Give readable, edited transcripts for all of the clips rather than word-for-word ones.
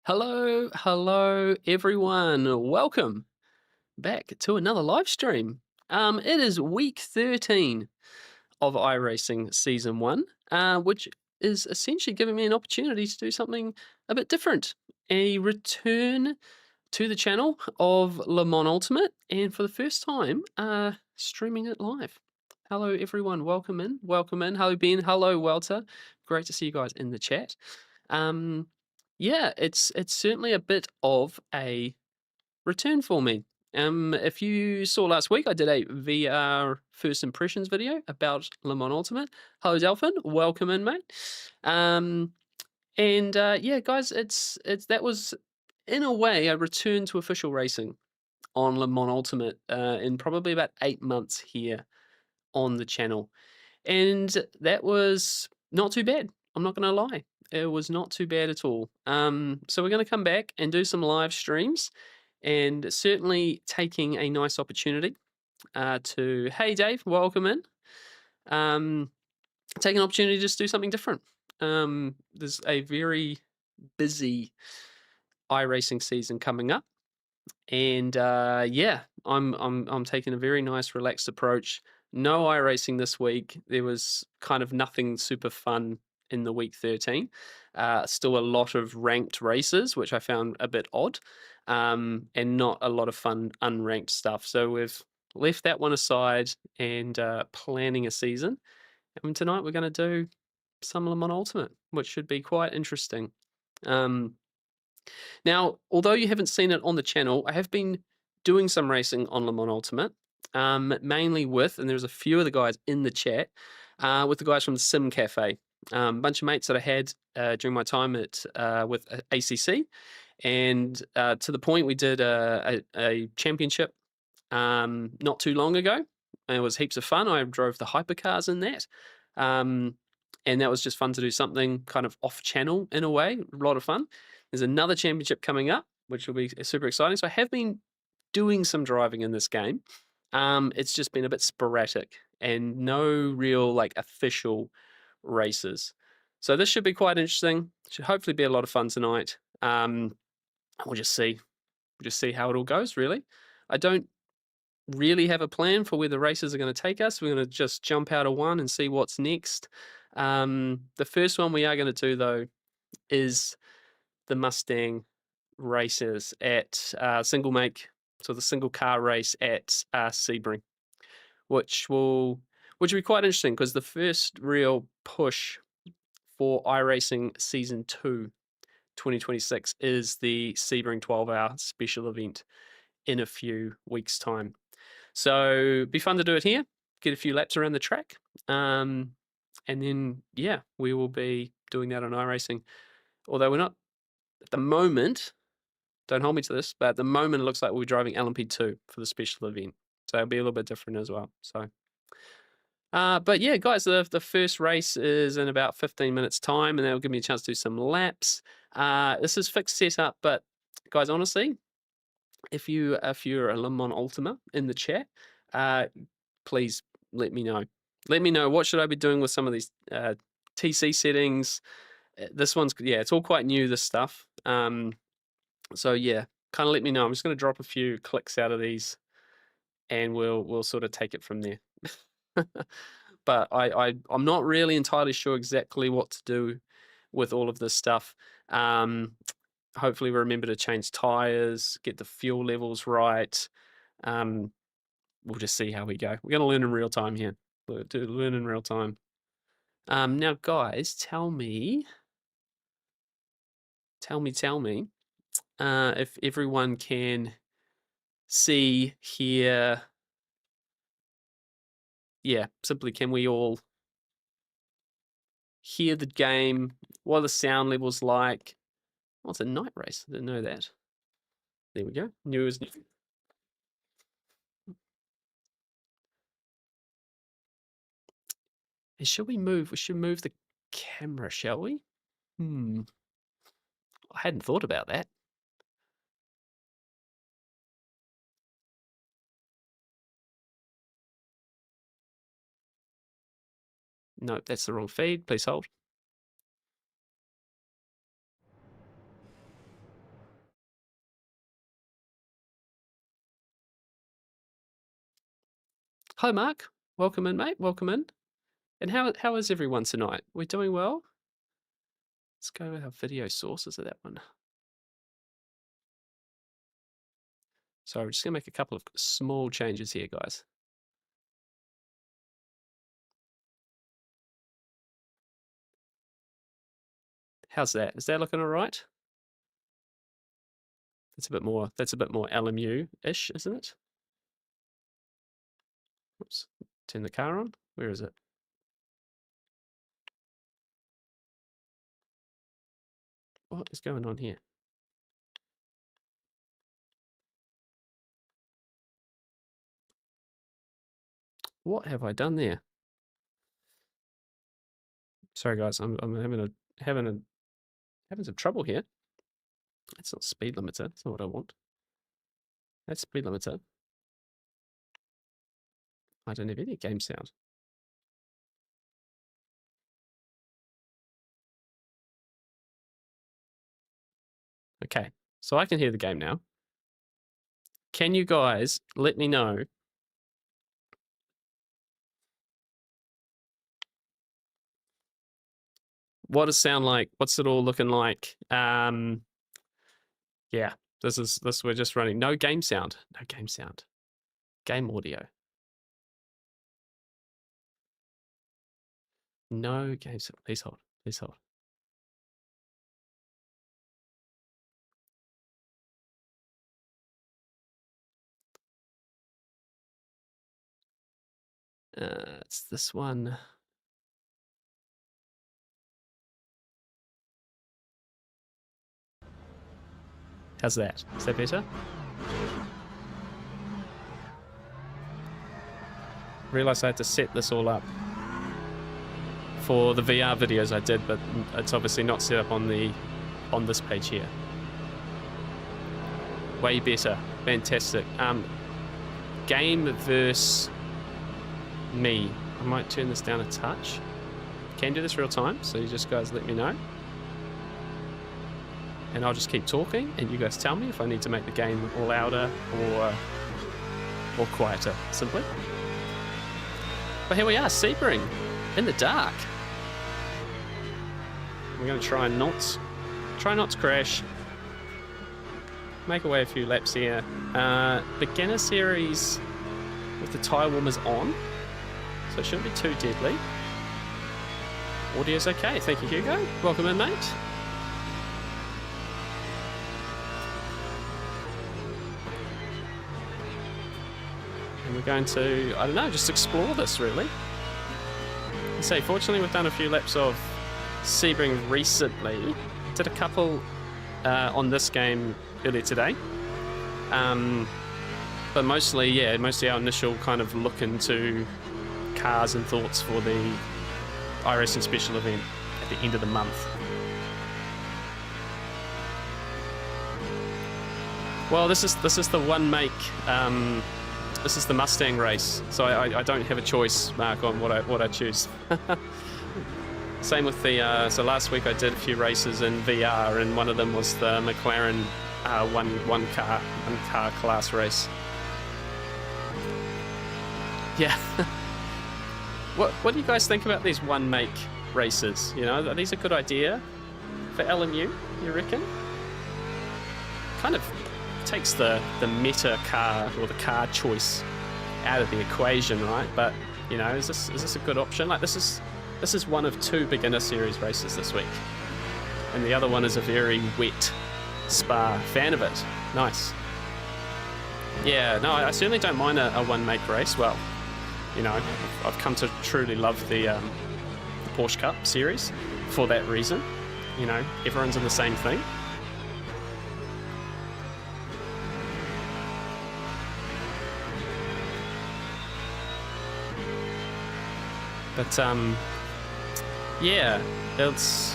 Hello everyone. Welcome back to another live stream. It is week 13 of iRacing Season 1, which is essentially giving me an opportunity to do something a bit different. A return to the channel of Le Mans Ultimate, and for the first time, streaming it live. Hello everyone, welcome in. Hello Ben, hello Walter. Great to see you guys in the chat. Yeah, it's certainly a bit of a return for me. If you saw last week, I did a VR first impressions video about Le Mans Ultimate. Hello, Delphin. Welcome in, mate. Yeah, guys, it's that was in a way a return to official racing on Le Mans Ultimate in probably about 8 months here on the channel, and that was not too bad. I'm not going to lie. It was not too bad at all. So we're going to come back and do some live streams, and certainly taking a nice opportunity to, hey Dave, welcome in. Take an opportunity to just do something different. There's a very busy iRacing season coming up, and yeah, I'm taking a very nice, relaxed approach. No iRacing this week. There was kind of nothing super fun in the week 13. Still a lot of ranked races, which I found a bit odd, and not a lot of fun unranked stuff. So we've left that one aside and planning a season. And tonight we're going to do some Le Mans Ultimate, which should be quite interesting. Now, although you haven't seen it on the channel, I have been doing some racing on Le Mans Ultimate, mainly with, and there's a few of the guys in the chat, with the guys from the Sim Cafe. A bunch of mates that I had during my time at with ACC, and to the point we did a championship not too long ago. And it was heaps of fun. I drove the hypercars in that. And that was just fun to do something kind of off channel in a way, a lot of fun. There's another championship coming up, which will be super exciting. So I have been doing some driving in this game. It's just been a bit sporadic and no real like official races. So this should be quite interesting. Should hopefully be a lot of fun tonight. We'll just see. We'll just see how it all goes, really. I don't really have a plan for where the races are going to take us. We're going to just jump out of one and see what's next. The first one we are going to do, though, is the Mustang races at single make, so the single car race at Sebring, which will be quite interesting because the first real push for iRacing Season 2 2026 is the Sebring 12-hour special event in a few weeks' time. So be fun to do it here, get a few laps around the track, and then, yeah, we will be doing that on iRacing. Although we're not, at the moment, don't hold me to this, but at the moment it looks like we'll be driving LMP2 for the special event. So it'll be a little bit different as well. So, but yeah, guys, the first race is in about 15 minutes time, and that'll give me a chance to do some laps. This is fixed setup, but guys, honestly, if you're a Le Mans Ultima in the chat, please let me know. Let me know what should I be doing with some of these TC settings. This one's, yeah, it's all quite new, this stuff. So yeah, kind of let me know. I'm just going to drop a few clicks out of these, and we'll sort of take it from there. But I'm not really entirely sure exactly what to do with all of this stuff. Hopefully remember to change tires, get the fuel levels right. We'll just see how we go. We're going to learn in real time here. We'll learn in real time. Now, guys, tell me, if everyone can see, hear. Yeah, simply, can we all hear the game? What are the sound levels like? Oh, it's a night race. I didn't know that. There we go. New is new. And should we move? We should move the camera, shall we? I hadn't thought about that. No, that's the wrong feed. Please hold. Hi, Mark. Welcome in, mate. Welcome in. And how is everyone tonight? We doing well? Let's go with our video sources of that one. So we're just going to make a couple of small changes here, guys. How's that? Is that looking all right? That's a bit more LMU-ish, isn't it? Oops. Turn the car on. Where is it? What is going on here? What have I done there? Sorry, guys. I'm having some trouble here. That's not speed limiter. That's not what I want. That's speed limiter. I don't have any game sound. Okay, so I can hear the game now. Can you guys let me know what does it sound like? What's it all looking like? Yeah, this we're just running. No game sound. No game sound. Game audio. No game sound. Please hold. Please hold. It's this one. How's that? Is that better? Realized I had to set this all up for the VR videos I did, but it's obviously not set up on this page here. Way better. Fantastic. Game versus me. I might turn this down a touch. Can do this real time, so you just guys let me know. And I'll just keep talking, and you guys tell me if I need to make the game louder or quieter, simply. But here we are, Sebring, in the dark. We're going to try not to crash. Make away a few laps here. Beginner series with the tyre warmers on, so it shouldn't be too deadly. Audio's okay. Thank you, Hugo. Welcome in, mate. And we're going to, I don't know, just explore this, really. And say, fortunately, we've done a few laps of Sebring recently. Did a couple on this game earlier today. But mostly our initial kind of look into cars and thoughts for the iRacing special event at the end of the month. Well, this is the one make. This is the Mustang race, so I don't have a choice, Mark, on what I choose. Same with the so last week I did a few races in VR, and one of them was the McLaren one car class race. Yeah. What do you guys think about these one make races? You know, are these a good idea for LMU, you reckon? Kind of takes the meta car or the car choice out of the equation, right? But you know, is this a good option? Like this is one of two beginner series races this week, and the other one is a very wet Spa. Fan of it. Nice. Yeah, no, I certainly don't mind a one make race. Well, you know, I've come to truly love the Porsche Cup series for that reason. You know, everyone's in the same thing. But yeah, it's.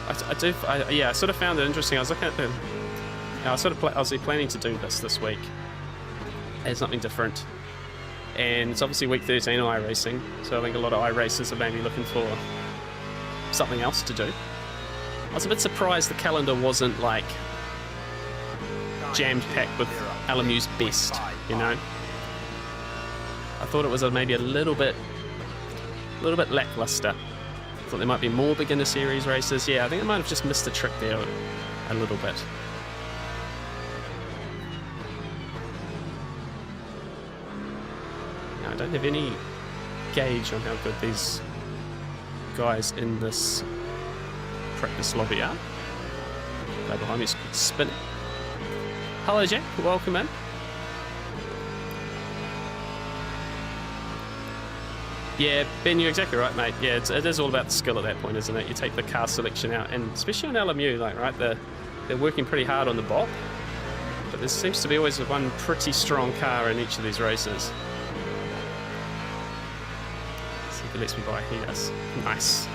I sort of found it interesting. I was looking at the. I was planning to do this week as something different, and it's obviously week 13 of iRacing, so I think a lot of iRacers are maybe looking for something else to do. I was a bit surprised the calendar wasn't like jammed packed with LMU's best, you know. thought it was maybe a little bit lackluster. Thought there might be more beginner series races. Yeah, I think I might have just missed the trick there a little bit. Now, I don't have any gauge on how good these guys in this practice lobby are. Guy behind me is spinning. Hello, Jack. Welcome in. Yeah, Ben, you're exactly right, mate. Yeah, it is all about the skill at that point, isn't it? You take the car selection out, and especially on LMU, like, right, they're working pretty hard on the bop, but there seems to be always one pretty strong car in each of these races. Let's see if it lets me buy heaters. Nice.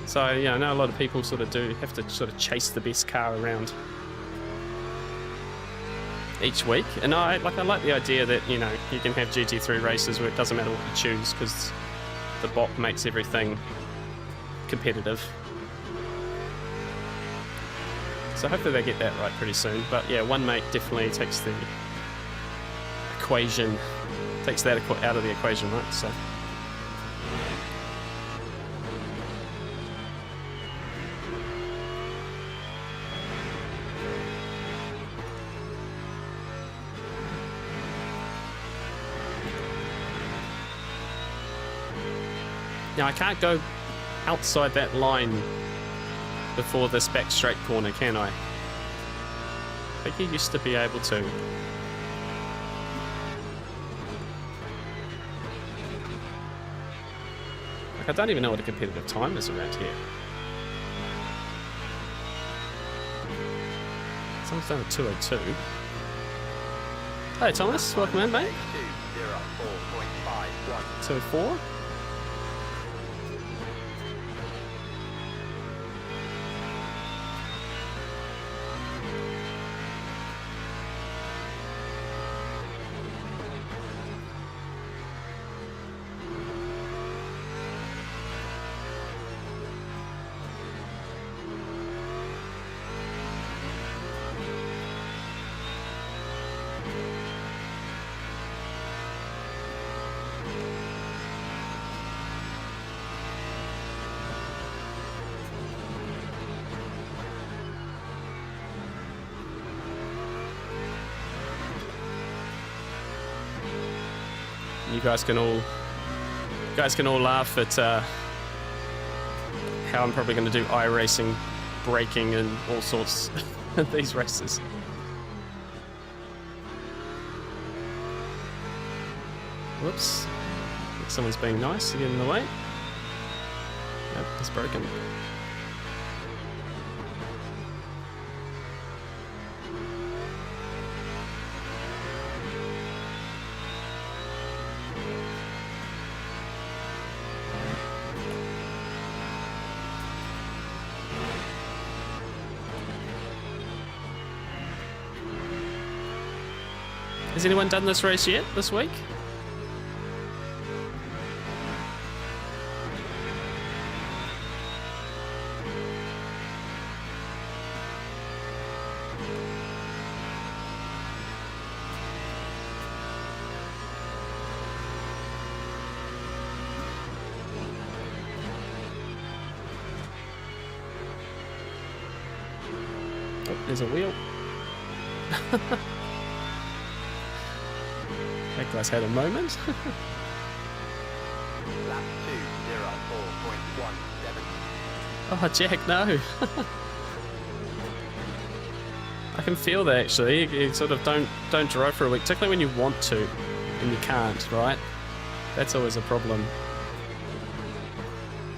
So, yeah, I know a lot of people sort of do have to sort of chase the best car around each week, and I like the idea that, you know, you can have GT3 races where it doesn't matter what you choose because the bop makes everything competitive. So hopefully they get that right pretty soon. But yeah, one mate definitely takes the equation, takes that out of the equation, right? So. Now I can't go outside that line before this back straight corner, can I? I think you used to be able to. Like, I don't even know what a competitive time is around here. Someone's done a 2:02. Hey Thomas, welcome in, mate. 2:04. You guys can all laugh at how I'm probably going to do iRacing, braking, and all sorts of these races. Whoops! Like someone's being nice to get in the way. Nope, it's broken. Has anyone done this race yet this week? Oh, there's a wheel. That guy's had a moment. Lap 2:04.17. Oh, Jack, no. I can feel that actually. You sort of don't drive for a week, particularly when you want to and you can't, right? That's always a problem.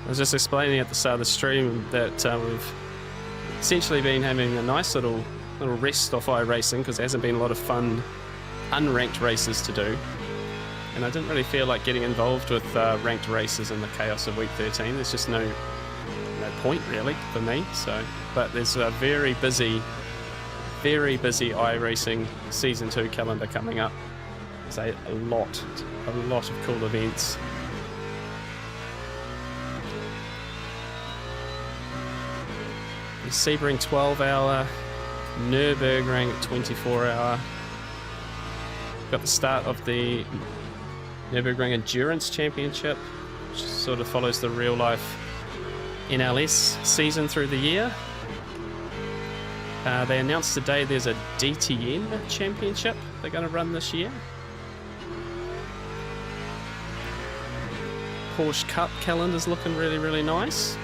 I was just explaining at the start of the stream that we've essentially been having a nice little rest off iRacing because there hasn't been a lot of fun unranked races to do, and I didn't really feel like getting involved with ranked races in the chaos of week 13. There's just no point really for me. So, but there's a very busy iRacing season 2 calendar coming up. There's a lot of cool events. The Sebring 12-hour, Nürburgring 24-hour. got the start of the Nürburgring Endurance Championship, which sort of follows the real life NLS season through the year. They announced today there's a DTM championship they're going to run this year. Porsche Cup calendar's looking really, really nice.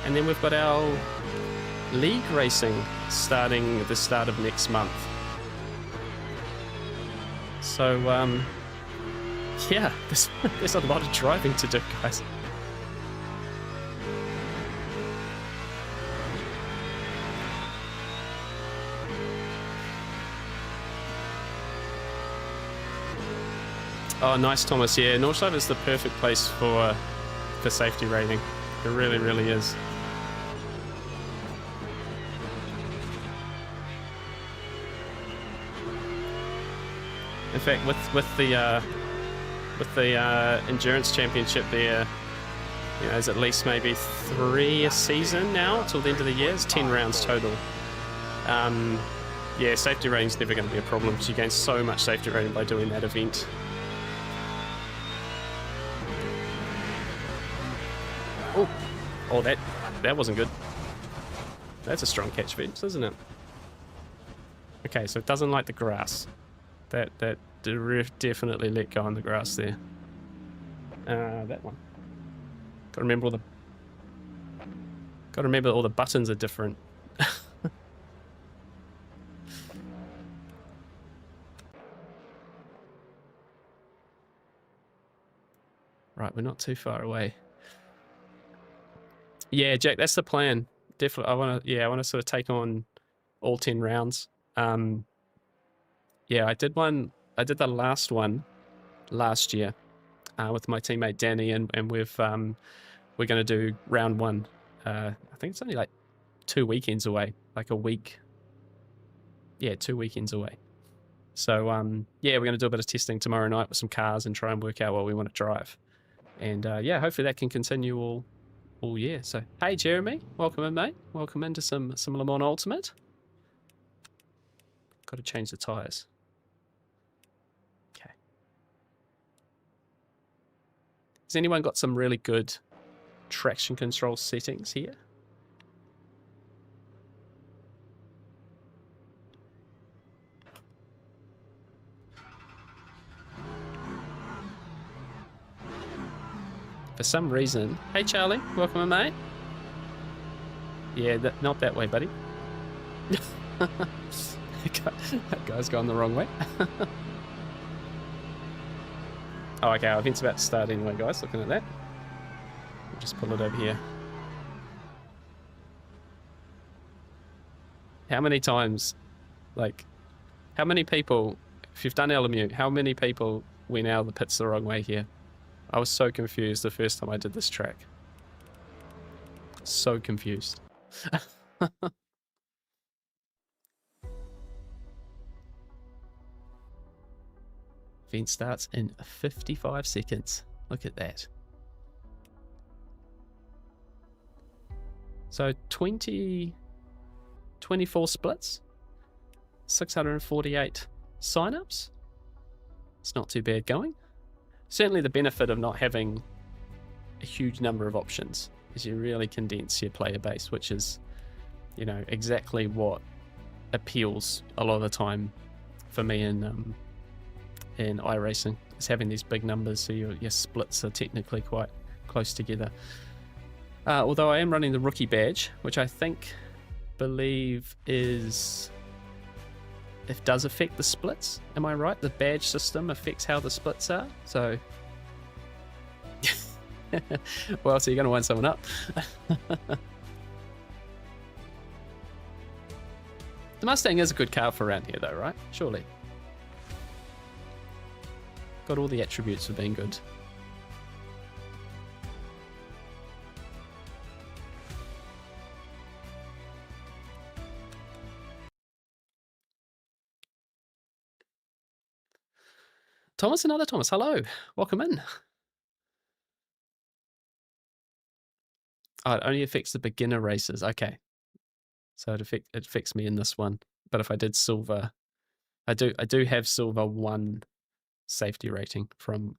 And then we've got our league racing starting at the start of next month. So, yeah, there's a lot of driving to do, guys. Oh, nice, Thomas. Yeah, Northside is the perfect place for safety rating. It really, really is. In fact, with the endurance championship there, you know, there's at least maybe 3 a season now till the end of the year. It's 10 rounds total. Yeah, safety rating's never going to be a problem because you gain so much safety rating by doing that event. Oh, that wasn't good. That's a strong catch, Vince, isn't it? Okay, so it doesn't like the grass. That definitely let go on the grass there. That one. Got to remember all the buttons are different. Right, we're not too far away. Yeah, Jack, that's the plan. Definitely, I want to sort of take on all 10 rounds. Yeah, I did the last one last year with my teammate Danny, and we're going to do round 1. I think it's only like 2 weekends away, like a week. Yeah, 2 weekends away. So yeah, we're going to do a bit of testing tomorrow night with some cars and try and work out what we want to drive. And yeah, hopefully that can continue all year. So hey, Jeremy, welcome in, mate. Welcome into some Le Mans Ultimate. Got to change the tires. Okay. Has anyone got some really good traction control settings here? For some reason... Hey, Charlie. Welcome in, mate. Yeah, not that way, buddy. That guy's gone the wrong way. Oh, okay. Our event's about to start anyway, guys. Looking at that. We'll just pull it over here. How many times, like, how many people, if you've done LMU, how many people went out of the pits the wrong way here? I was so confused the first time I did this track. So confused. Event starts in 55 seconds. Look at that. So 24 splits, 648 signups. It's not too bad going. Certainly the benefit of not having a huge number of options is you really condense your player base, which is, you know, exactly what appeals a lot of the time for me in iRacing, is having these big numbers, so your splits are technically quite close together. Although I am running the rookie badge, which I believe is... It does affect the splits. Am I right? The badge system affects how the splits are. So, well, so you're going to wind someone up. The Mustang is a good car for around here, though, right? Surely. Got all the attributes for being good. Thomas, another Thomas. Hello. Welcome in. Oh, it only affects the beginner races. Okay. So it affects me in this one. But if I did silver, I do have silver 1 safety rating from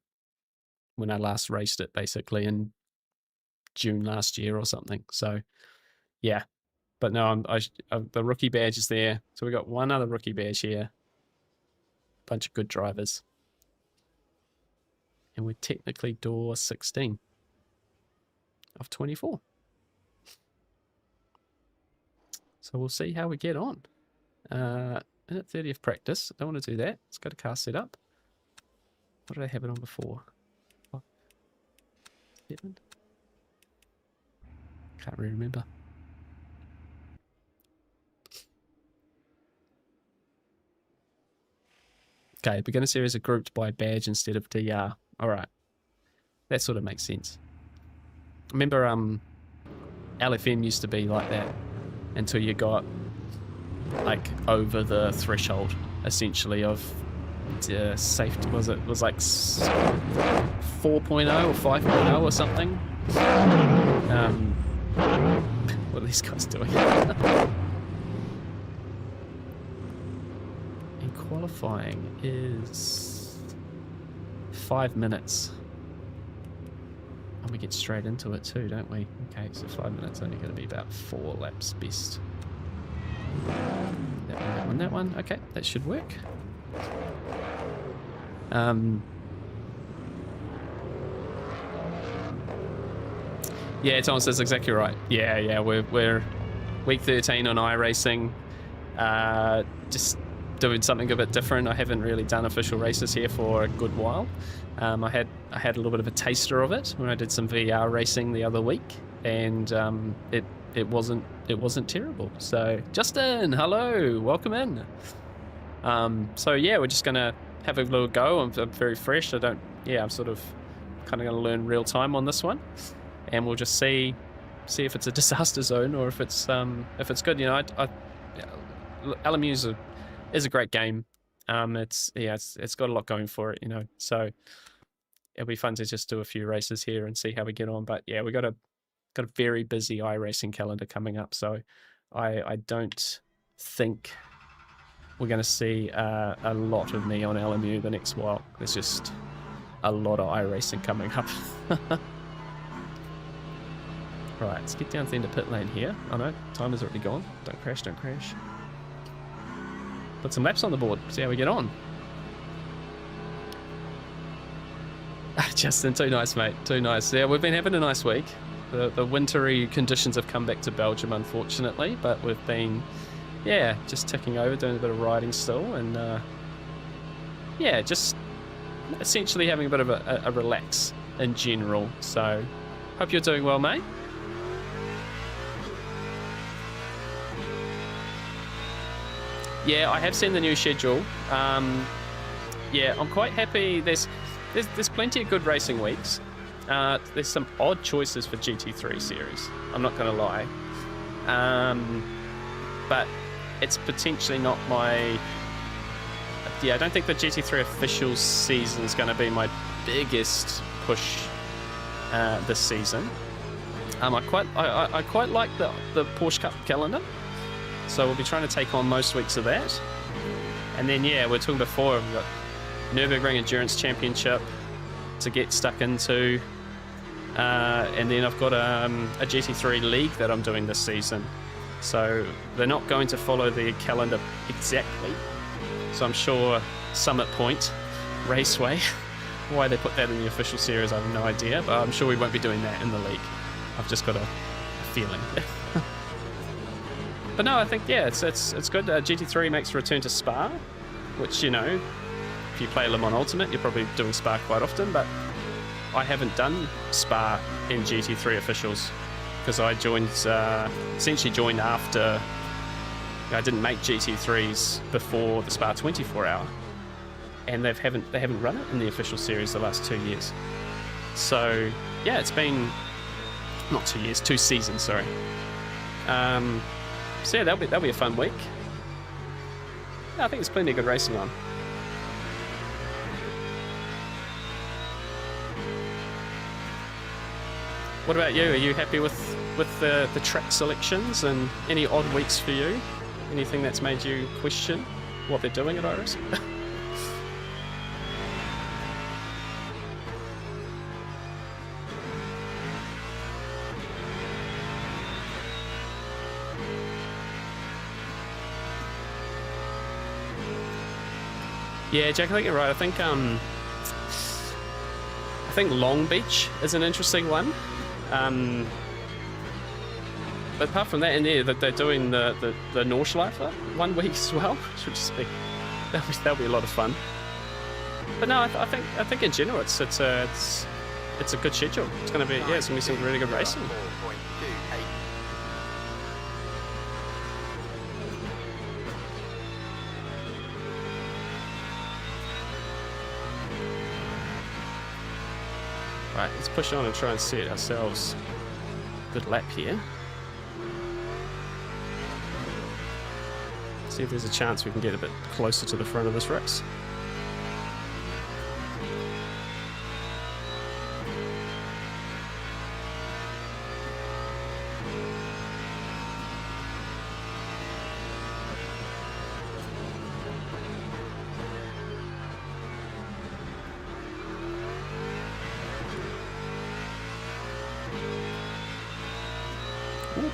when I last raced it, basically in June last year or something. So yeah, but no, the rookie badge is there. So we got 1 other rookie badge here. Bunch of good drivers, and we're technically door 16 of 24. So we'll see how we get on. Minute 30 of practice. I don't want to do that. Let's go to car setup. What did I have it on before? 7? Can't really remember. Okay, beginner series are grouped by badge instead of DR. Alright. That sort of makes sense. Remember, LFM used to be like that until you got like over the threshold, essentially, of safety. Was like 4.0 or 5.0 or something? What are these guys doing? And qualifying is 5 minutes. And we get straight into it too, don't we? Okay, so 5 minutes, only going to be about 4 laps best. That one. Okay, that should work. Yeah, Thomas is exactly right. Yeah, we're week 13 on iRacing. Just doing something a bit different. I haven't really done official races here for a good while. I had a little bit of a taster of it when I did some VR racing the other week, and it wasn't terrible. So Justin, hello, welcome in. So yeah, we're just gonna have a little go. I'm very fresh. I'm sort of kind of gonna learn real time on this one, and we'll just see if it's a disaster zone or if it's good. You know, LMU is a great game. It's got a lot going for it, you know. So it'll be fun to just do a few races here and see how we get on. But yeah, we got a very busy iRacing calendar coming up, so I don't think we're going to see a lot of me on LMU the next while. There's just a lot of iRacing coming up. Right, let's get down to the end of pit lane here. Oh no, time is already gone. Don't crash. Put some laps on the board, see how we get on. Justin, too nice, mate, too nice. Yeah, we've been having a nice week. The wintry conditions have come back to Belgium, unfortunately, but we've been, just ticking over, doing a bit of riding still, and just essentially having a bit of a relax in general. So, hope you're doing well, mate. Yeah, I have seen the new schedule. I'm quite happy. There's plenty of good racing weeks. There's some odd choices for GT3 series, I'm not going to lie. But it's potentially not my... I don't think the GT3 official season is going to be my biggest push this season. I quite like the Porsche Cup calendar, so we'll be trying to take on most weeks of that. And then, we're talking before, we've got Nürburgring Endurance Championship to get stuck into. And then I've got a GT3 League that I'm doing this season. So they're not going to follow the calendar exactly. So I'm sure Summit Point Raceway, why they put that in the official series, I have no idea. But I'm sure we won't be doing that in the league. I've just got a feeling. But no, I think, it's good. GT3 makes a return to Spa, which, you know, if you play Le Mans Ultimate, you're probably doing Spa quite often, but I haven't done Spa in GT3 officials because I essentially joined after. I didn't make GT3s before the Spa 24 hour, and they haven't run it in the official series the last 2 years. So it's been not 2 years, 2 seasons, sorry. So that'll be a fun week. I think there's plenty of good racing on. What about you? Are you happy with the track selections and any odd weeks for you? Anything that's made you question what they're doing at iRacing. Yeah, Jack, I think you're right. I think Long Beach is an interesting one. But apart from that, in there, they're doing the Nordschleife 1 week as well, which would just be that'll be a lot of fun. But no, I think in general it's a good schedule. It's gonna be it's gonna be some really good racing. Right, let's push on and try and set ourselves a good lap here. See if there's a chance we can get a bit closer to the front of this race. Ooh,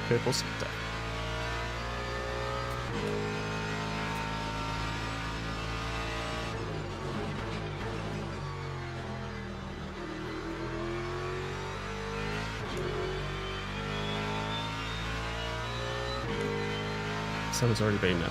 purple sector. Someone's already been there.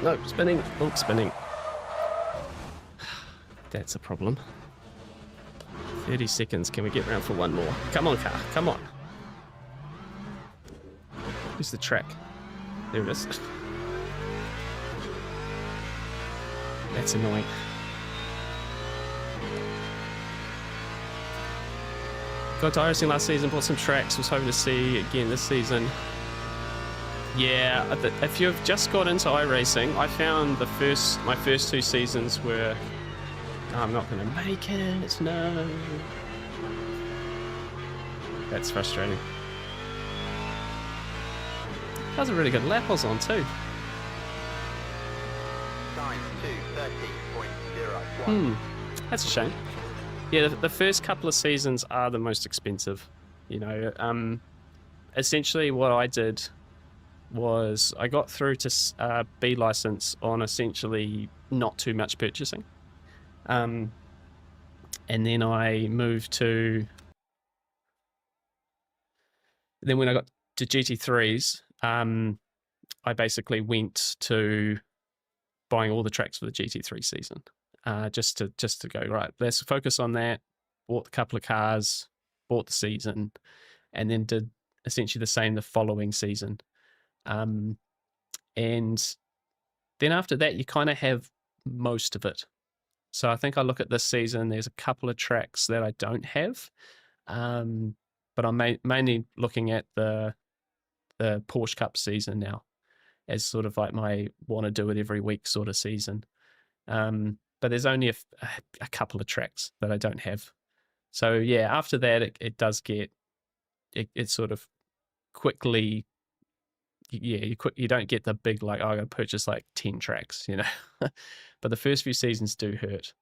No, spinning. Oh, spinning. That's a problem. 30 seconds. Can we get round for one more? Come on, car. Come on. Where's the track? There it is. That's annoying. Got to iRacing last season, bought some tracks, was hoping to see again this season. Yeah, if you've just got into iRacing, I found my first 2 seasons were, I'm not going to make it, no. That's frustrating. That was a really good lap I was on too. Time 2:30.01. That's a shame. Yeah, the first couple of seasons are the most expensive. You know, essentially what I did was I got through to B license on essentially not too much purchasing. And then I moved to... Then when I got to GT3s, I basically went to buying all the tracks for the GT3 season, just to go, right, let's focus on that. Bought a couple of cars, bought the season, and then did essentially the same the following season. And then after that, you kind of have most of it. So I think I look at this season, there's a couple of tracks that I don't have, but I'm mainly looking at the Porsche Cup season now as sort of like my want to do it every week sort of season. But there's only a couple of tracks that I don't have. So yeah, after that, it does get, it sort of quickly, yeah, you don't get the big, like, oh, I gotta purchase like 10 tracks, you know. But the first few seasons do hurt.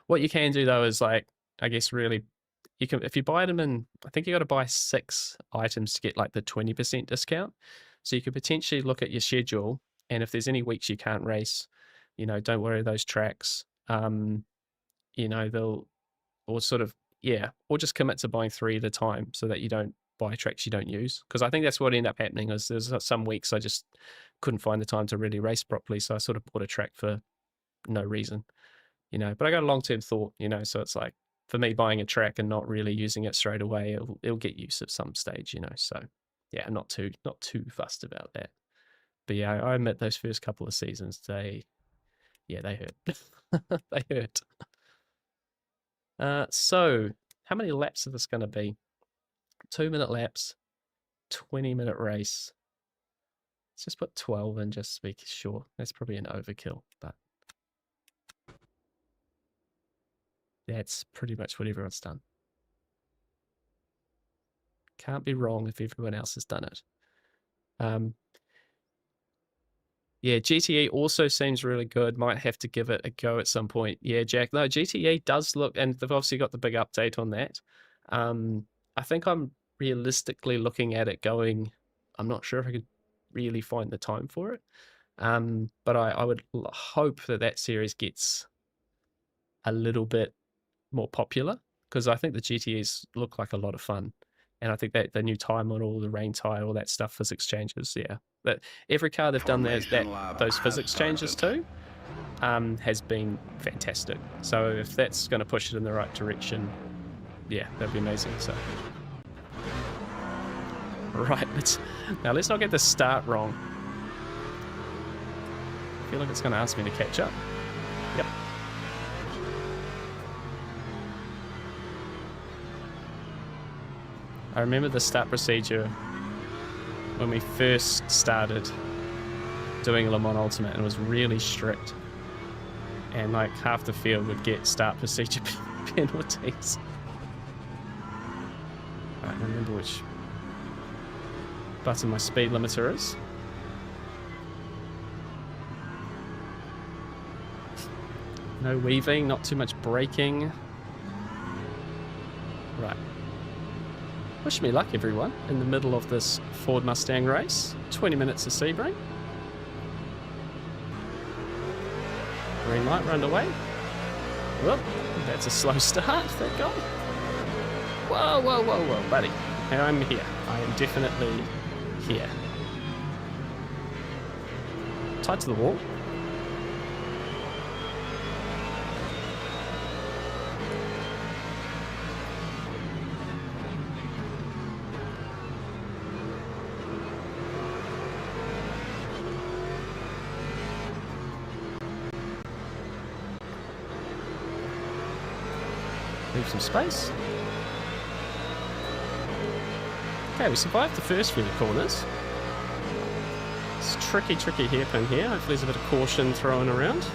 What you can do though is, like, I guess really, you can, if you buy them in, I think you got to buy 6 items to get like the 20% discount. So you could potentially look at your schedule, and if there's any weeks you can't race, you know, don't worry those tracks. You know, they'll, or sort of, yeah, or just commit to buying 3 at a time so that you don't buy tracks you don't use. Because I think that's what ended up happening, is there's some weeks I just couldn't find the time to really race properly, so I sort of bought a track for no reason, you know. But I got a long-term thought, you know, so it's like, for me, buying a track and not really using it straight away, it'll get use at some stage, you know. So yeah, not too fussed about that. But yeah, I admit those first couple of seasons, they hurt. They hurt. So how many laps is this going to be? 2-minute laps. 20-minute race. Let's just put 12 in just to be sure. That's probably an overkill, but that's pretty much what everyone's done. Can't be wrong if everyone else has done it. Yeah, GTE also seems really good. Might have to give it a go at some point. Yeah, Jack. No, GTE does look, and they've obviously got the big update on that. I think I'm realistically looking at it going, I'm not sure if I could really find the time for it. But I would hope that that series gets a little bit more popular, because I think the GTEs look like a lot of fun. And I think that the new tire model, the rain tire, all that stuff, physics changes, yeah. But every car they've done those physics changes to has been fantastic. So if that's going to push it in the right direction, yeah, that'd be amazing. So, right, now let's not get the start wrong. I feel like it's going to ask me to catch up. Yep. I remember the start procedure when we first started doing Le Mans Ultimate, and it was really strict. And like half the field would get start procedure penalties. I don't remember which button my speed limiter is. No weaving, not too much braking. Right. Wish me luck, everyone, in the middle of this Ford Mustang race. 20 minutes of Sebring. Green light, run away. Whoop, that's a slow start, thank God. Whoa, whoa, whoa, whoa, buddy. I'm here. I am definitely here. Tight to the wall. Leave some space. Okay, we survived the first few corners. It's tricky hairpin here. Hopefully there's a bit of caution thrown around.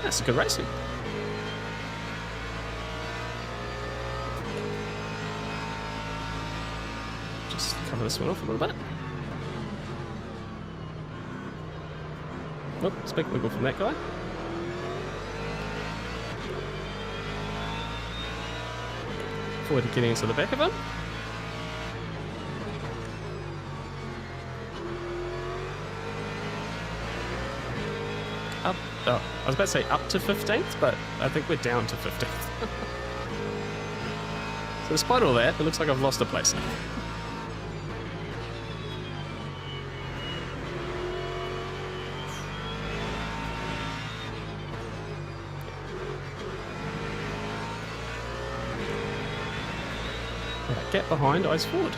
That's good racing. Cover this one off a little bit. Oh, it's a big wiggle from that guy. Forward to getting into the back of him. Up, oh, I was about to say up to 15th, but I think we're down to 15th. So despite all that, it looks like I've lost a place now. Get behind, eyes forward.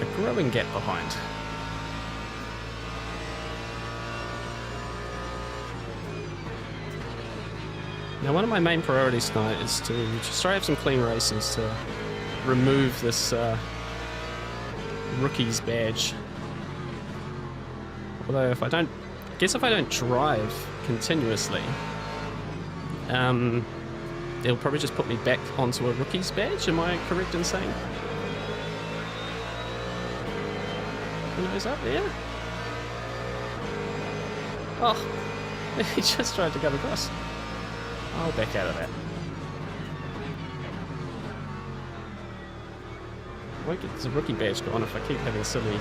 A growing gap behind. Now, one of my main priorities tonight is to just try to have some clean races to remove this rookie's badge. Although, if I don't drive continuously, it'll probably just put me back onto a rookie's badge. Am I correct in saying? Nose up there. Oh, he just tried to come across. I'll back out of that. Won't get the rookie badge gone if I keep having silly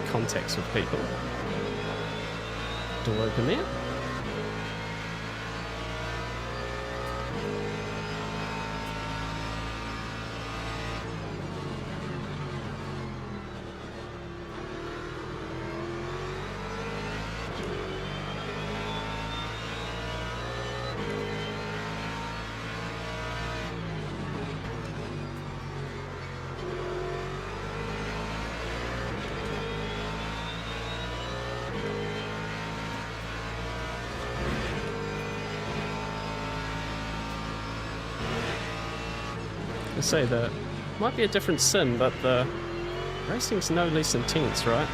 contacts with people. Door open there. I say that might be a different sim, but the racing's no less intense, right?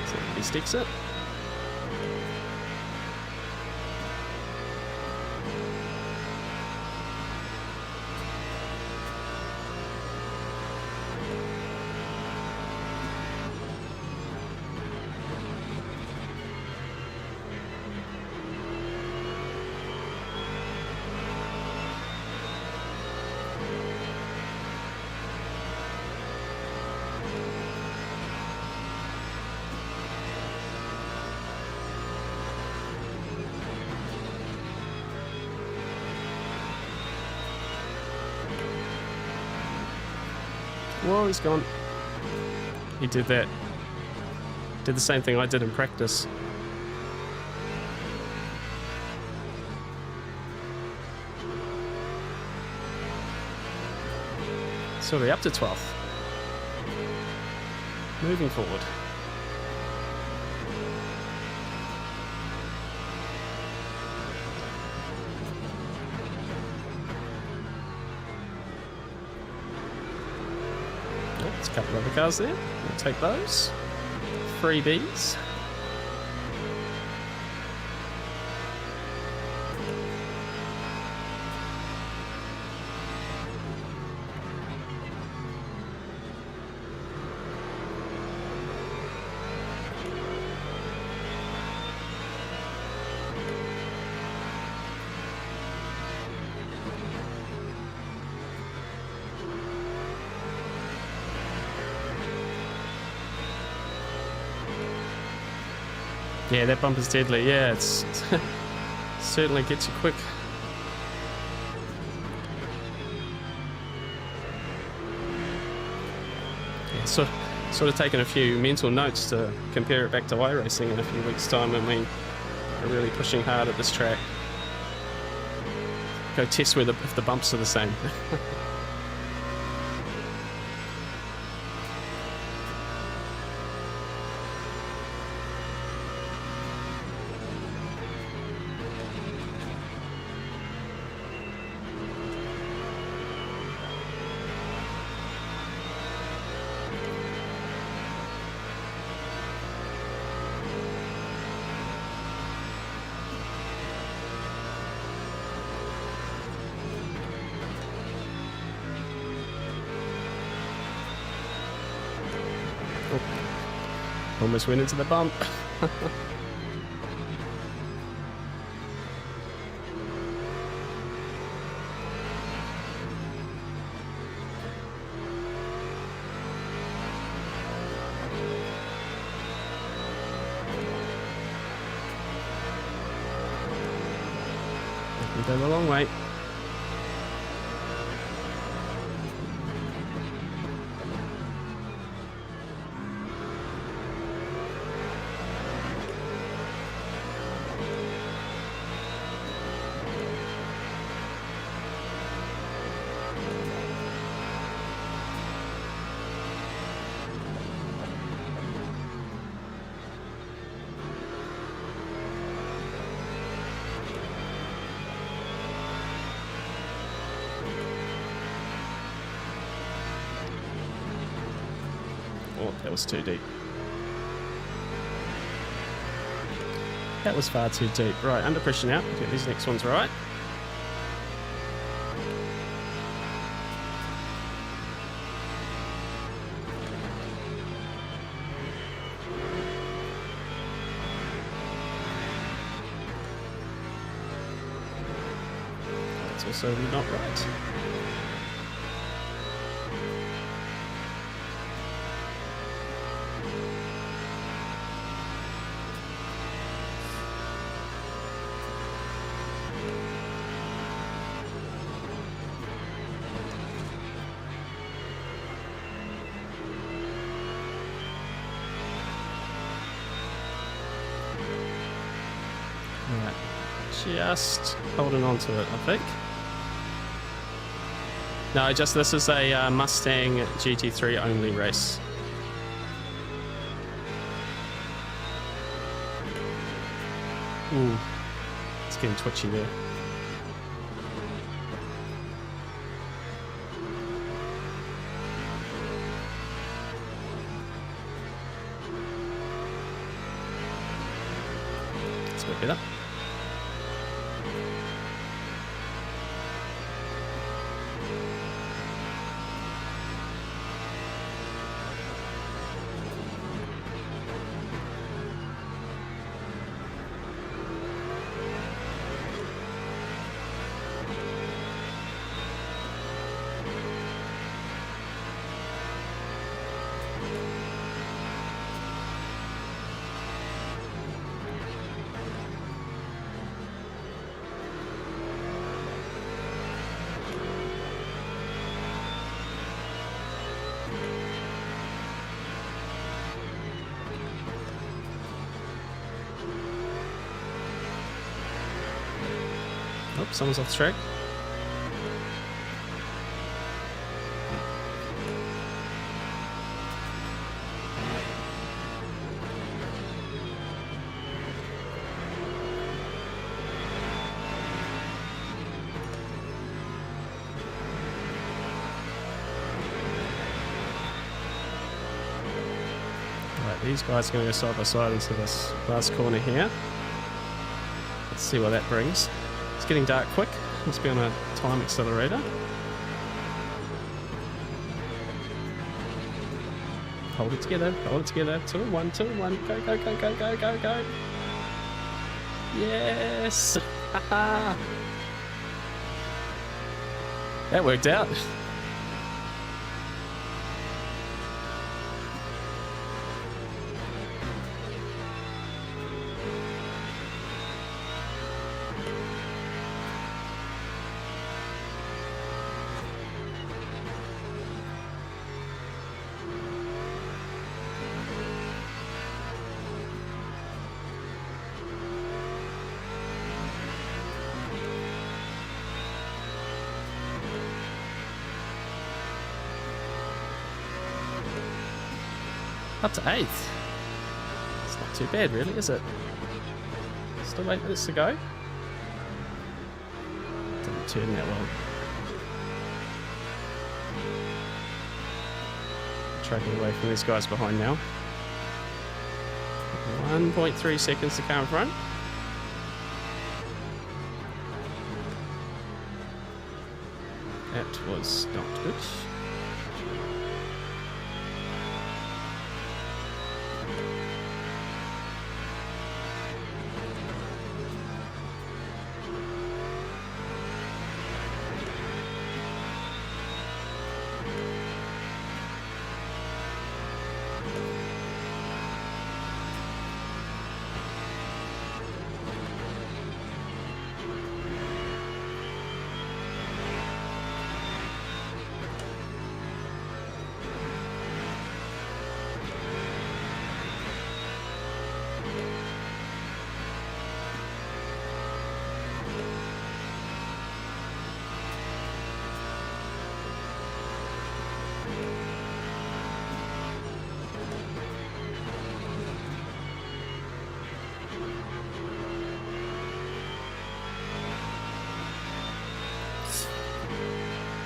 So he sticks it. Whoa, he's gone. He did that. Did the same thing I did in practice. So we're up to 12th. Moving forward. Oh, there's a couple of other cars there. We'll take those. Freebies. Yeah, that bumper's deadly. Yeah, it's certainly gets you quick. Yeah, sort of taking a few mental notes to compare it back to iRacing in a few weeks' time when we are really pushing hard at this track. Go test whether if the bumps are the same. Almost went into the bump. We've done a long way. Oh, that was too deep. That was far too deep. Right, under pressure now. Get these next ones right. That's also not right. Just holding on to it, I think. No, just this is a Mustang GT3 only race. Ooh, it's getting twitchy there. It's a bit better. Oh, someone's off the track. Right, these guys are going to go side by side into this last corner here. Let's see what that brings. It's getting dark quick. Must be on a time accelerator. Hold it together. Hold it together. 2 and 1. 2 and 1. Go, go, go, go, go, go, go. Yes. That worked out. Up to 8th. It's not too bad, really, is it? Still 8 minutes to go. Didn't turn that well. Tracking away from these guys behind now. 1.3 seconds to car in front. That was not good.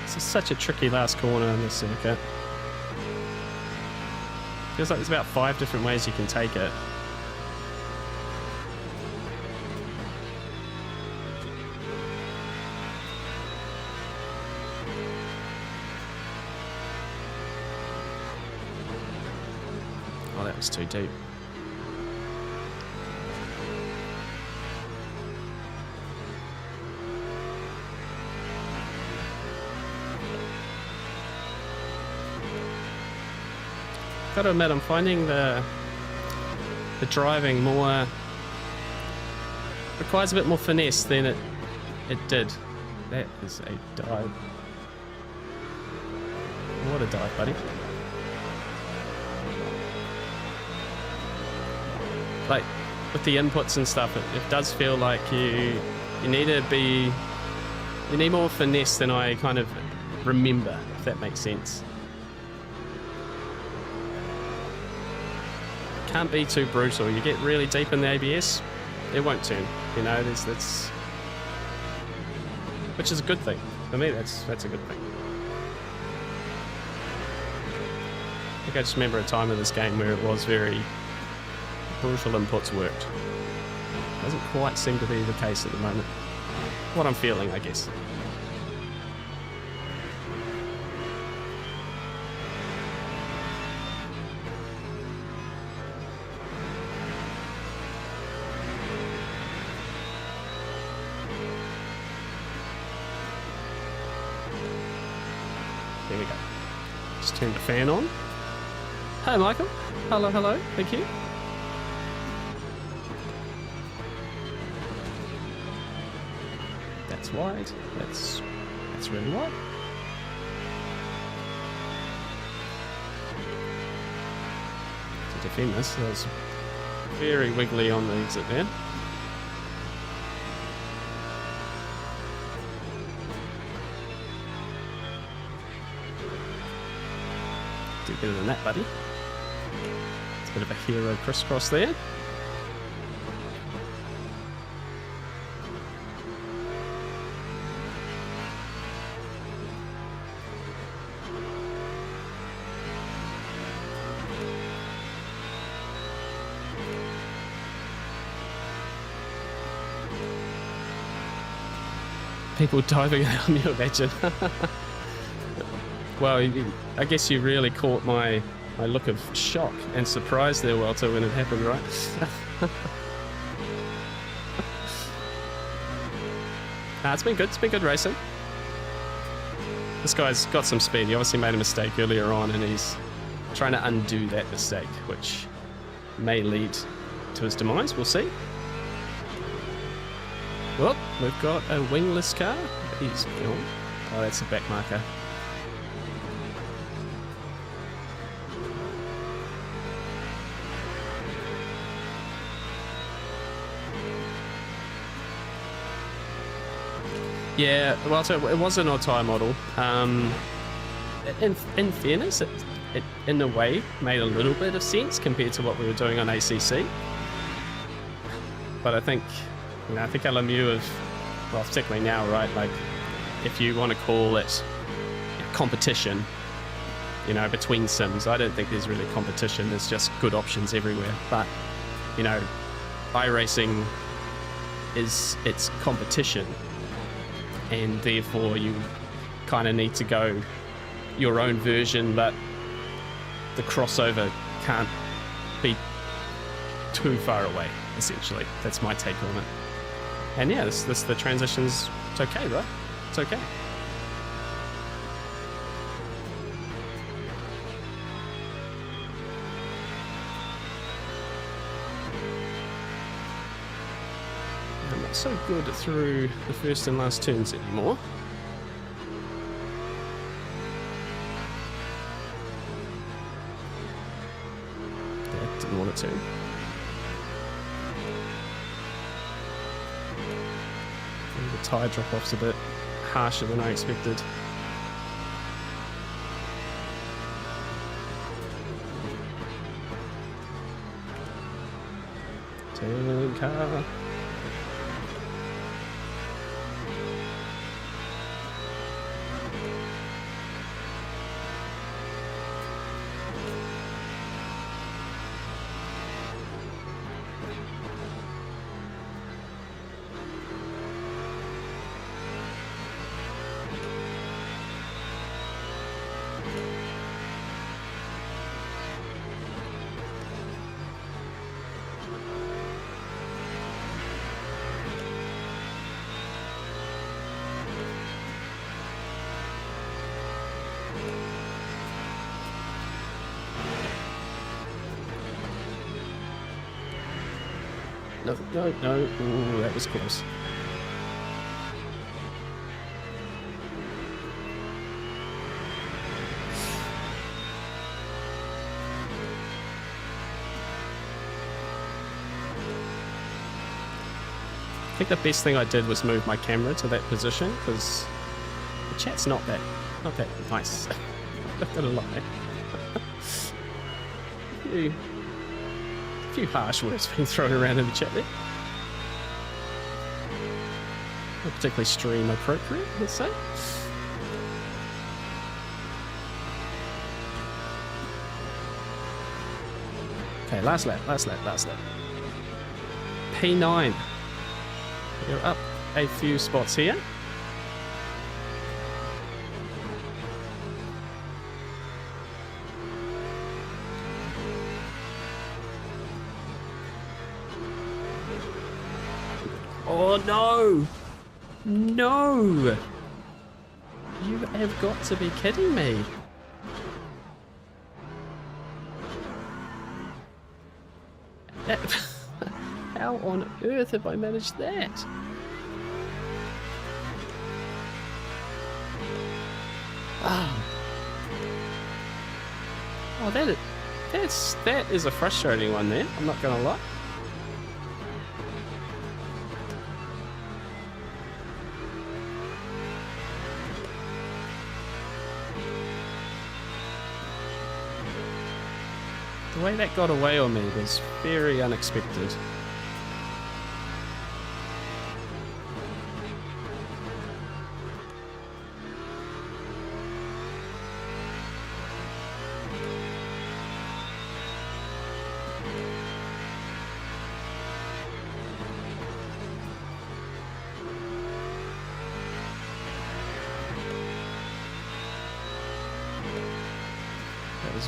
This is such a tricky last corner in this circuit. Feels like there's about 5 different ways you can take it. Oh, that was too deep. Got to admit, I'm finding the driving more requires a bit more finesse than it did. That is a dive. What a dive, buddy! Like with the inputs and stuff, it does feel like you need more finesse than I kind of remember, if that makes sense. Can't be too brutal. You get really deep in the ABS, it won't turn. You know, which is a good thing. For me, that's a good thing. I think I just remember a time in this game where it was very brutal inputs worked. Doesn't quite seem to be the case at the moment. What I'm feeling, I guess. There we go. Just turn the fan on. Hi, Michael. Hello, hello. Thank you. That's wide. That's really wide. To defend this, that was very wiggly on the exit there. Do better than that, buddy. It's a bit of a hero crisscross there. People diving out, can you imagine? Well, I guess you really caught my look of shock and surprise there, Walter, when it happened, right? It's been good. It's been good racing. This guy's got some speed. He obviously made a mistake earlier on, and he's trying to undo that mistake, which may lead to his demise. We'll see. Well, we've got a wingless car. He's gone. Oh, that's a back marker. Yeah, well, so it was an odd tyre model. In fairness, it in a way made a little bit of sense compared to what we were doing on ACC. But I think, I think LMU have, well, particularly now, right? Like, if you want to call it competition, between sims, I don't think there's really competition. There's just good options everywhere. But, iRacing is its competition. And therefore you kind of need to go your own version, but the crossover can't be too far away, essentially. That's my take on it. And yeah, the transition's, it's okay, right? It's okay. I'm not so good through the first and last turns anymore. Yeah, didn't want to turn. The tyre drop-off's a bit harsher than I expected. Turn car. No. Ooh, that was close. I think the best thing I did was move my camera to that position, because the chat's not that nice. Not gonna lie. A few harsh words being thrown around in the chat there. Not particularly stream appropriate, let's say. Okay, last lap. P9. You're up a few spots here. Oh no! No! You have got to be kidding me. How on earth have I managed that? Oh, that is a frustrating one there. I'm not gonna lie. The way that got away on me was very unexpected.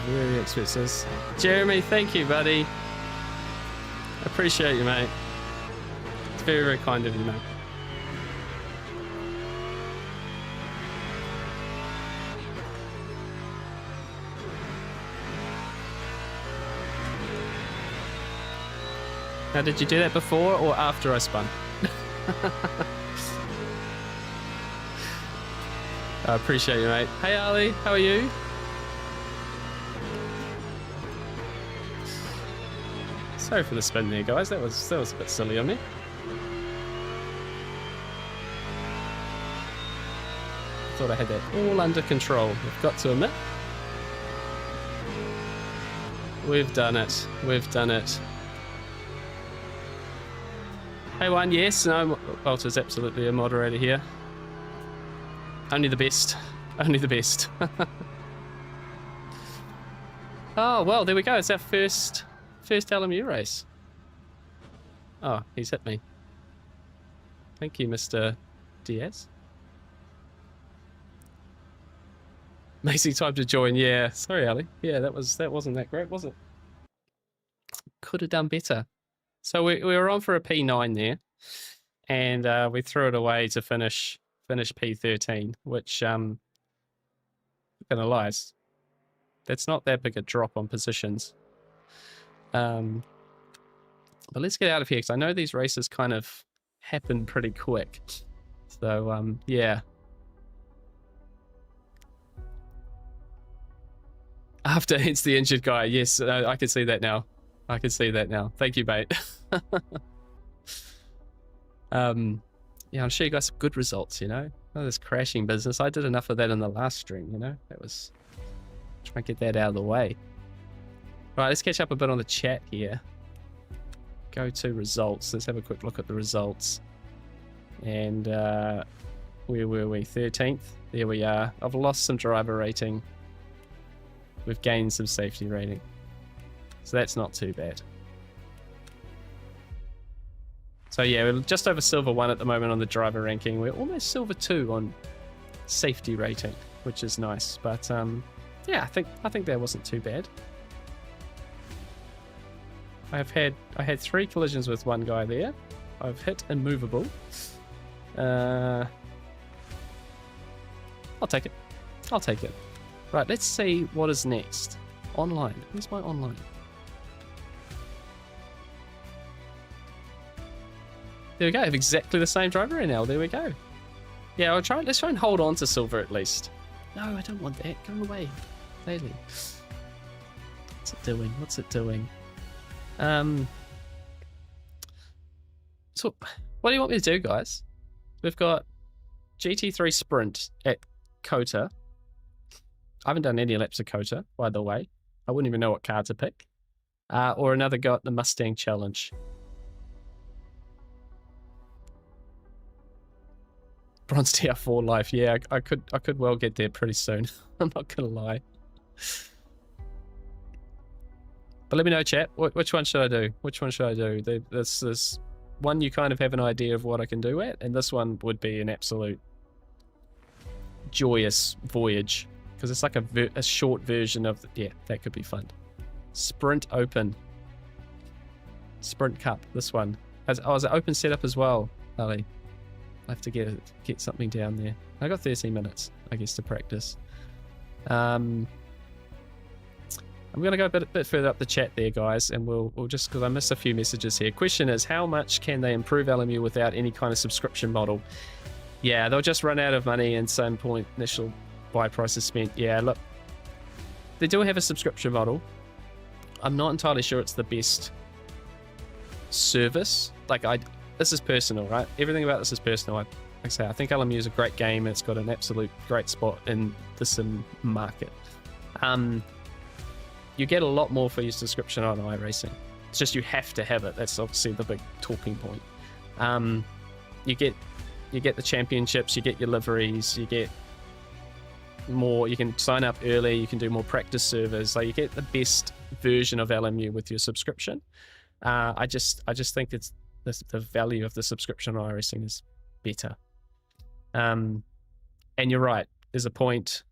Very expensive. Jeremy, thank you, buddy. I appreciate you, mate. It's very, very kind of you, mate. Now, did you do that before or after I spun? I appreciate you, mate. Hey, Ali, how are you? Sorry for the spin there, guys. That was a bit silly on me. Thought I had that all under control. I've got to admit. We've done it. We've done it. Hey, one, yes. No, Walter's absolutely a moderator here. Only the best. Only the best. Oh, well, there we go. It's our first LMU race. Oh, he's hit me. Thank you, Mr. Diaz. Amazing time to join. Yeah, sorry, Ali. Yeah, that wasn't that great, was it? Could have done better. So we were on for a P9 there, and we threw it away to finish P13, which I'm gonna lie, that's not that big a drop on positions. But let's get out of here because I know these races kind of happen pretty quick. So yeah. After hits the injured guy, yes, I can see that now. I can see that now. Thank you, mate. Yeah, I'll show you guys some good results, you know. Oh, this crashing business. I did enough of that in the last stream, you know. That was trying to get that out of the way. Right, let's catch up a bit on the chat here. Go to results. Let's have a quick look at the results. And where were we? 13th. There we are. I've lost some driver rating. We've gained some safety rating. So that's not too bad. So yeah, we're just over silver 1 at the moment on the driver ranking. We're almost silver 2 on safety rating, which is nice. But yeah, I think that wasn't too bad. I had 3 collisions with one guy there. I've hit immovable. I'll take it. I'll take it. Right, let's see what is next. Online. Where's my online? There we go. I have exactly the same driver in now. There we go. Yeah, let's try and hold on to silver at least. No, I don't want that. Go away. Daily. What's it doing? What's it doing? So, what do you want me to do, guys? We've got GT3 Sprint at COTA. I haven't done any laps of COTA, by the way. I wouldn't even know what car to pick. Or another go at the Mustang Challenge. Bronze TR4 life. Yeah, I could well get there pretty soon. I'm not gonna lie. But let me know, chat. Which one should I do? Which one should I do? This one you kind of have an idea of what I can do at, and this one would be an absolute joyous voyage because it's like a short version of yeah, that could be fun. Sprint Open, Sprint Cup. This one. Oh, is it open setup as well, Ali? I have to get something down there. I got 13 minutes, I guess, to practice. I'm going to go a bit further up the chat there, guys, and we'll just, because I missed a few messages here. Question is, how much can they improve LMU without any kind of subscription model? Yeah, they'll just run out of money and some point initial buy price is spent. Yeah, look, they do have a subscription model. I'm not entirely sure it's the best service. Like, this is personal, right? Everything about this is personal. Like I say, I think LMU is a great game. It's got an absolute great spot in the sim market. You get a lot more for your subscription on iRacing. It's just you have to have it. That's obviously the big talking point. You get the championships, you get your liveries, you get more. You can sign up early. You can do more practice servers. Like, you get the best version of LMU with your subscription. I just think it's the value of the subscription on iRacing is better. And you're right. There's a point.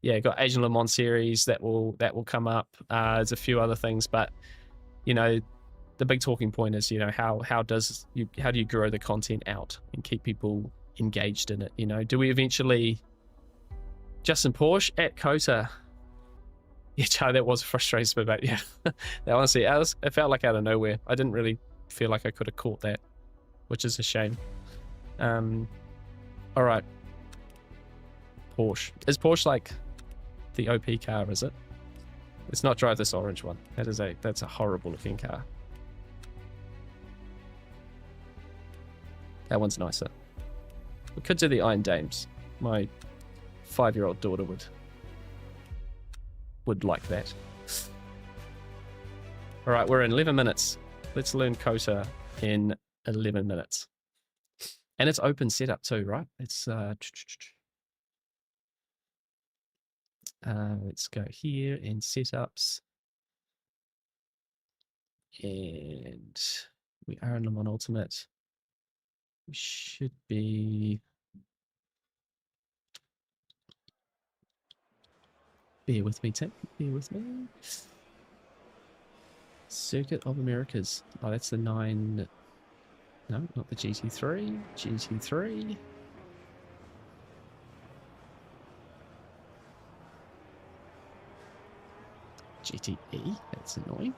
Yeah, got Asian Le Mans series that will come up. There's a few other things, but you know, the big talking point is, you know, how do you grow the content out and keep people engaged in it? You know, do we eventually Justin Porsche at COTA? Yeah, Charlie, that was frustrating, but yeah, that honestly, it felt like out of nowhere. I didn't really feel like I could have caught that, which is a shame. All right, Porsche. Is Porsche like the OP car, is it? Let's not drive this orange one. That's a horrible looking car. That one's nicer. We could do the Iron Dames. My 5-year-old daughter would like that. All right, we're in 11 minutes. Let's learn COTA in 11 minutes. And it's open setup too, right? It's let's go here in setups. And we are in Le Mans Ultimate. We should be... Bear with me, Tim. Bear with me. Circuit of Americas. Oh, that's the 9... No, not the GT3. GT3. GTE. That's annoying.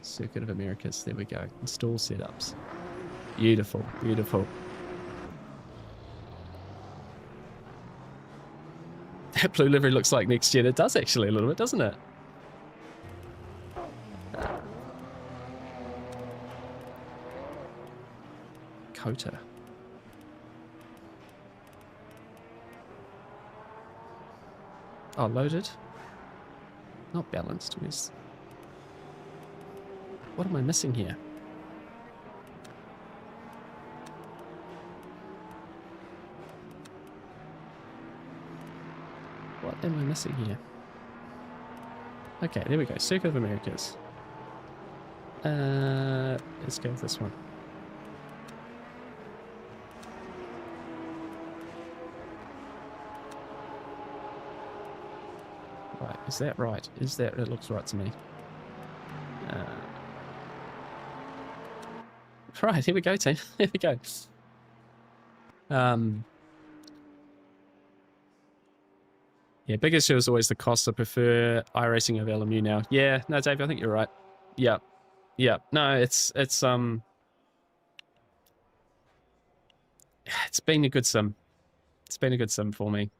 Circuit of Americas. There we go. Install setups. Beautiful, beautiful. That blue livery looks like next gen. It does actually a little bit, doesn't it? COTA. Oh, loaded. Not balanced. What am I missing here? What am I missing here? Okay, there we go. Circuit of Americas. Let's go with this one. Right, is that right? It looks right to me. Right, here we go, team. Here we go. Yeah, big issue is always the cost. I prefer iRacing over LMU now. Yeah, no, Dave, I think you're right. Yeah, yeah. No, it's been a good sim. It's been a good sim for me.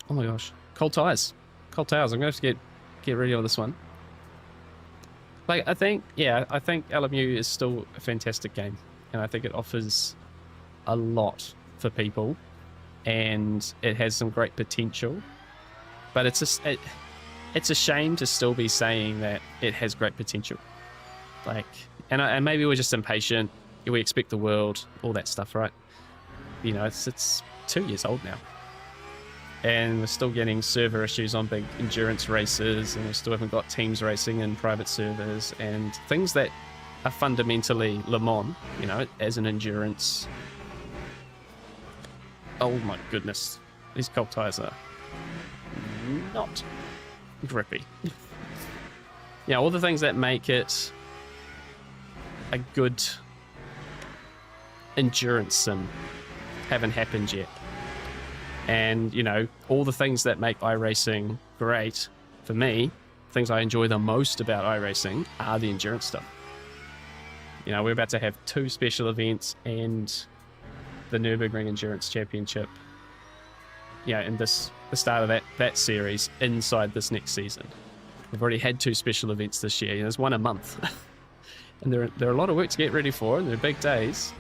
Oh my gosh, cold tires. Cold tires. I'm gonna have to get ready on this one. Like, I think LMU is still a fantastic game, and I think it offers a lot for people. and it has some great potential. But it's a shame to still be saying that it has great potential. Like, and maybe we're just impatient. We expect the world, all that stuff, right? You know, it's 2 years old now, and we're still getting server issues on big endurance races, and we still haven't got teams racing in private servers and things that are fundamentally Le Mans, you know, as an endurance. Oh my goodness, these cold tires are not grippy. Yeah, all the things that make it a good endurance sim haven't happened yet. And, you know, all the things that make iRacing great, for me, things I enjoy the most about iRacing are the endurance stuff. You know, we're about to have 2 special events and the Nürburgring Endurance Championship, you know, in the start of that series inside this next season. We've already had 2 special events this year. There's one a month. And there are a lot of work to get ready for, and they're big days.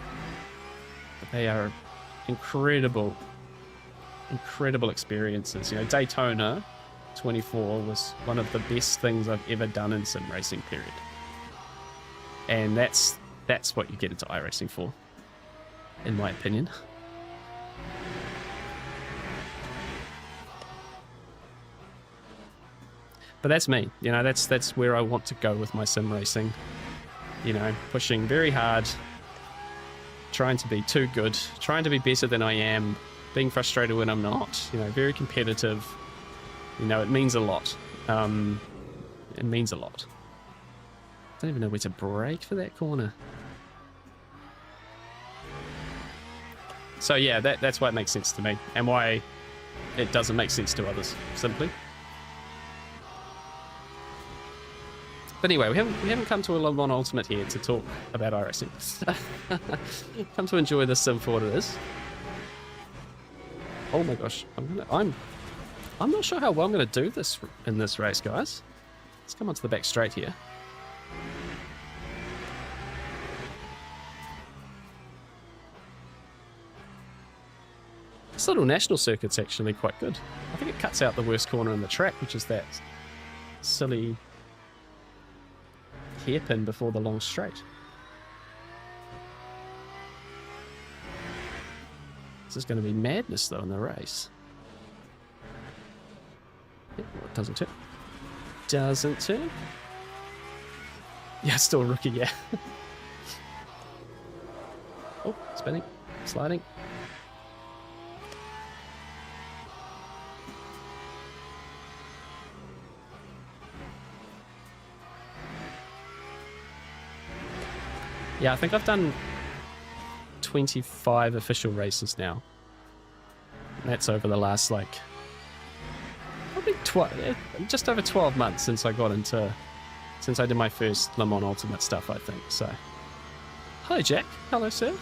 But they are incredible experiences. You know, Daytona 24 was one of the best things I've ever done in sim racing, period. And that's what you get into iRacing for, in my opinion. But that's me. You know, that's where I want to go with my sim racing. You know, pushing very hard, trying to be too good, trying to be better than I am, being frustrated when I'm not. You know, very competitive. You know, it means a lot. It means a lot. I don't even know where to brake for that corner. So yeah, that's why it makes sense to me, and why it doesn't make sense to others, simply. But anyway, we haven't come to a Le Mans Ultimate here to talk about iRacing. Come to enjoy this sim for what it is. Oh my gosh, I'm not sure how well I'm gonna do this in this race, guys. Let's come onto the back straight here. This little national circuit's actually quite good. I think it cuts out the worst corner in the track, which is that silly hairpin before the long straight. This is going to be madness though in the race. Yep, well, it doesn't turn. Doesn't turn. Yeah, still a rookie, yeah. Oh, spinning, sliding. Yeah, I think I've done 25 official races now. And that's over the last, like, probably just over 12 months since I did my first Le Mans Ultimate stuff, I think. So, hello, Jack. Hello, sir.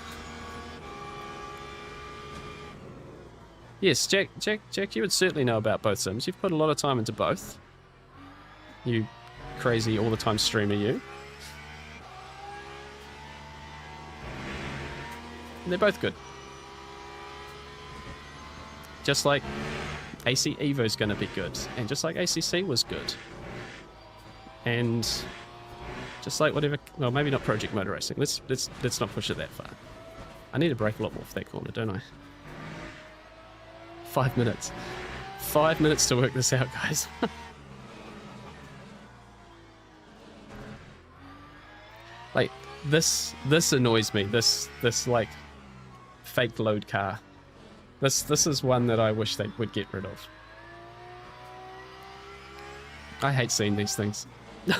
Yes, Jack, you would certainly know about both sims. You've put a lot of time into both. You crazy all-the-time streamer, you. And they're both good. Just like AC Evo's going to be good, and just like ACC was good, and just like whatever. Well, maybe not Project Motor Racing. Let's not push it that far. I need to brake a lot more for that corner, don't I? 5 minutes. 5 minutes to work this out, guys. Like this annoys me. This like fake load car. This is one that I wish they would get rid of. I hate seeing these things. Right,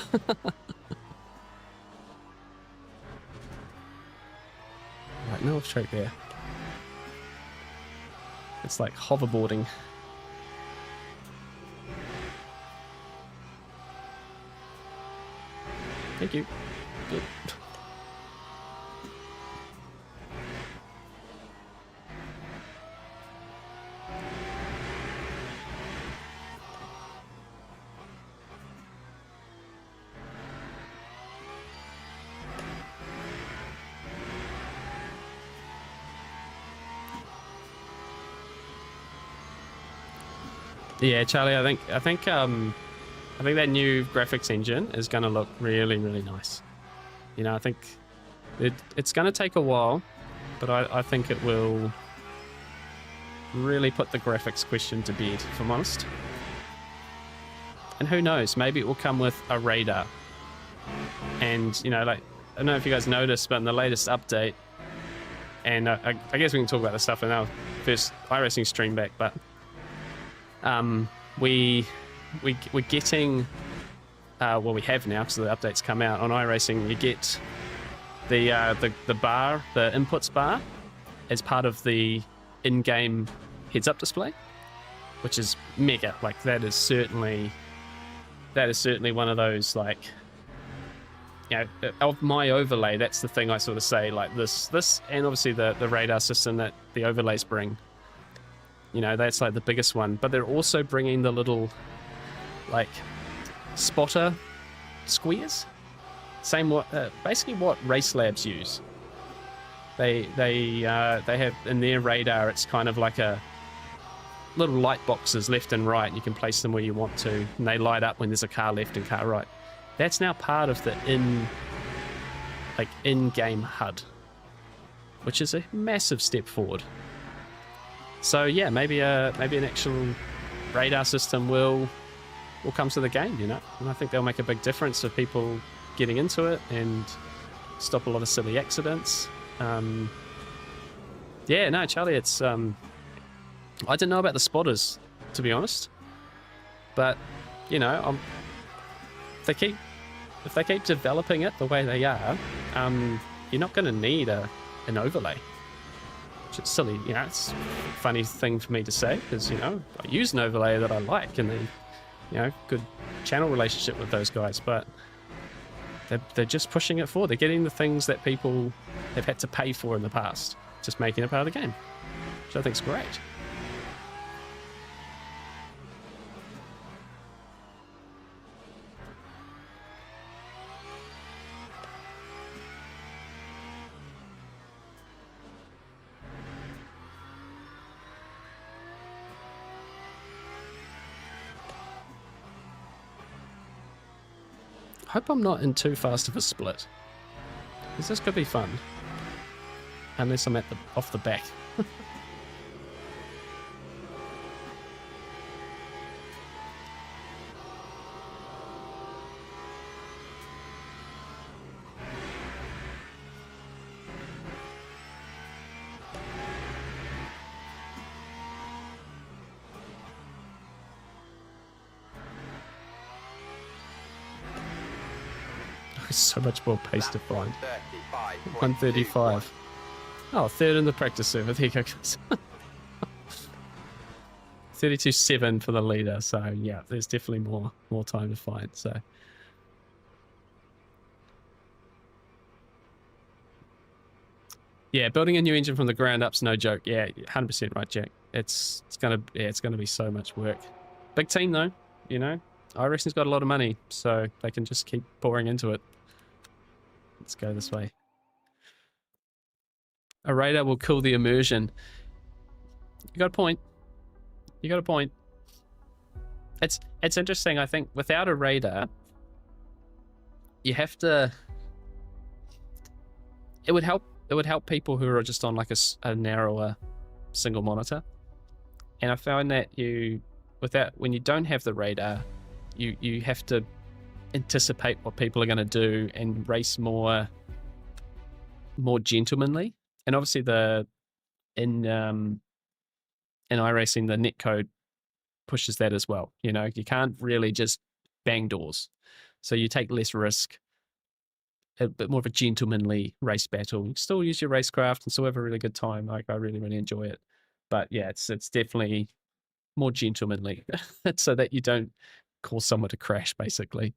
no off track there. It's like hoverboarding. Thank you. Good. Yeah, Charlie, I think that new graphics engine is going to look really, really nice. You know, I think it's going to take a while, but I think it will really put the graphics question to bed, if I'm honest. And who knows, maybe it will come with a radar. And, you know, like, I don't know if you guys noticed, but in the latest update, and I guess we can talk about this stuff in our first iRacing stream back, but we're getting, well, we have now because the updates come out on iRacing. You get the bar, the inputs bar, as part of the in-game heads-up display, which is mega. Like that is certainly one of those, like, you know, of my overlay. That's the thing I sort of say, like this, and obviously the radar system that the overlays bring. You know, that's like the biggest one. But they're also bringing the little, like, spotter squares. Basically what Race Labs use. They have in their radar, it's kind of like a little light boxes left and right. You can place them where you want to, and they light up when there's a car left and car right. That's now part of the in-game HUD, which is a massive step forward. So yeah, maybe an actual radar system will come to the game, you know, and I think they'll make a big difference for people getting into it and stop a lot of silly accidents. Yeah, no, Charlie, it's I didn't know about the spotters, to be honest, but you know, if they keep developing it the way they are, you're not going to need an overlay. Which is silly, you know, it's a funny thing for me to say because, you know, I use an overlay that I like and then, you know, good channel relationship with those guys, but they're just pushing it forward. They're getting the things that people have had to pay for in the past, just making it part of the game, which I think is great. Hope I'm not in too fast of a split, because this could be fun, unless I'm off the back. So much more pace to find. 135. Oh, third in the practice server. There you go. 32.7 for the leader. So yeah, there's definitely more time to find. So yeah, building a new engine from the ground up's no joke. Yeah, 100% right, Jack. It's gonna be so much work. Big team though, you know. iRacing's got a lot of money, so they can just keep pouring into it. Let's go this way. A radar will kill the immersion. You got a point. You got a point. It's interesting. I think without a radar, you have to. It would help people who are just on like a narrower single monitor. And I found that when you don't have the radar, you have to anticipate what people are going to do and race more gentlemanly. And obviously in iRacing, the netcode pushes that as well. You know, you can't really just bang doors, so you take less risk. A bit more of a gentlemanly race battle. You still use your racecraft and still have a really good time. Like, I really, really enjoy it. But yeah, it's definitely more gentlemanly so that you don't cause someone to crash, basically.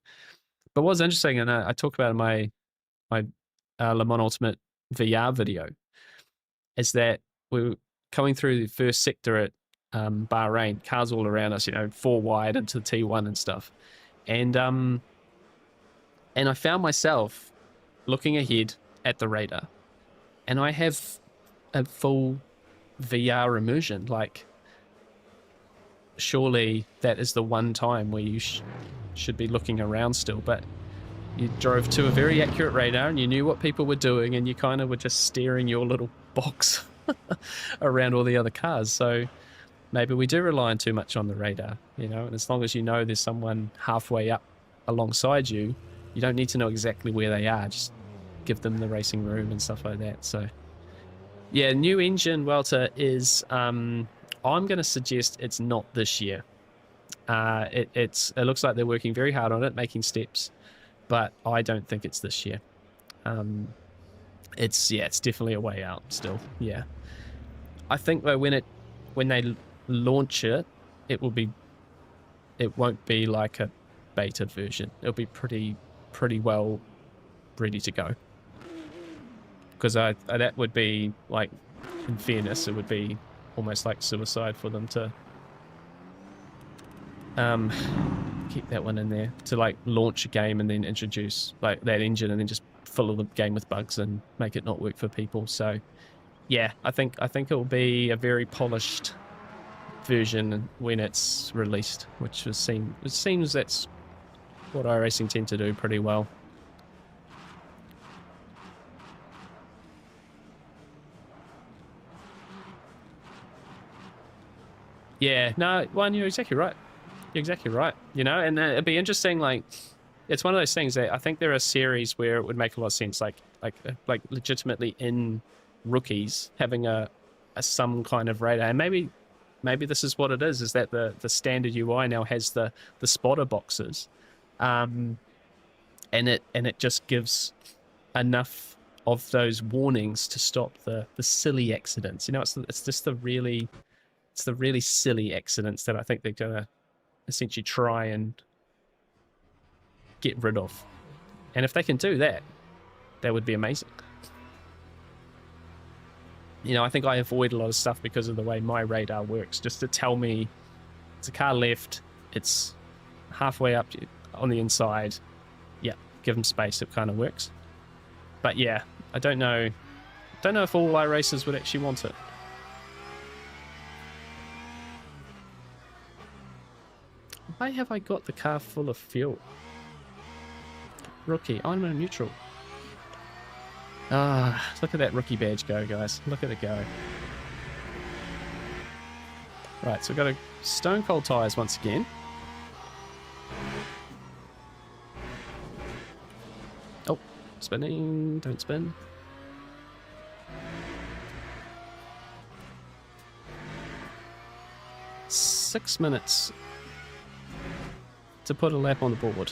But what's interesting, and I talk about in my Le Mans Ultimate VR video, is that we're coming through the first sector at Bahrain, cars all around us, you know, 4 wide into the T1 and stuff. And I found myself looking ahead at the radar, and I have a full VR immersion. Like, surely that is the one time where you should be looking around still. But you drove to a very accurate radar and you knew what people were doing, and you kind of were just steering your little box around all the other cars. So maybe we do rely on too much on the radar, you know, and as long as you know there's someone halfway up alongside you, you don't need to know exactly where they are. Just give them the racing room and stuff like that. So yeah, new engine, Welter, is I'm going to suggest it's not this year. It looks like they're working very hard on it, making steps, but I don't think it's this year. It's definitely a way out still. Yeah, I think though when they launch it, it won't be like a beta version. It'll be pretty well ready to go. Because that would be like, in fairness, it would be almost like suicide for them to keep that one in there, to like launch a game and then introduce like that engine and then just fill the game with bugs and make it not work for people. So yeah, I think it will be a very polished version when it's released, which it seems that's what iRacing tend to do pretty well. Yeah, no, one, you're exactly right. You're exactly right. You know, and it'd be interesting. Like, it's one of those things that I think there are series where it would make a lot of sense. Like legitimately in rookies having a some kind of radar, and maybe this is what it is that the standard UI now has the spotter boxes, and it just gives enough of those warnings to stop the silly accidents. You know, it's just the really silly accidents that I think they're gonna essentially try and get rid of. And if they can do that, that would be amazing. You know, I think I avoid a lot of stuff because of the way my radar works, just to tell me it's a car left, it's halfway up on the inside. Yeah, give them space, it kind of works. But yeah, I don't know if all iRacers would actually want it. Why have I got the car full of fuel? Rookie, I'm a neutral. Ah, look at that rookie badge go, guys. Look at it go. Right, so we've got a stone cold tyres once again. Oh, spinning, don't spin. Six minutes to put a lap on the board.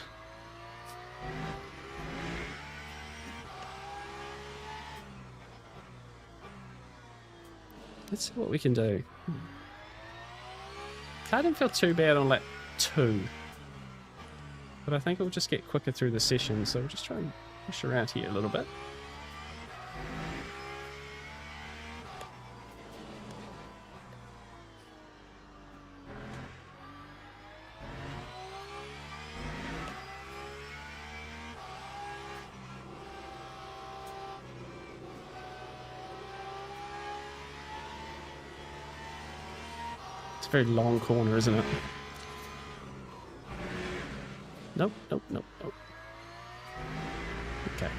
Let's see what we can do. I didn't feel too bad on lap 2, but I think it'll just get quicker through the session, so we'll just try and push around here a little bit. Very long corner, isn't it? Nope, nope, nope, nope. Okay.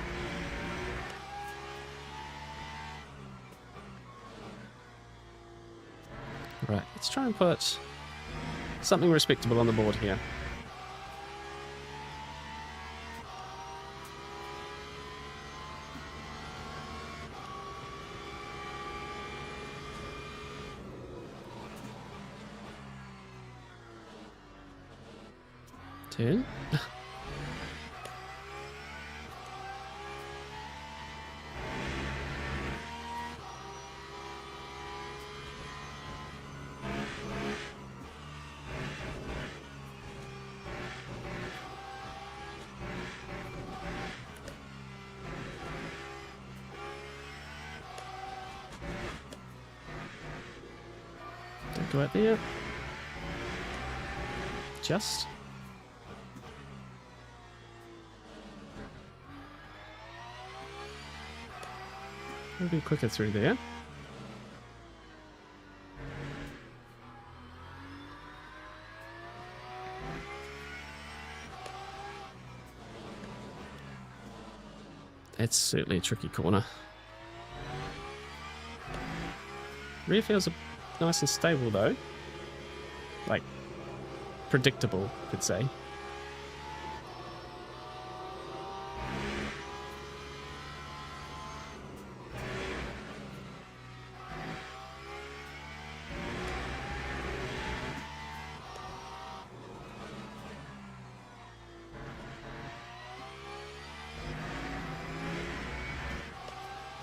Right, let's try and put something respectable on the board here. Turn. Don't go out there. Just. We'll be quicker through there. It's certainly a tricky corner. Rear feels nice and stable though. Like, predictable, I could say.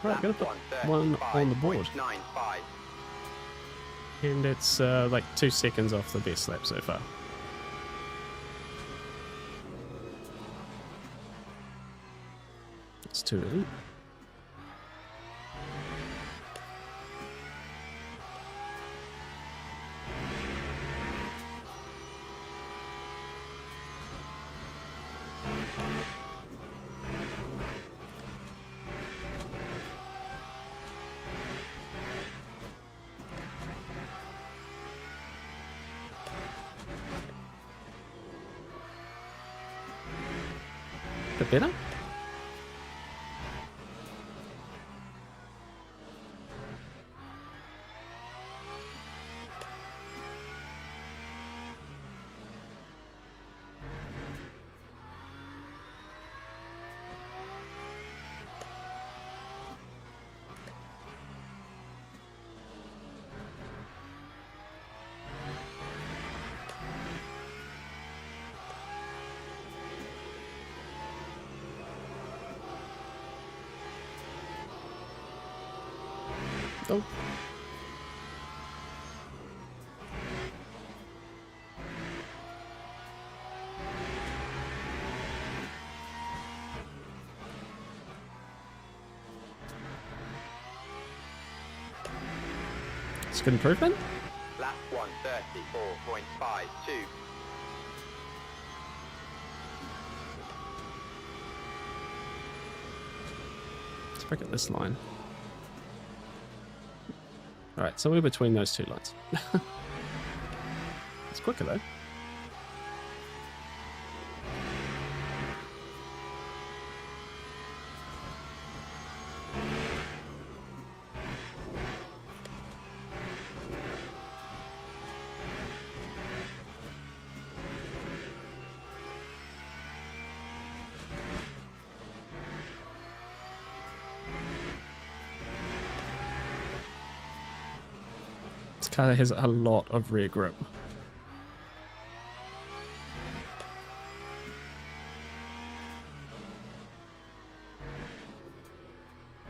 Right, I'm gonna put one on the board. And it's like 2 seconds off the best lap so far. It's too early. Bit better? Oh. It's a good improvement. Lap 134.52. Let's break at this line. Alright, so we're between those 2 lines. It's quicker though. This car has a lot of rear grip.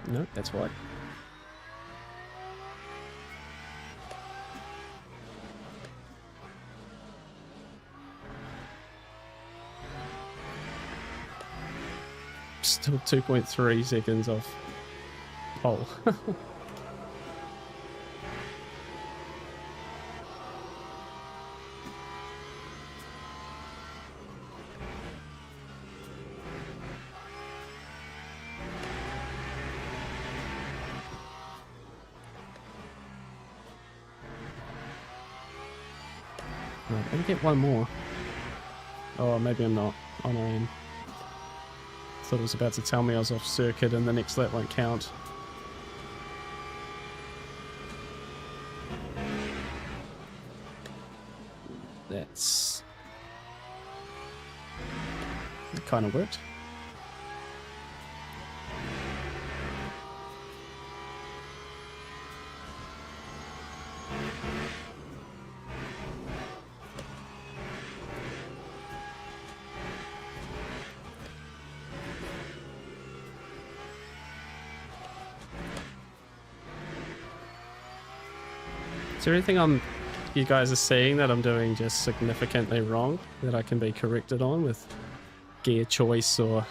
No, that's why. Still 2.3 seconds off pole. Right, let me get one more. Oh, maybe I'm not. Oh, no, I am. Thought it was about to tell me I was off circuit and the next lap won't count. That kind of worked. Is there anything you guys are seeing that I'm doing just significantly wrong that I can be corrected on with gear choice or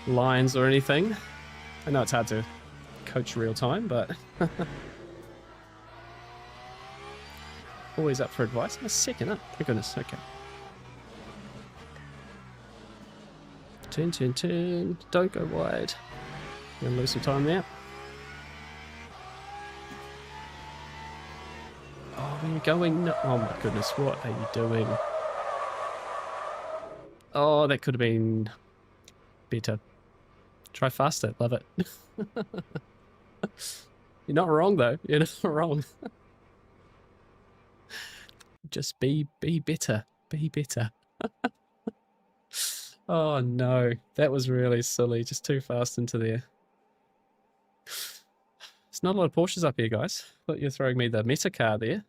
lines or anything? I know it's hard to coach real time, but always up for advice. A second up. My goodness, okay. Turn, turn, turn. Don't go wide. I'm gonna lose some time there. Oh, where are you going? No. Oh my goodness, what are you doing? Oh, that could have been better. Try faster. Love it. You're not wrong, though. You're not wrong. Just be better. Be better. Oh, no. That was really silly. Just too fast into there. There's not a lot of Porsches up here, guys. But you're throwing me the meta car there.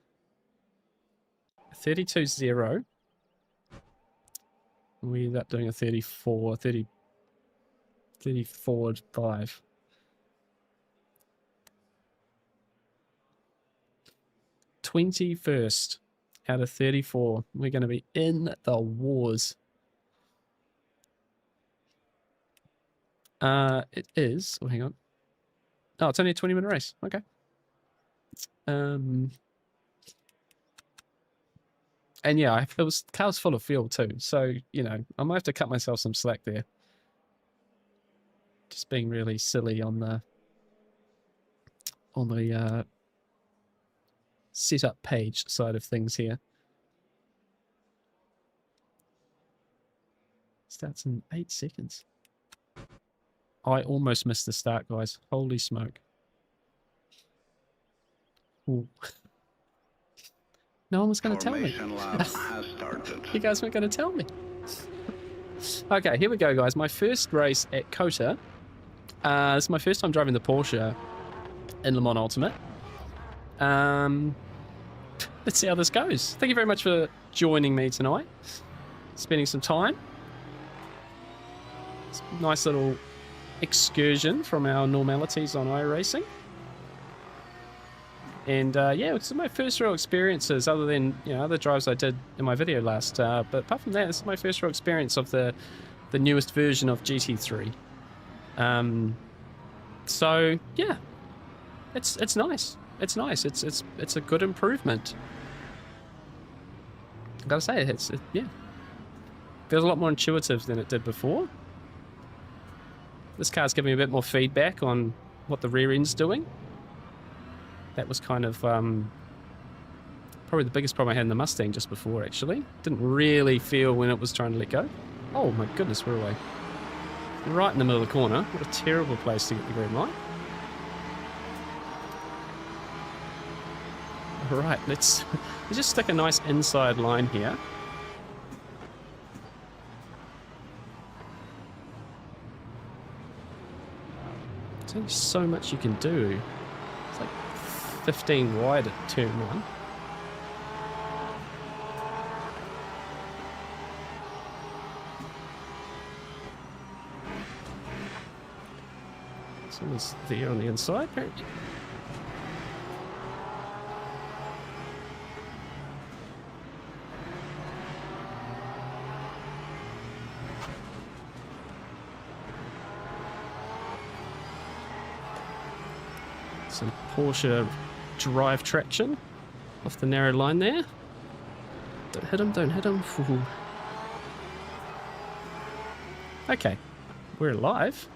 32.0. We ended up doing a 34.5. 21st out of 34. We're going to be in the wars. It is. Oh, hang on. Oh, it's only a 20-minute race. Okay. And yeah, car's full of fuel too. So, you know, I might have to cut myself some slack there. Just being really silly on the setup page side of things here. Starts in 8 seconds. I almost missed the start, guys. Holy smoke. Ooh. No one was going to tell me. You guys weren't going to tell me. Okay, here we go, guys. My first race at COTA. This is my first time driving the Porsche in Le Mans Ultimate. Let's see how this goes. Thank you very much for joining me tonight. Spending some time. It's a nice little excursion from our normalities on iRacing. And yeah, it's my first real experiences, other than, you know, other drives I did in my video last. But apart from that, this is my first real experience of the newest version of GT3. So yeah, it's nice. It's nice. It's a good improvement. I gotta say, yeah, feels a lot more intuitive than it did before. This car's giving me a bit more feedback on what the rear end's doing. That was kind of probably the biggest problem I had in the Mustang just before, actually. Didn't really feel when it was trying to let go. Oh my goodness, we're away. Right in the middle of the corner. What a terrible place to get the green light. Alright, let's just stick a nice inside line here. There's only so much you can do. It's like 15 wide at turn 1. Someone's there on the inside, apparently. Some Porsche drive traction off the narrow line there. Don't hit him, don't hit him. Ooh. Okay, we're alive.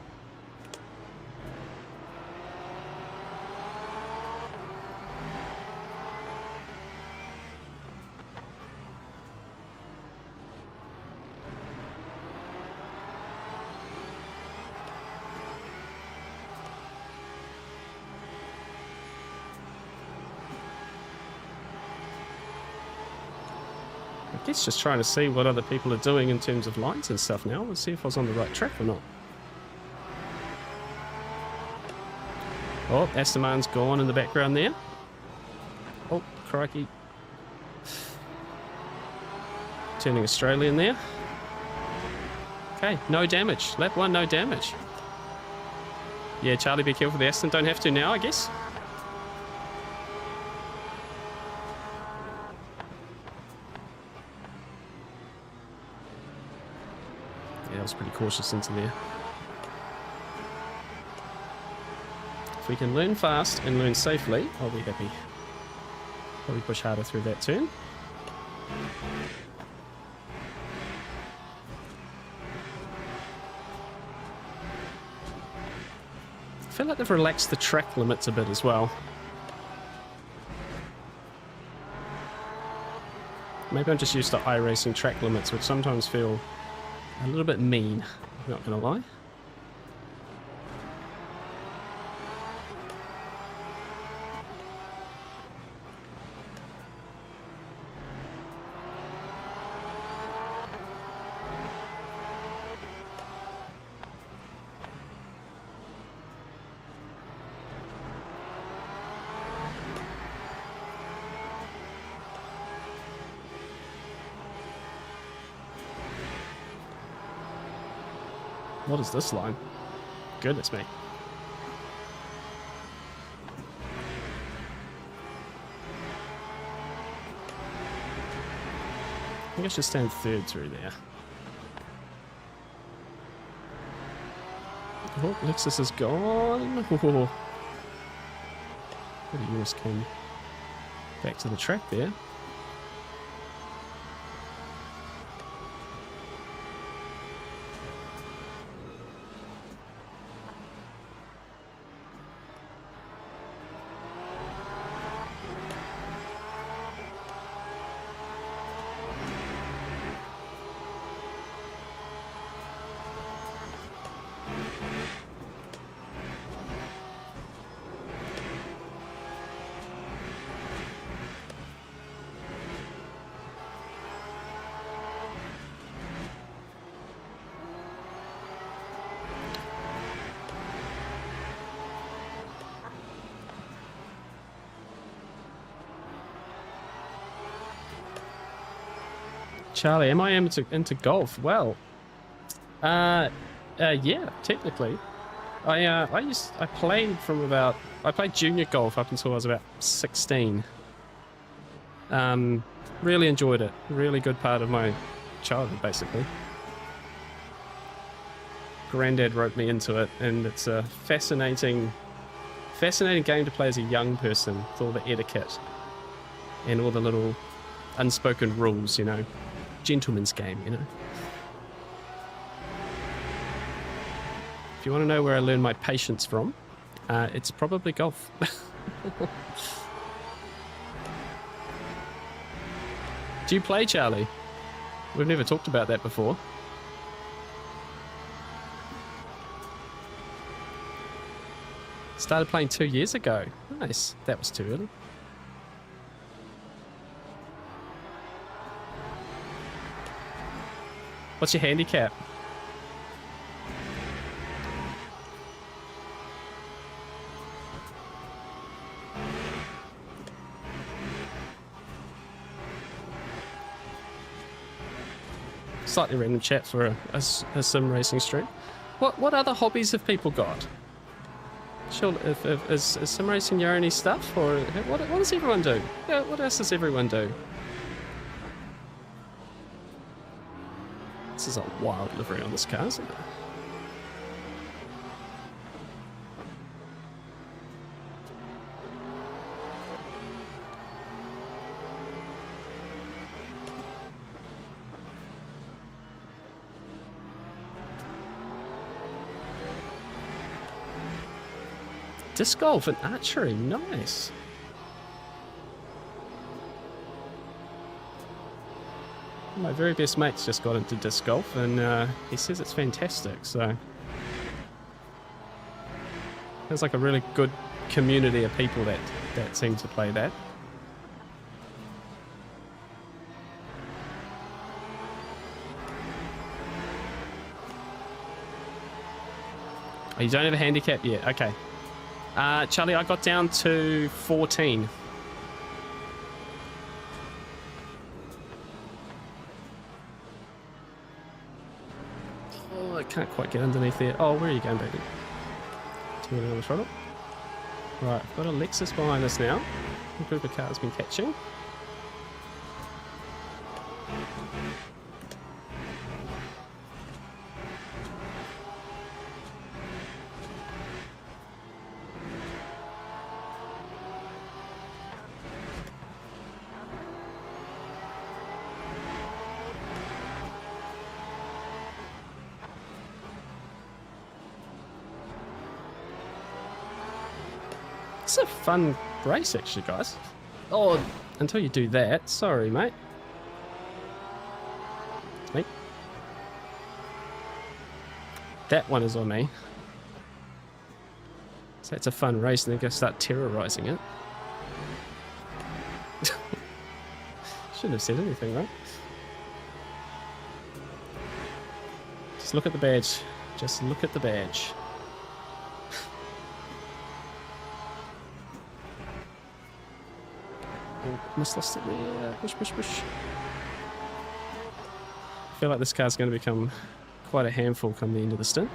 I guess just trying to see what other people are doing in terms of lines and stuff now. Let's see if I was on the right track or not. Oh, Esteban's gone in the background there. Oh, crikey. Turning Australian there. Okay, no damage. Lap 1, no damage. Yeah, Charlie, be careful with the Aston. Don't have to now, I guess. Yeah, I was pretty cautious into there. If we can learn fast and learn safely, I'll be happy. Probably push harder through that turn. I feel like they've relaxed the track limits a bit as well. Maybe I'm just used to iRacing track limits, which sometimes feel a little bit mean, I'm not going to lie. What is this line? Goodness me. I think I should stand third through there. Oh, Lexus is gone. Oh. The US came back to the track there. Charlie, am I into golf? Well, yeah, technically. I played junior golf up until I was about 16. Really enjoyed it. Really good part of my childhood, basically. Granddad roped me into it, and it's a fascinating game to play as a young person with all the etiquette and all the little unspoken rules, you know. Gentleman's game, you know. If you want to know where I learned my patience from, it's probably golf. Do you play, Charlie? We've never talked about that before. Started playing 2 years ago. Nice. That was too early. What's your handicap? Slightly random chat for a sim racing stream. What other hobbies have people got? Sure, is sim racing your only stuff, or what does everyone do? Yeah, what else does everyone do? This is a wild livery on this car, isn't it? Disc golf and archery, nice. My very best mate's just got into disc golf, and he says it's fantastic, so there's like a really good community of people that seem to play that. Oh, you don't have a handicap yet? Okay. Charlie, I got down to 14. Oh, I can't quite get underneath there. Oh, where are you going, baby? Too many on the throttle. Right, I've got a Lexus behind us now. A group of cars been catching. It's a fun race, actually, guys. Oh, until you do that. Sorry, mate. It's me. That one is on me. So it's a fun race, and then go start terrorizing it. Shouldn't have said anything, right? Just look at the badge. Just look at the badge. Almost lost it there. Push, push, push. I feel like this car's going to become quite a handful come the end of the stint.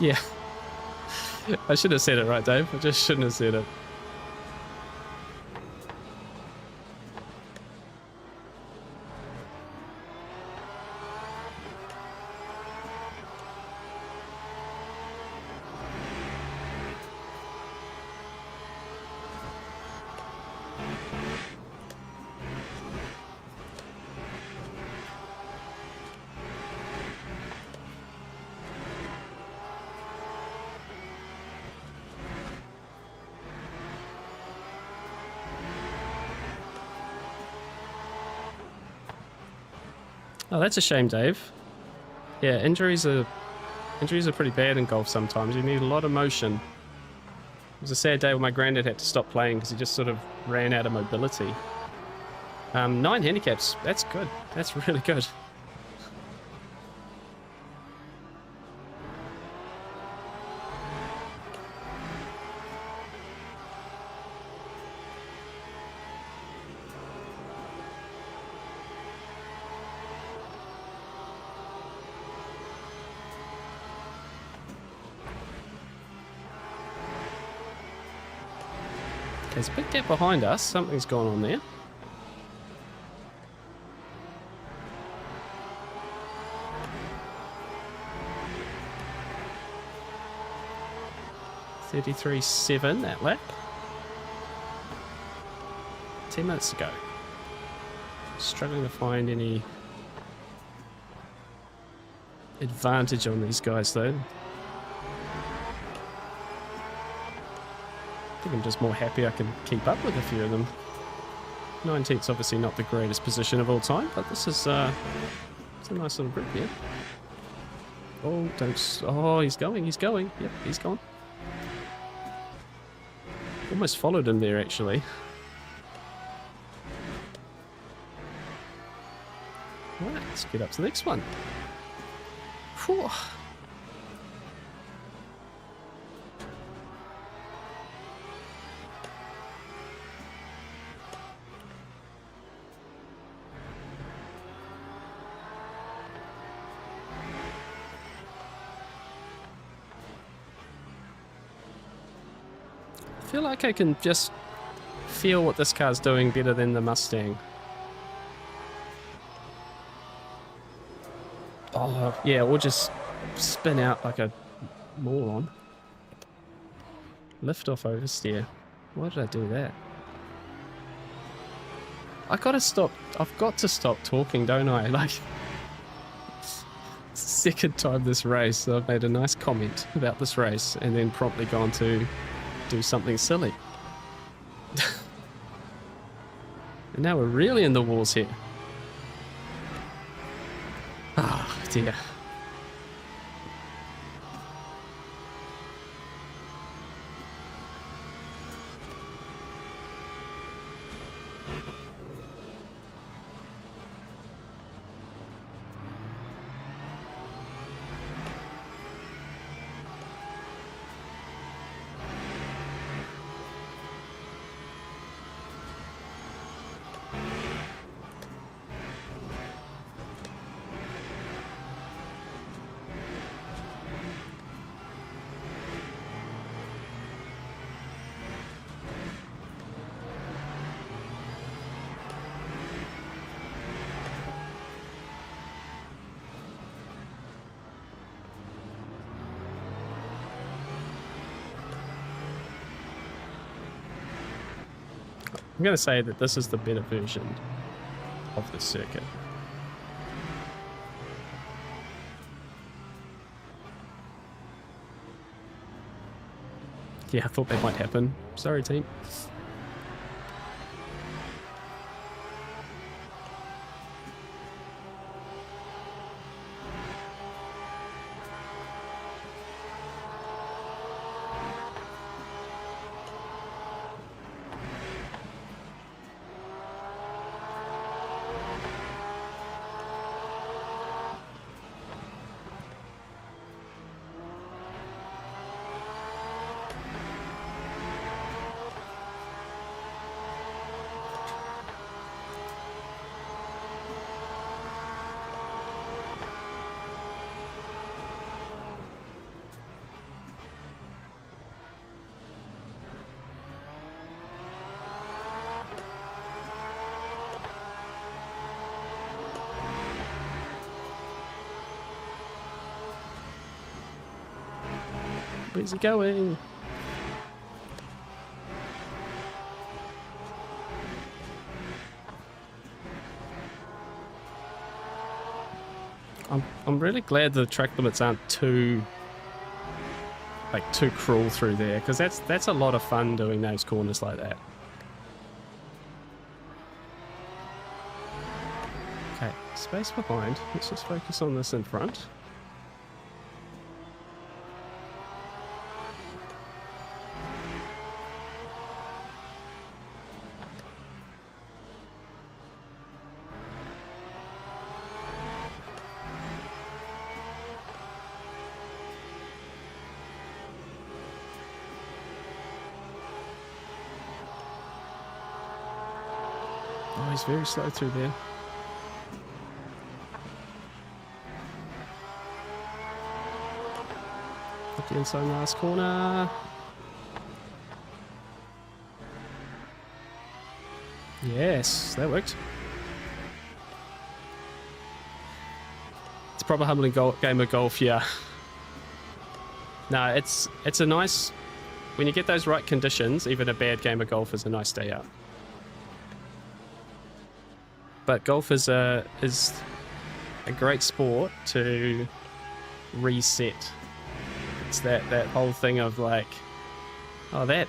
Yeah. I should have said it right, Dave. I just shouldn't have said it. Oh, that's a shame, Dave. Yeah, injuries are pretty bad in golf sometimes. You need a lot of motion. It was a sad day when my granddad had to stop playing because he just sort of ran out of mobility. 9 handicaps. That's good. That's really good. There's a big gap behind us. Something's gone on there. .33.7 that lap. 10 minutes to go. Struggling to find any advantage on these guys though. I think I'm just more happy I can keep up with a few of them. 19th's obviously not the greatest position of all time, but this is it's a nice little group here. Oh, don't... Oh, he's going. Yep, he's gone. Almost followed him there, actually. Right, let's get up to the next one. Whew. I feel like I can just feel what this car's doing better than the Mustang. Oh, yeah, or just spin out like a moron. Lift off oversteer. Why did I do that? I've got to stop talking, don't I? Like, second time this race, so I've made a nice comment about this race and then promptly gone to do something silly. And now we're really in the wars here. Ah, oh, dear. I'm going to say that this is the better version of the circuit. Yeah, I thought that might happen. Sorry, team. Where's he going? I'm really glad the track limits aren't too cruel through there, because that's a lot of fun doing those corners like that. Okay, space behind. Let's just focus on this in front. Oh, he's very slow through there. Up the inside last corner. Yes, that worked. It's a proper humbling game of golf, yeah. No, it's a nice... When you get those right conditions, even a bad game of golf is a nice day out. But golf is a great sport to reset. It's that whole thing of like, oh, that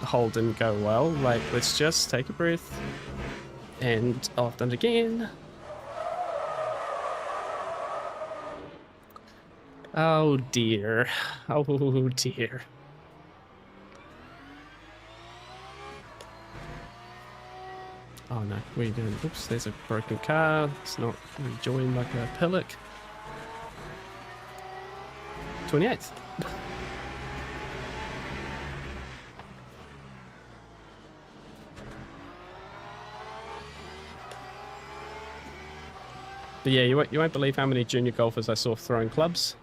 hole didn't go well. Like, let's just take a breath. And oh, I've done it again. Oh dear. Oh dear. Oh no, where are you going? Oops, there's a broken car. It's not rejoined like a pillock. 28th. But yeah, you won't believe how many junior golfers I saw throwing clubs.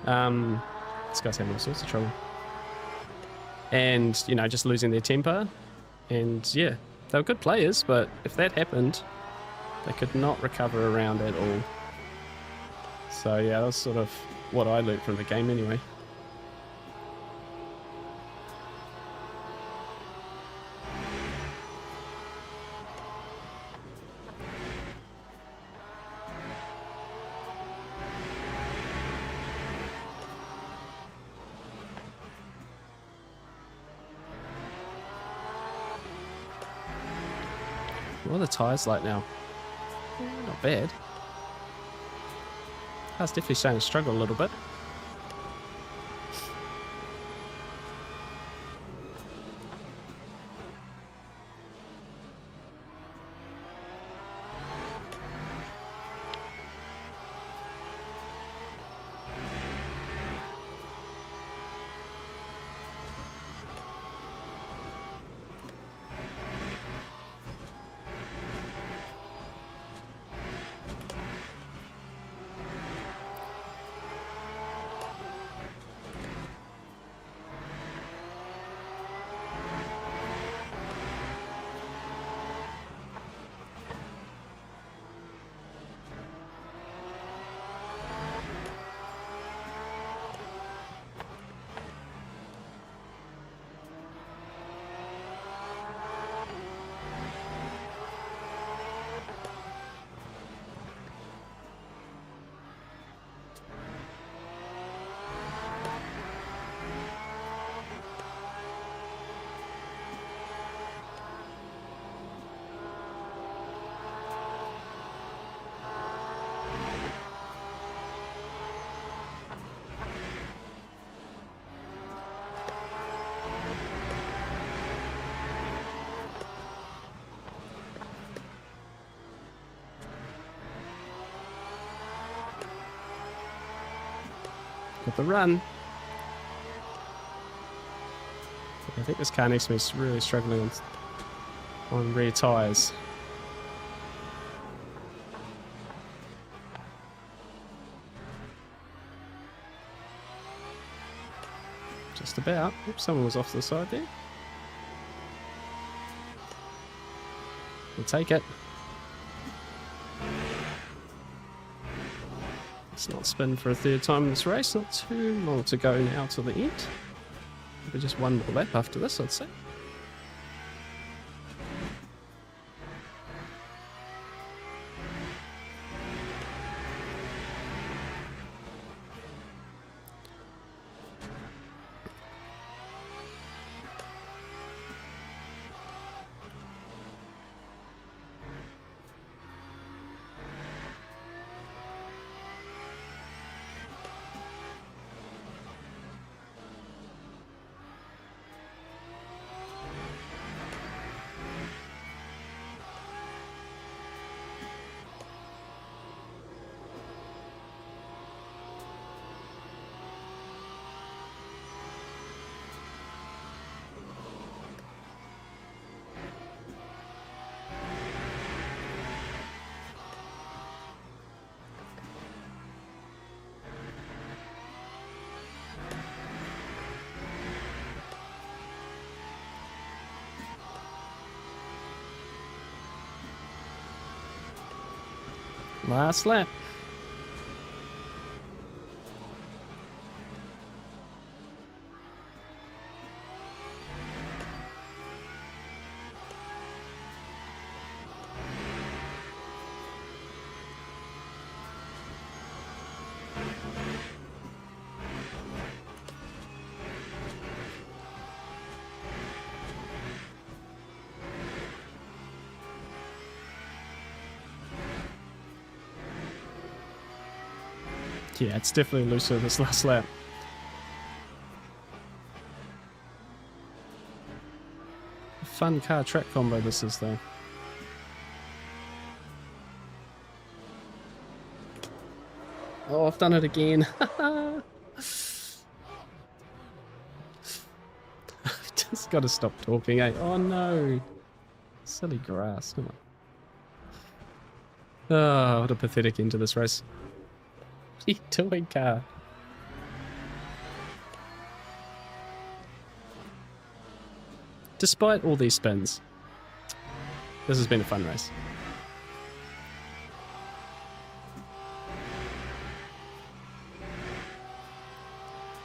This guy's having all sorts of trouble. And, you know, just losing their temper. And yeah, they were good players, but if that happened, they could not recover around at all. So yeah, that was sort of what I learned from the game anyway. What are the tyres like now? Not bad. Car's definitely starting to struggle a little bit. Got the run. I think this car next to me is really struggling on rear tyres. Just about. Oops, someone was off to the side there. We'll take it. Let's not spin for a third time in this race. Not too long to go now till the end. Maybe just one more lap after this, I'd say. Last lap. Yeah, it's definitely looser this last lap. A fun car track combo this is though. Oh, I've done it again. I've just got to stop talking, eh? Oh no. Silly grass, come on. Oh, what a pathetic end to this race. What are you doing, car? Despite all these spins, this has been a fun race.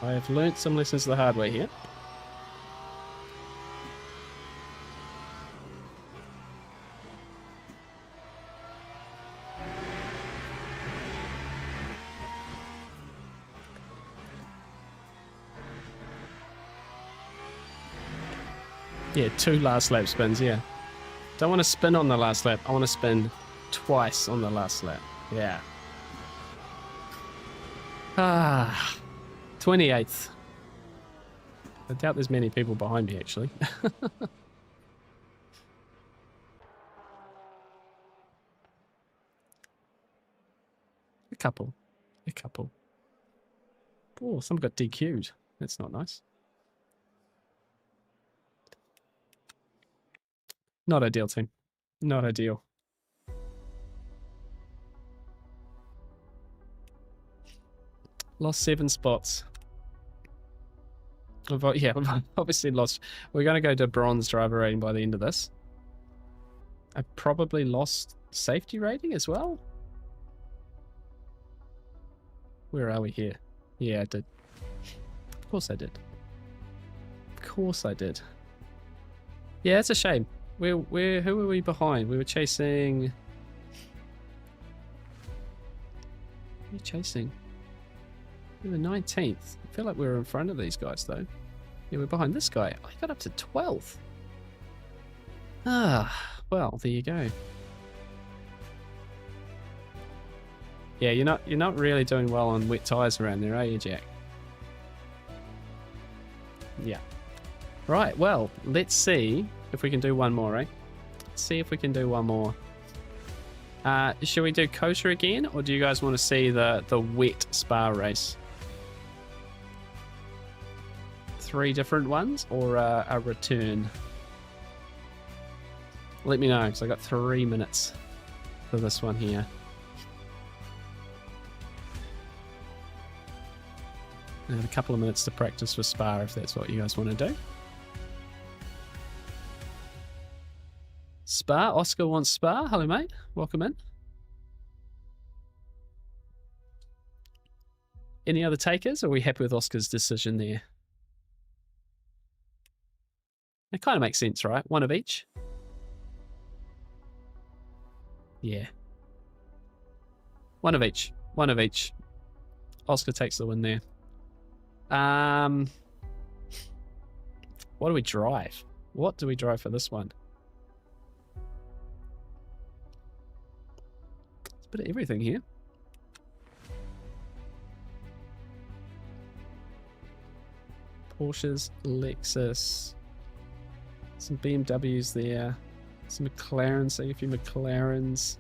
I have learnt some lessons the hard way here. Yeah, 2 last lap spins, yeah. Don't want to spin on the last lap. I want to spin twice on the last lap. Yeah. Ah, 28th. I doubt there's many people behind me, actually. A couple. A couple. Oh, some got DQ'd. That's not nice. Not ideal, team. Not ideal. Lost 7 spots. Yeah, we've obviously lost. We're going to go to bronze driver rating by the end of this. I probably lost safety rating as well. Where are we here? Yeah, I did. Of course I did. Of course I did. Yeah, it's a shame. Who were we behind? We were chasing... Who were we chasing? We were 19th. I feel like we were in front of these guys, though. Yeah, we're behind this guy. I got up to 12th. Ah, well, there you go. Yeah, you're not really doing well on wet tires around there, are you, Jack? Yeah. Right, well, let's see if we can do one more, eh? Let's see if we can do one more. Should we do COTA again, or do you guys want to see the wet Spa race? 3 different ones, or a return? Let me know, because I got 3 minutes for this one here. And a couple of minutes to practice for Spa if that's what you guys want to do. Spa, Oscar wants Spa. Hello, mate. Welcome in. Any other takers, or are we happy with Oscar's decision there? It kind of makes sense, right? One of each. Yeah. One of each. One of each. Oscar takes the win there. What do we drive? What do we drive for this one? It's a bit of everything here. Porsches, Lexus, some BMWs there, some McLarens, seeing a few McLarens.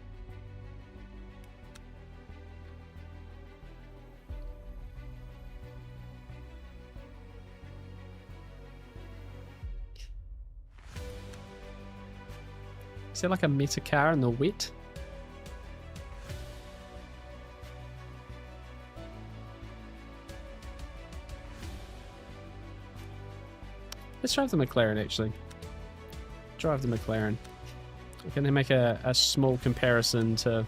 Is there like a meta car in the wet? Let's drive the McLaren, actually. Drive the McLaren. We can make a small comparison to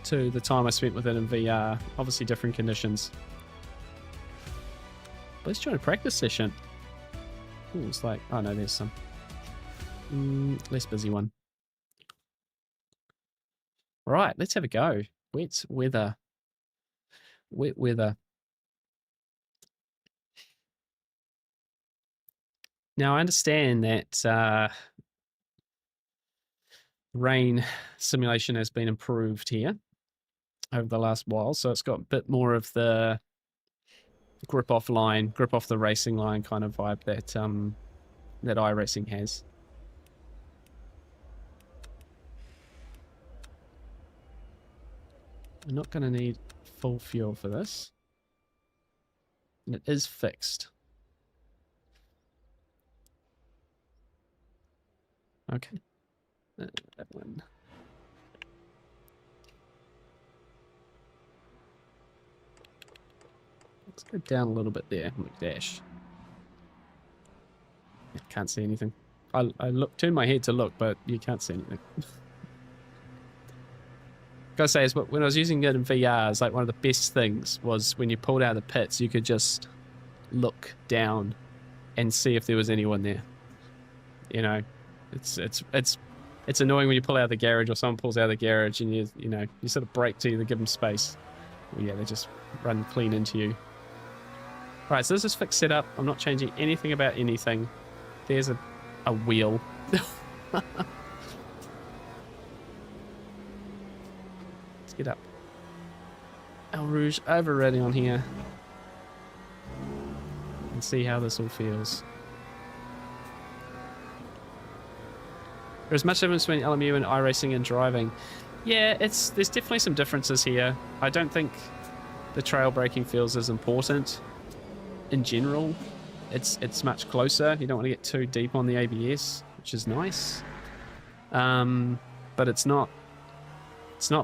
the time I spent with it in VR. Obviously different conditions. But let's join a practice session. Ooh, it's like, oh no, there's some. Less busy one. Right, let's have a go. Wet weather. Wet weather. Now, I understand that rain simulation has been improved here over the last while, so it's got a bit more of the grip off the racing line kind of vibe that iRacing has. I'm not going to need full fuel for this. And it is fixed. Okay. That one. Let's go down a little bit there on the dash. I can't see anything. I turned my head to look, but you can't see anything. Gotta say, is when I was using it in VR, it's like one of the best things was when you pulled out of the pits, you could just look down and see if there was anyone there. You know, it's annoying when you pull out of the garage or someone pulls out of the garage and you sort of brake to give them space. Well, yeah, they just run clean into you. Right, so this is fixed setup. I'm not changing anything about anything. There's a wheel. Get up. El Rouge overriding on here. And see how this all feels. There's much difference between LMU and iRacing and driving. Yeah, there's definitely some differences here. I don't think the trail braking feels as important in general. It's much closer. You don't want to get too deep on the ABS, which is nice. But it's not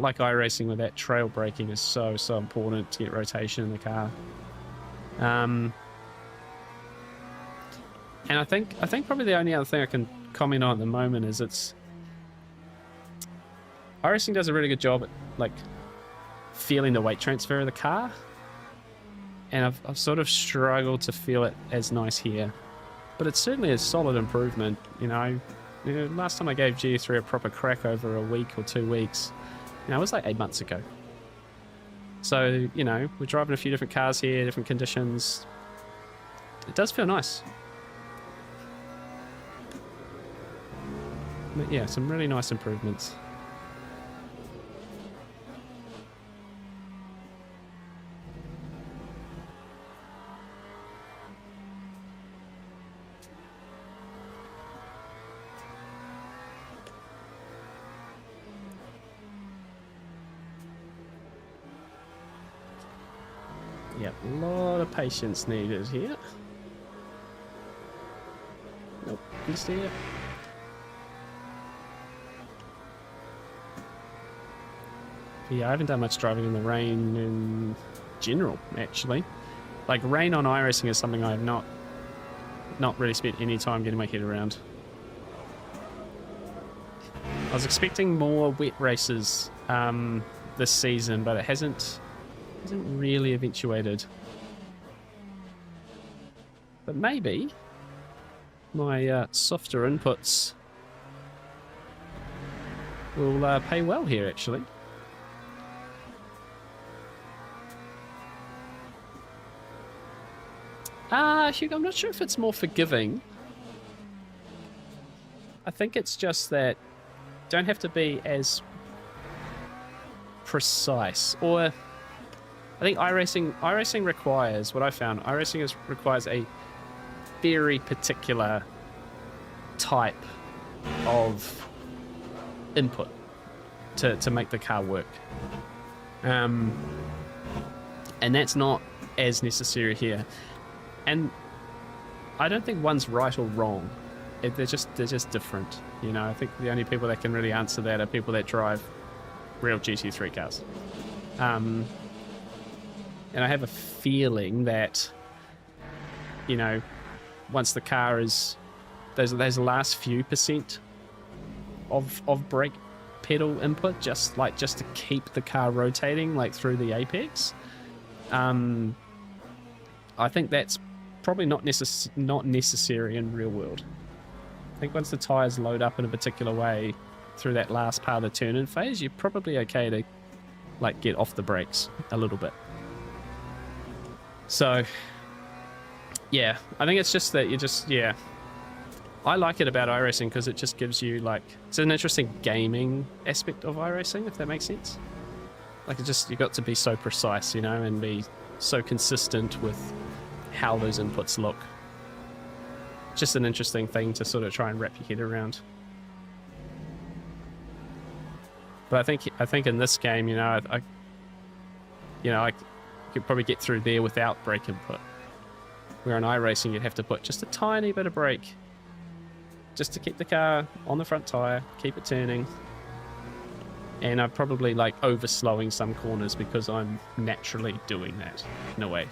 like iRacing where that trail braking is so important to get rotation in the car. And I think probably the only other thing I can comment on at the moment is iRacing does a really good job at like feeling the weight transfer of the car, and I've sort of struggled to feel it as nice here, but it's certainly a solid improvement. Last time I gave G3 a proper crack over a week or 2 weeks, it was like 8 months ago. So, we're driving a few different cars here, different conditions. It does feel nice. But yeah, some really nice improvements. Yep, a lot of patience needed here. Nope, he's there. But yeah, I haven't done much driving in the rain in general, actually. Like, rain on iRacing is something I have not really spent any time getting my head around. I was expecting more wet races this season, but it hasn't Isn't really eventuated. But maybe my softer inputs will pay well here, actually. Hugo, I'm not sure if it's more forgiving. I think it's just that don't have to be as precise. Or I think iRacing requires, what I found, iRacing requires a very particular type of input to make the car work. And that's not as necessary here. And I don't think one's right or wrong. They're just different. You know, I think the only people that can really answer that are people that drive real GT3 cars. And I have a feeling that, you know, once the car is those last few percent of brake pedal input, just to keep the car rotating like through the apex, I think that's probably not necessary in real world. I think once the tires load up in a particular way through that last part of the turn-in phase, you're probably okay to like get off the brakes a little bit. So yeah, I think it's just that I like it about iRacing because it just gives you like, it's an interesting gaming aspect of iRacing, if that makes sense. Like you got to be so precise, you know, and be so consistent with how those inputs look. Just an interesting thing to sort of try and wrap your head around. But I think in this game, you know, I could probably get through there without brake input. Where in iRacing, you'd have to put just a tiny bit of brake just to keep the car on the front tire, keep it turning. And I'm probably like overslowing some corners because I'm naturally doing that in a way.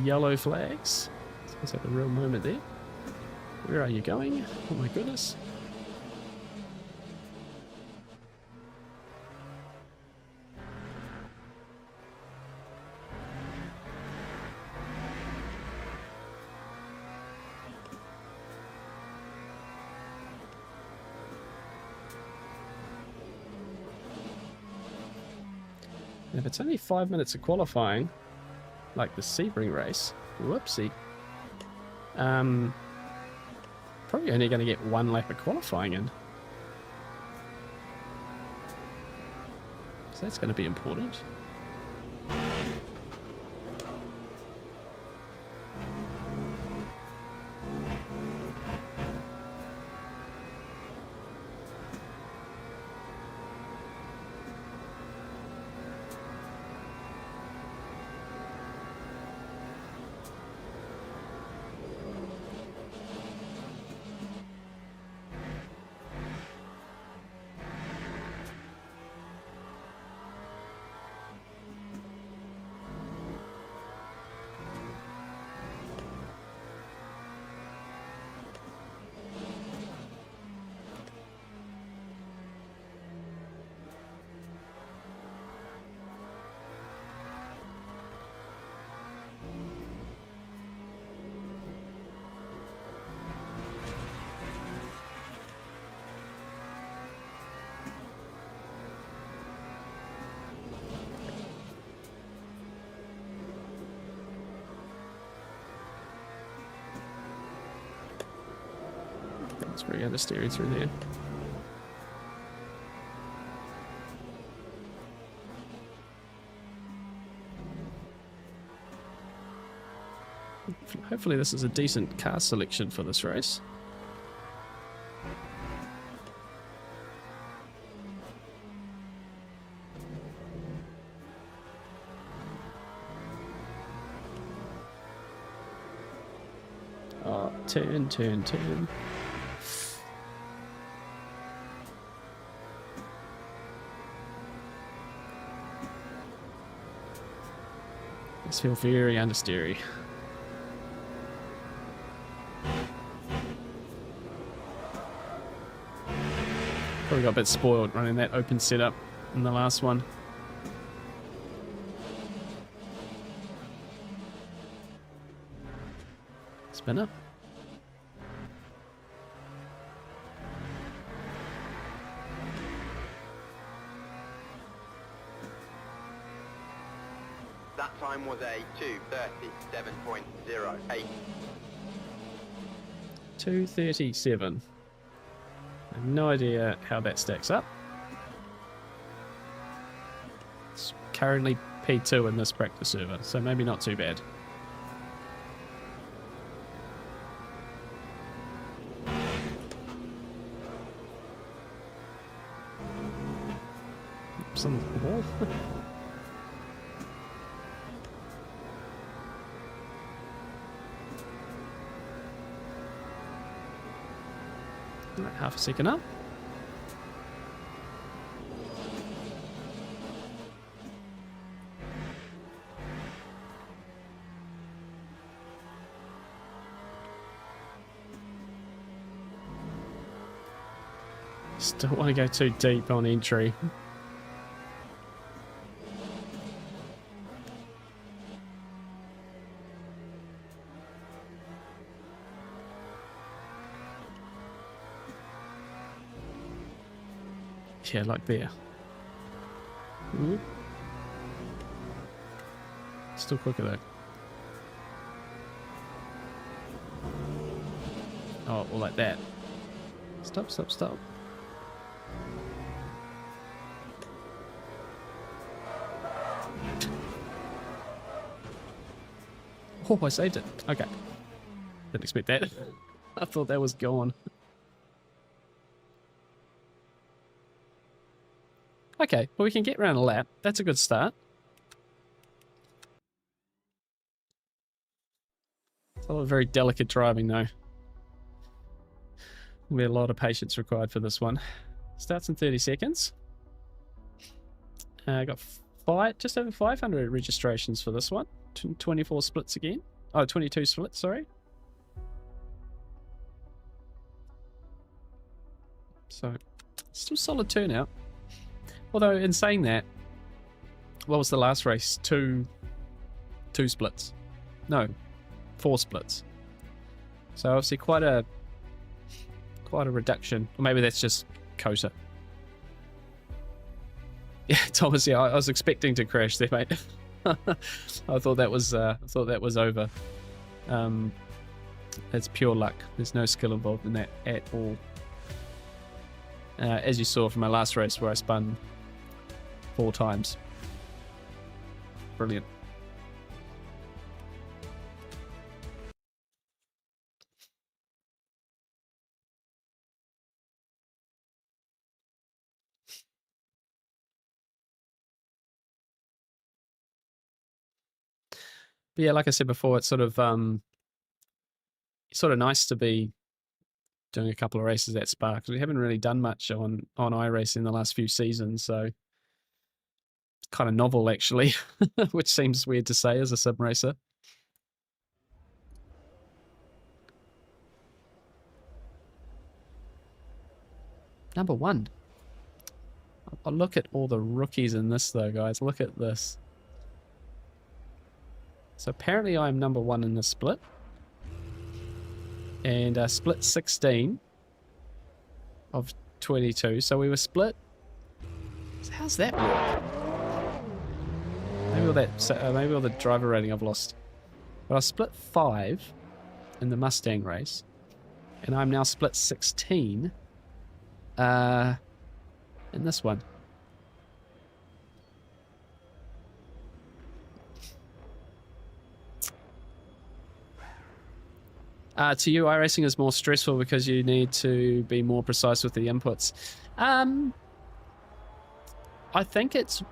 Yellow flags. Let's have a real moment there. Where are you going? Oh my goodness. And if it's only 5 minutes of qualifying, like the Sebring race, whoopsie, probably only going to get one lap of qualifying in. So that's going to be important. That's where you got to steer it through there. Hopefully this is a decent car selection for this race. Oh, turn, turn, turn. These feel very understeery. Probably got a bit spoiled running that open setup in the last one. Spinner. That time was a 2:37.08. 2:37. I have no idea how that stacks up. It's currently P2 in this practice server, so maybe not too bad. Oops, on the wall. Right, half a second up. Still want to go too deep on entry. Yeah, like there. Ooh. Still quicker though. Oh, or like that. Stop, stop, stop. Oh, I saved it. Okay. Didn't expect that. I thought that was gone. Okay, well, we can get around a lap. That's a good start. It's a lot of very delicate driving, though. There'll be a lot of patience required for this one. Starts in 30 seconds. I got just over 500 registrations for this one. 24 splits again. Oh, 22 splits, sorry. So, still solid turnout. Although, in saying that, what was the last race? Two splits. No, 4 splits. So obviously quite a reduction. Or maybe that's just COTA. Yeah, Thomas. Yeah, I was expecting to crash there, mate. I thought that was over. It's pure luck. There's no skill involved in that at all. As you saw from my last race where I spun 4 times. Brilliant. But yeah, like I said before, it's sort of nice to be doing a couple of races at Spa, because we haven't really done much on iRacing in the last few seasons, so it's kind of novel actually, which seems weird to say as a sim racer. Number 1. Oh, look at all the rookies in this though, guys. Look at this. So apparently I'm number 1 in the split. And split 16 of 22. So we were split. So how's that work? Maybe all the driver rating I've lost. But I split 5 in the Mustang race. And I'm now split 16 in this one. To you, iRacing is more stressful because you need to be more precise with the inputs. I think it's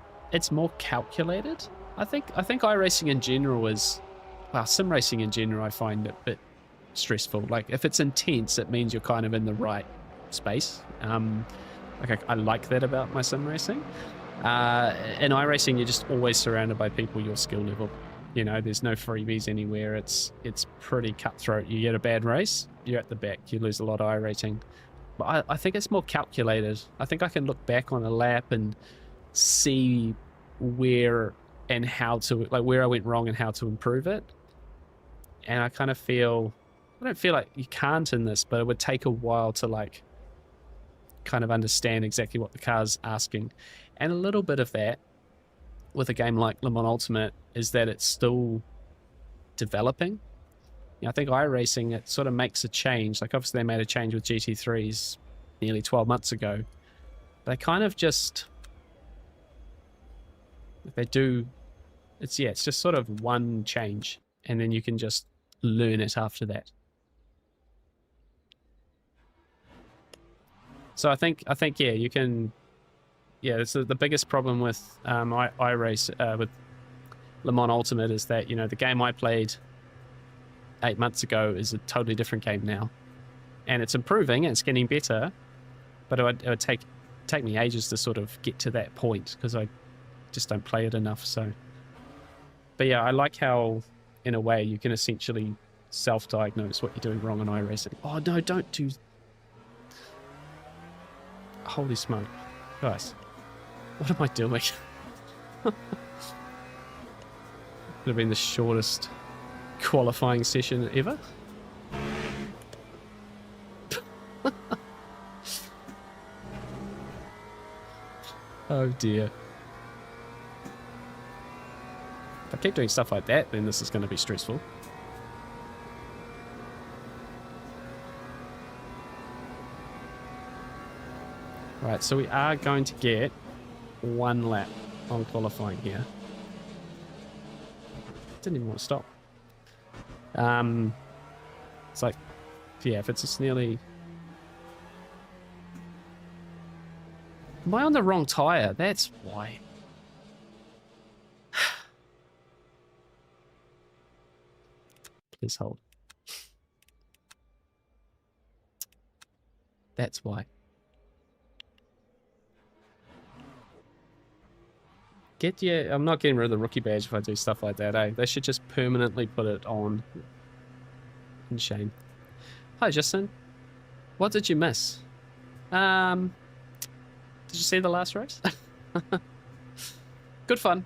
more calculated. I think iRacing in general is, well, sim racing in general I find it a bit stressful. Like if it's intense, it means you're kind of in the right space. Like I like that about my sim racing. In iRacing, you're just always surrounded by people your skill level. You know, there's no freebies anywhere. It's pretty cutthroat. You get a bad race, you're at the back. You lose a lot of iRating. But I think it's more calculated. I think I can look back on a lap and see where and how to, like, where I went wrong and how to improve it. And I kind of feel, I don't feel like you can't in this, but it would take a while to, like, kind of understand exactly what the car's asking. And a little bit of that with a game like Le Mans Ultimate is that it's still developing. You know, I think iRacing, it sort of makes a change. Like, obviously they made a change with GT3s nearly 12 months ago. They kind of just, they do, it's just sort of one change, and then you can just learn it after that. So I think yeah, you can, yeah, it's the biggest problem with iRace with Le Mans Ultimate is that, you know, the game I played 8 months ago is a totally different game now, and it's improving and it's getting better, but it would take me ages to sort of get to that point because I just don't play it enough. So, but yeah, I like how in a way you can essentially self-diagnose what you're doing wrong on iRacing. Oh no, don't do, holy smoke, guys, what am I doing? Could have been the shortest qualifying session ever. Oh dear. If I keep doing stuff like that, then this is going to be stressful. Right, so we are going to get one lap on qualifying here. Didn't even want to stop. It's like, yeah, if it's just nearly... Am I on the wrong tyre? That's why. Please hold. That's why. I'm not getting rid of the rookie badge if I do stuff like that, eh? They should just permanently put it on. And shame. Hi, Justin. What did you miss? Did you see the last race? Good fun.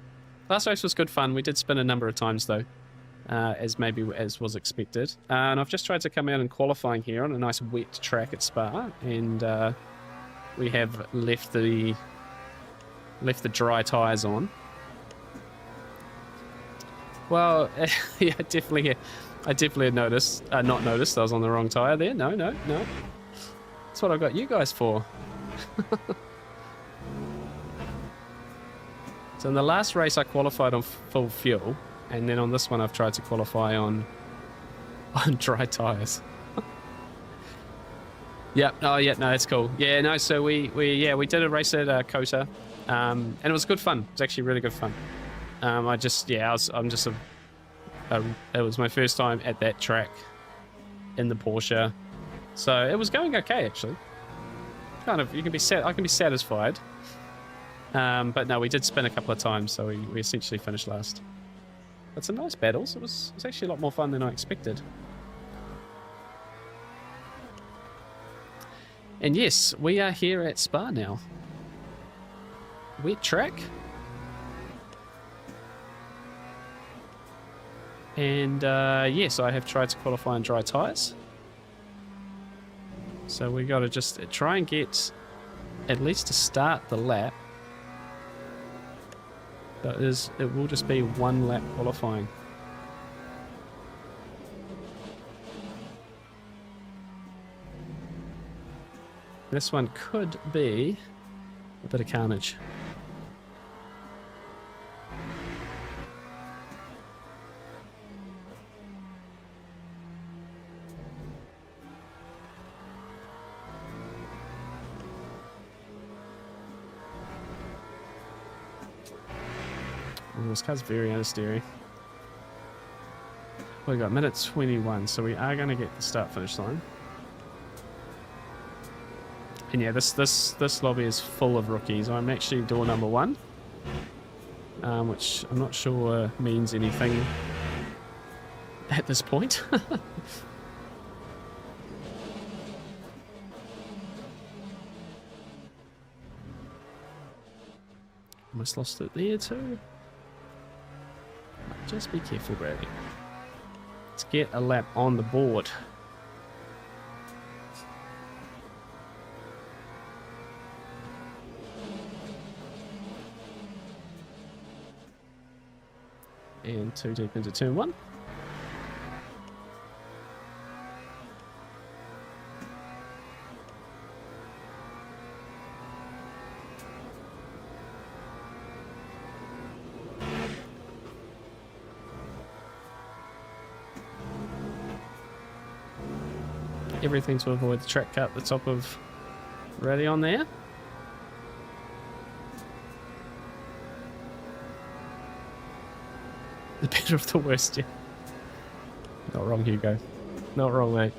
Last race was good fun. We did spin a number of times though, as was expected. And I've just tried to come out in qualifying here on a nice wet track at Spa, and we have left the dry tyres on. Well, yeah, definitely. I definitely had noticed. Not noticed. I was on the wrong tyre there. No. That's what I've got you guys for. So in the last race I qualified on full fuel, and then on this one I've tried to qualify on dry tyres. Yep. Oh yeah, no, it's cool. Yeah, no, so we did a race at COTA, and it was good fun. It was actually really good fun. It was my first time at that track in the Porsche, so it was going okay actually. Kind of, I can be satisfied. But no, we did spin a couple of times, so we essentially finished last. But some nice battles. It was actually a lot more fun than I expected. And yes, we are here at Spa now. Wet track. And yes, I have tried to qualify on dry tyres. So we got to just try and get at least to start the lap. It will just be one lap qualifying. This one could be a bit of carnage. Oh, this car's very understeery. We got minute 21, so we are going to get the start-finish line. And yeah, this lobby is full of rookies. I'm actually door number 1. which I'm not sure means anything at this point. Almost lost it there too. Just be careful, Bradley. Let's get a lap on the board. And too deep into turn 1. Everything to avoid the track cut at the top of ready on there. The better of the worst, yeah. Not wrong, Hugo. Not wrong, mate.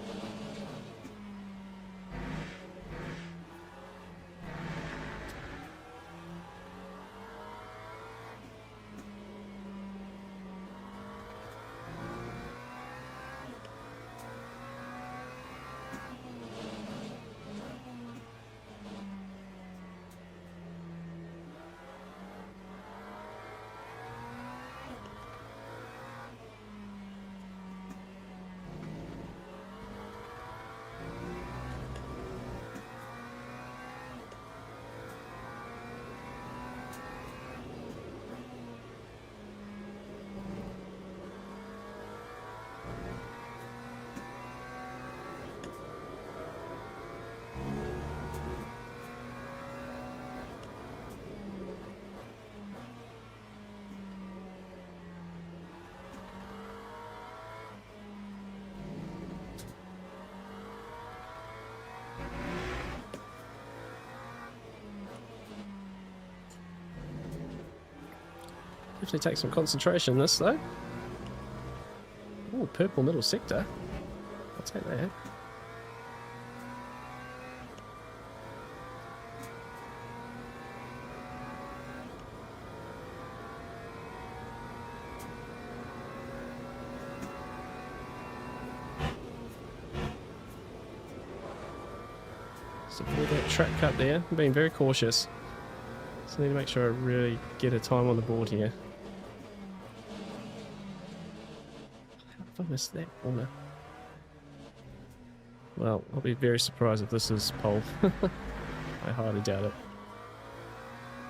Definitely take some concentration this though. Oh, purple middle sector. I'll take that. So avoid that track cut there. I'm being very cautious. So I need to make sure I really get a time on the board here. How have I missed that corner? Well, I'll be very surprised if this is pole. I highly doubt it.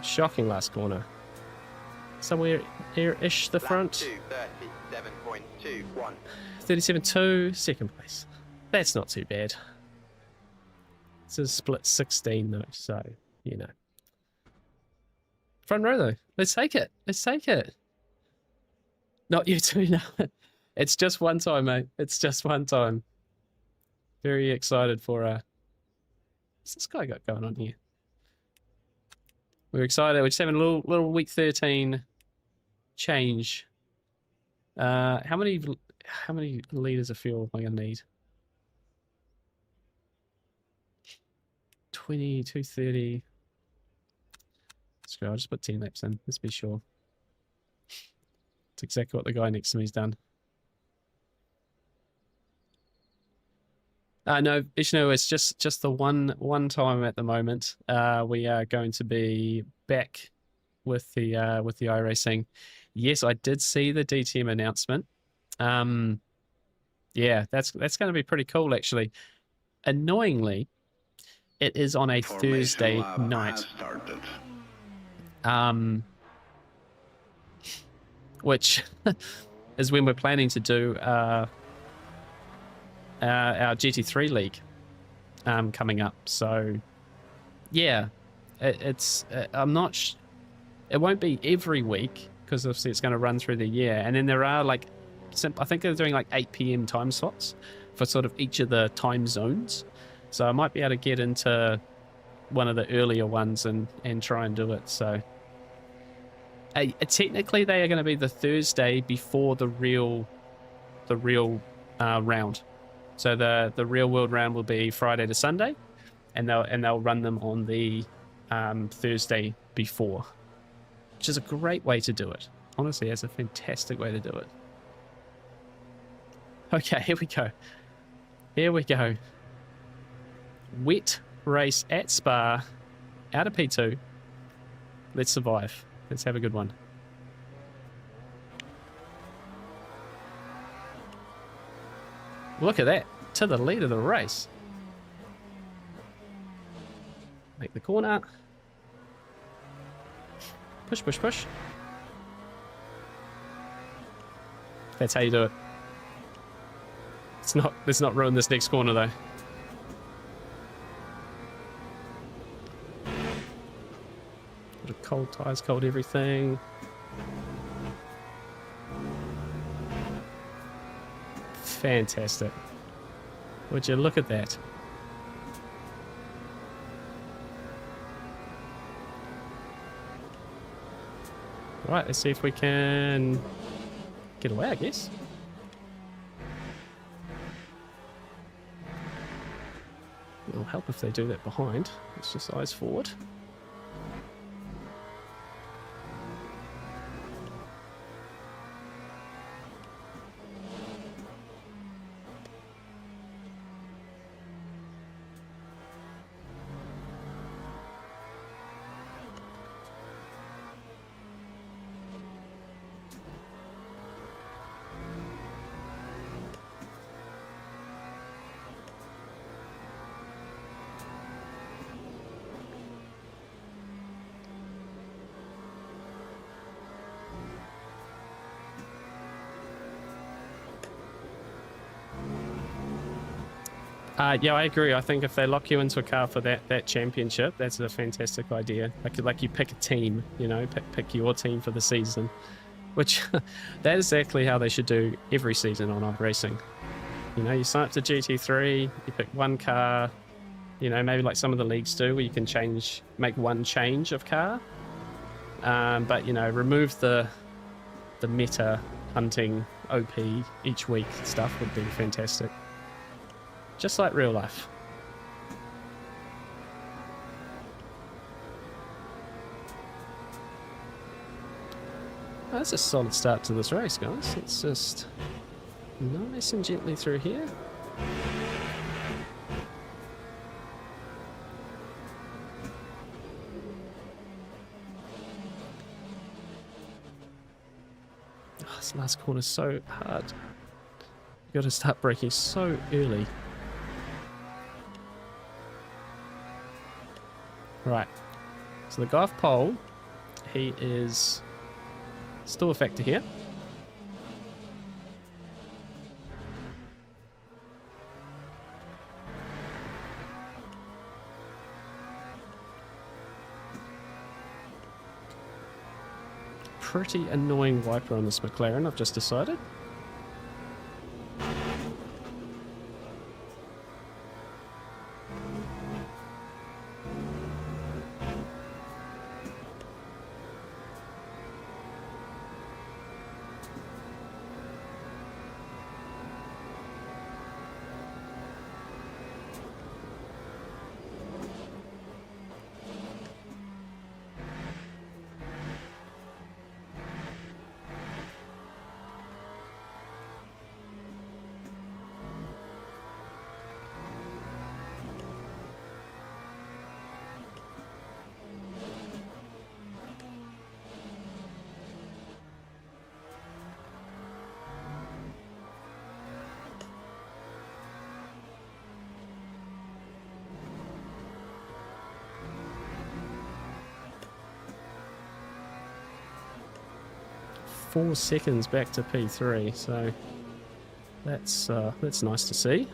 Shocking last corner. Somewhere here-ish the front. 37.21. 37.2, second place. That's not too bad. This is split 16 though, so, you know. Front row though. Let's take it. Let's take it. Not you two, no. It's just one time, mate. It's just one time. Very excited for what's this guy got going on here? We're excited. We're just having a little week 13 change. How many liters of fuel am I gonna need? 20, 230. Screw, I'll just put 10 laps in. Let's be sure. It's exactly what the guy next to me's done. No, Ishnu, it's just the one time at the moment. We are going to be back with the iRacing. Yes, I did see the DTM announcement. Yeah, that's going to be pretty cool actually. Annoyingly, it is on a Thursday night. Which is when we're planning to do our GT3 League coming up. So yeah, it's I'm not it won't be every week because obviously it's going to run through the year, and then there are like I think they're doing like 8 PM time slots for sort of each of the time zones, so I might be able to get into one of the earlier ones and try and do it. So technically they are going to be the Thursday before the real round. So the real world round will be Friday to Sunday, and they'll run them on the Thursday before. which is a great way to do it. Honestly, it's a fantastic way to do it. Okay, here we go. Here we go. Wet race at Spa, out of P2. Let's survive. Let's have a good one. Look at that. To the lead of the race. Make the corner. Push, push, push. That's how you do it. Let's not ruin this next corner though. Cold tires, cold everything. Fantastic. Would you look at that? Right, let's see if we can get away, I guess. It'll help if they do that behind. Let's just eyes forward. Yeah, I agree. I think if they lock you into a car for that championship, that's a fantastic idea. Like you pick a team, you know, pick your team for the season, which that is exactly how they should do every season on iRacing. You know, you sign up to GT3, you pick one car, you know, maybe like some of the leagues do, where you can make one change of car, but you know, remove the meta hunting OP each week stuff would be fantastic. Just like real life. Oh, that's a solid start to this race, guys. It's just nice and gently through here. Oh, this last corner is so hard. You got to start braking so early. Right, so the guy off pole, he is still a factor here. Pretty annoying wiper on this McLaren, I've just decided. .4 seconds back to P3, so that's nice to see.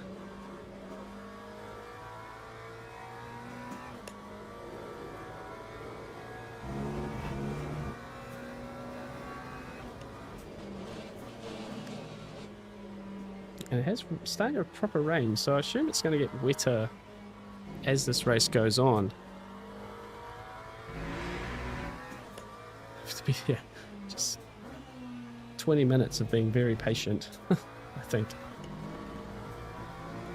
And it has started a proper rain, so I assume it's going to get wetter as this race goes on. Have to be here. Just 20 minutes of being very patient, I think.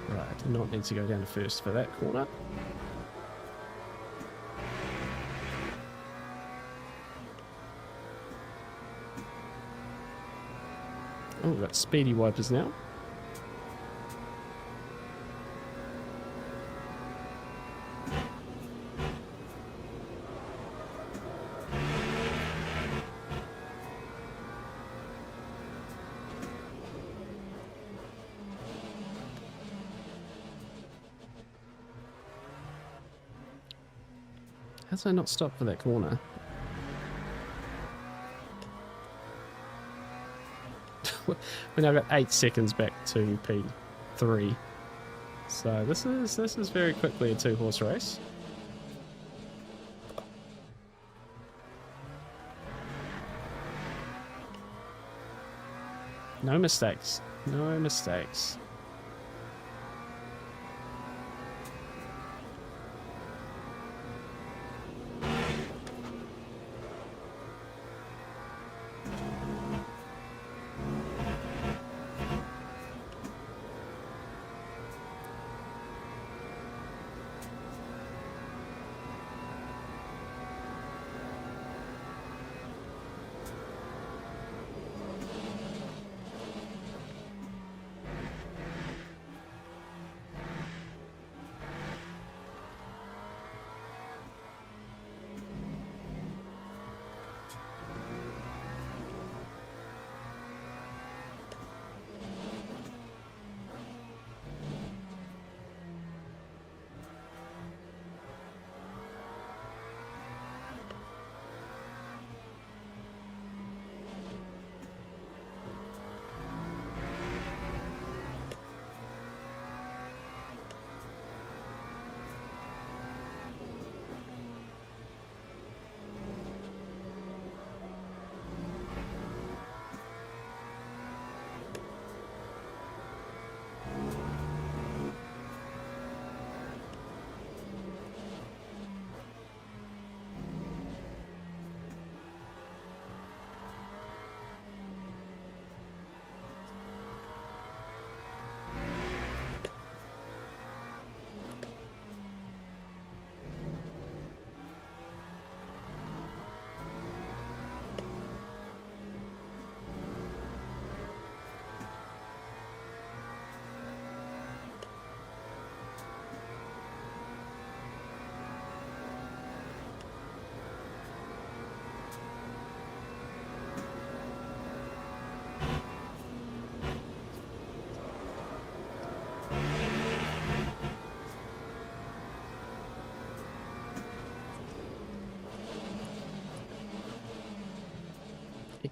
Right, I do not need to go down to first for that corner. Oh, we've got speedy wipers now. How did I not stop for that corner? We're now got 8 seconds back to P3. So this is very quickly a 2-horse race. No mistakes. No mistakes.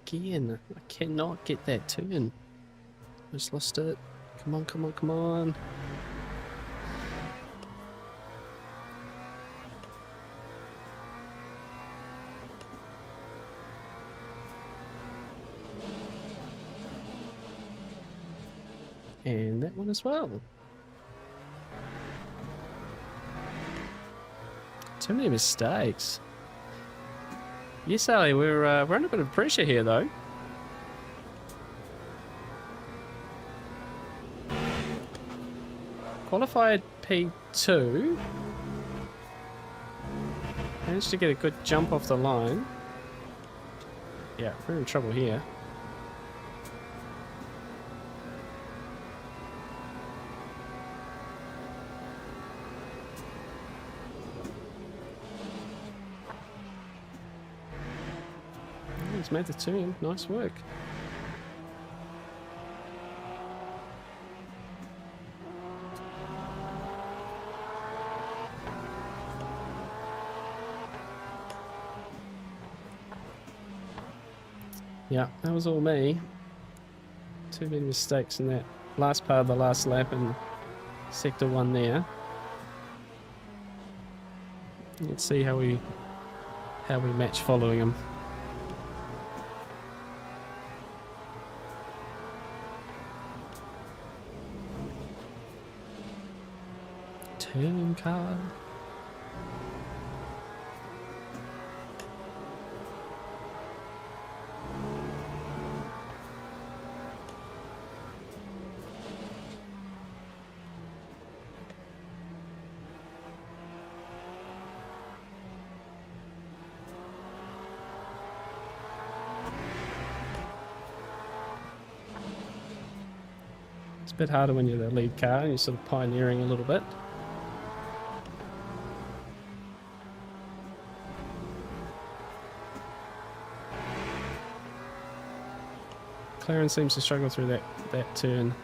Again, I cannot get that turn. Just lost it. Come on, come on, come on. And that one as well. Too many mistakes. Yes, Ali, we're under a bit of pressure here, though. Qualified P2. Managed to get a good jump off the line. Yeah, we're in trouble here. He's made the turn. Nice work. Yeah, that was all me. Too many mistakes in that last part of the last lap in sector 1 there. Let's see how we match following him. Turn car. a bit harder when you're the lead car and you're sort of pioneering a little bit. McLaren seems to struggle through that turn.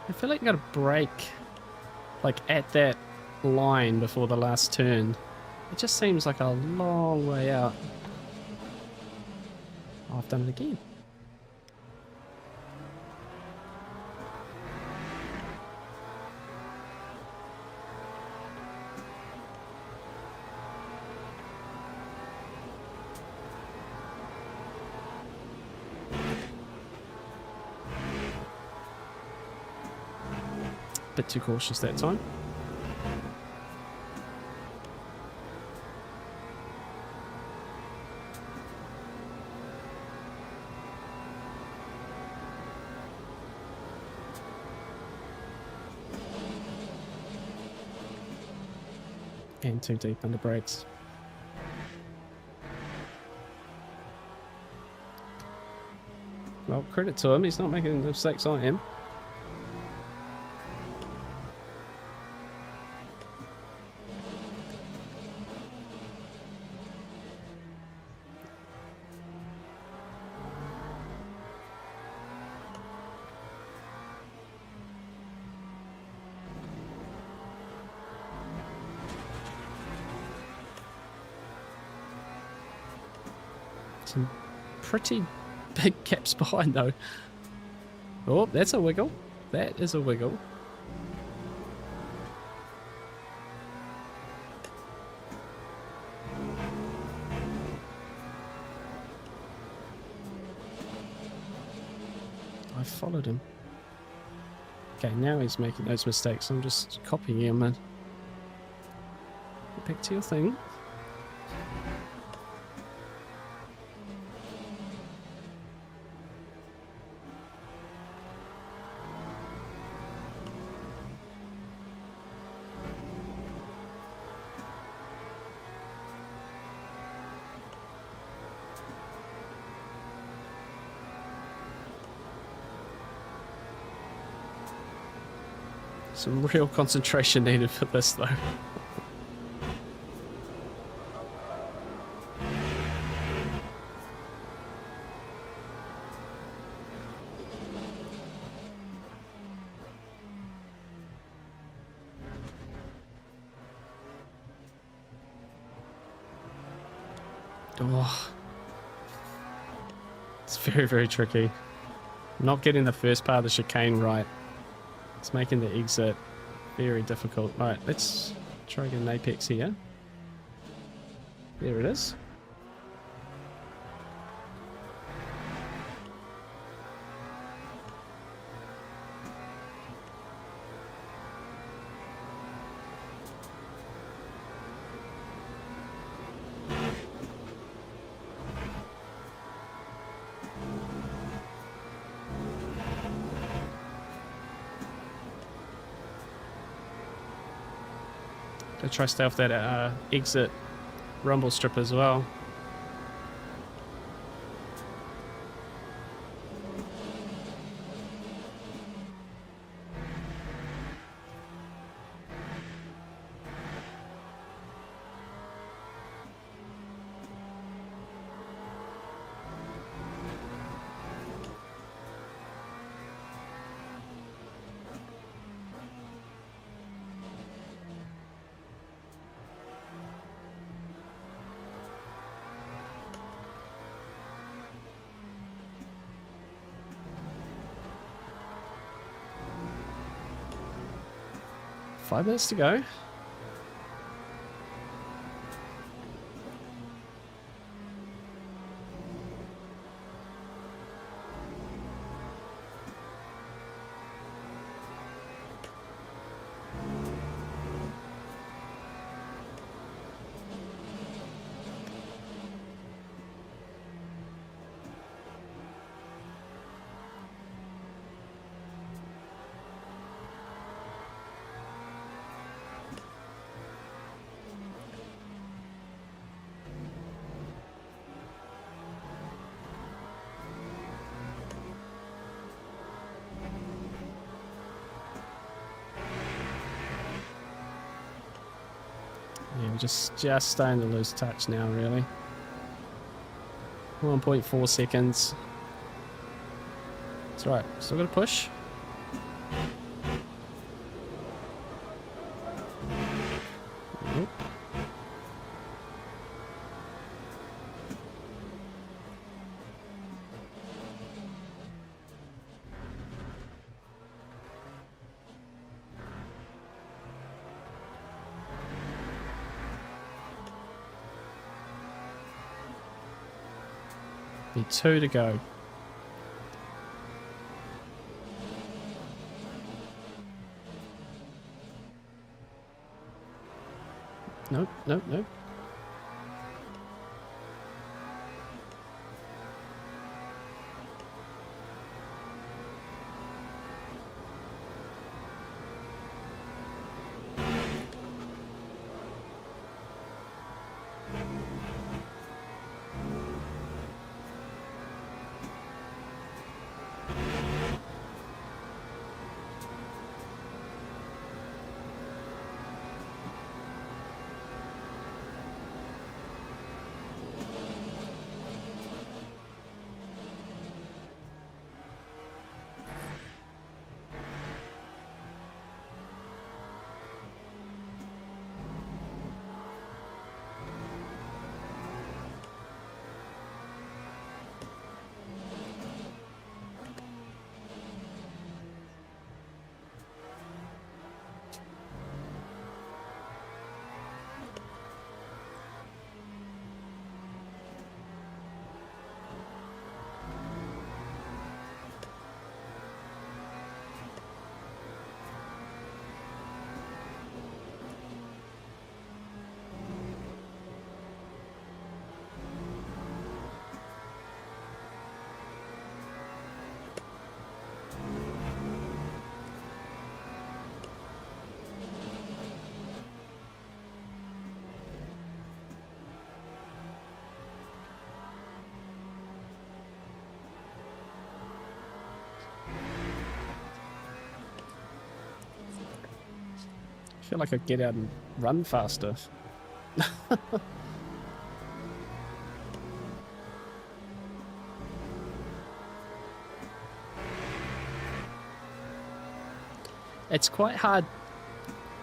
I feel like you gotta brake like at that line before the last turn. It just seems like a long way out. Oh, I've done it again. Bit too cautious that time. And too deep under brakes. Well, credit to him, he's not making the mistakes I am. Some pretty big gaps behind though. Oh, that's a wiggle. That is a wiggle. I followed him. Okay, now he's making those mistakes. I'm just copying him and get back to your thing. Some real concentration needed for this though. Oh. It's very, very tricky. Not getting the first part of the chicane right. It's making the exit very difficult. Right, let's try and get an apex here. There it is. Gotta try stay off that exit rumble strip as well. Five minutes to go. just starting to lose touch now, really. 1.4 seconds. It's alright, still got to push. Nope. Need 2 to go. Nope, nope, nope. I feel like I'd get out and run faster. It's quite hard,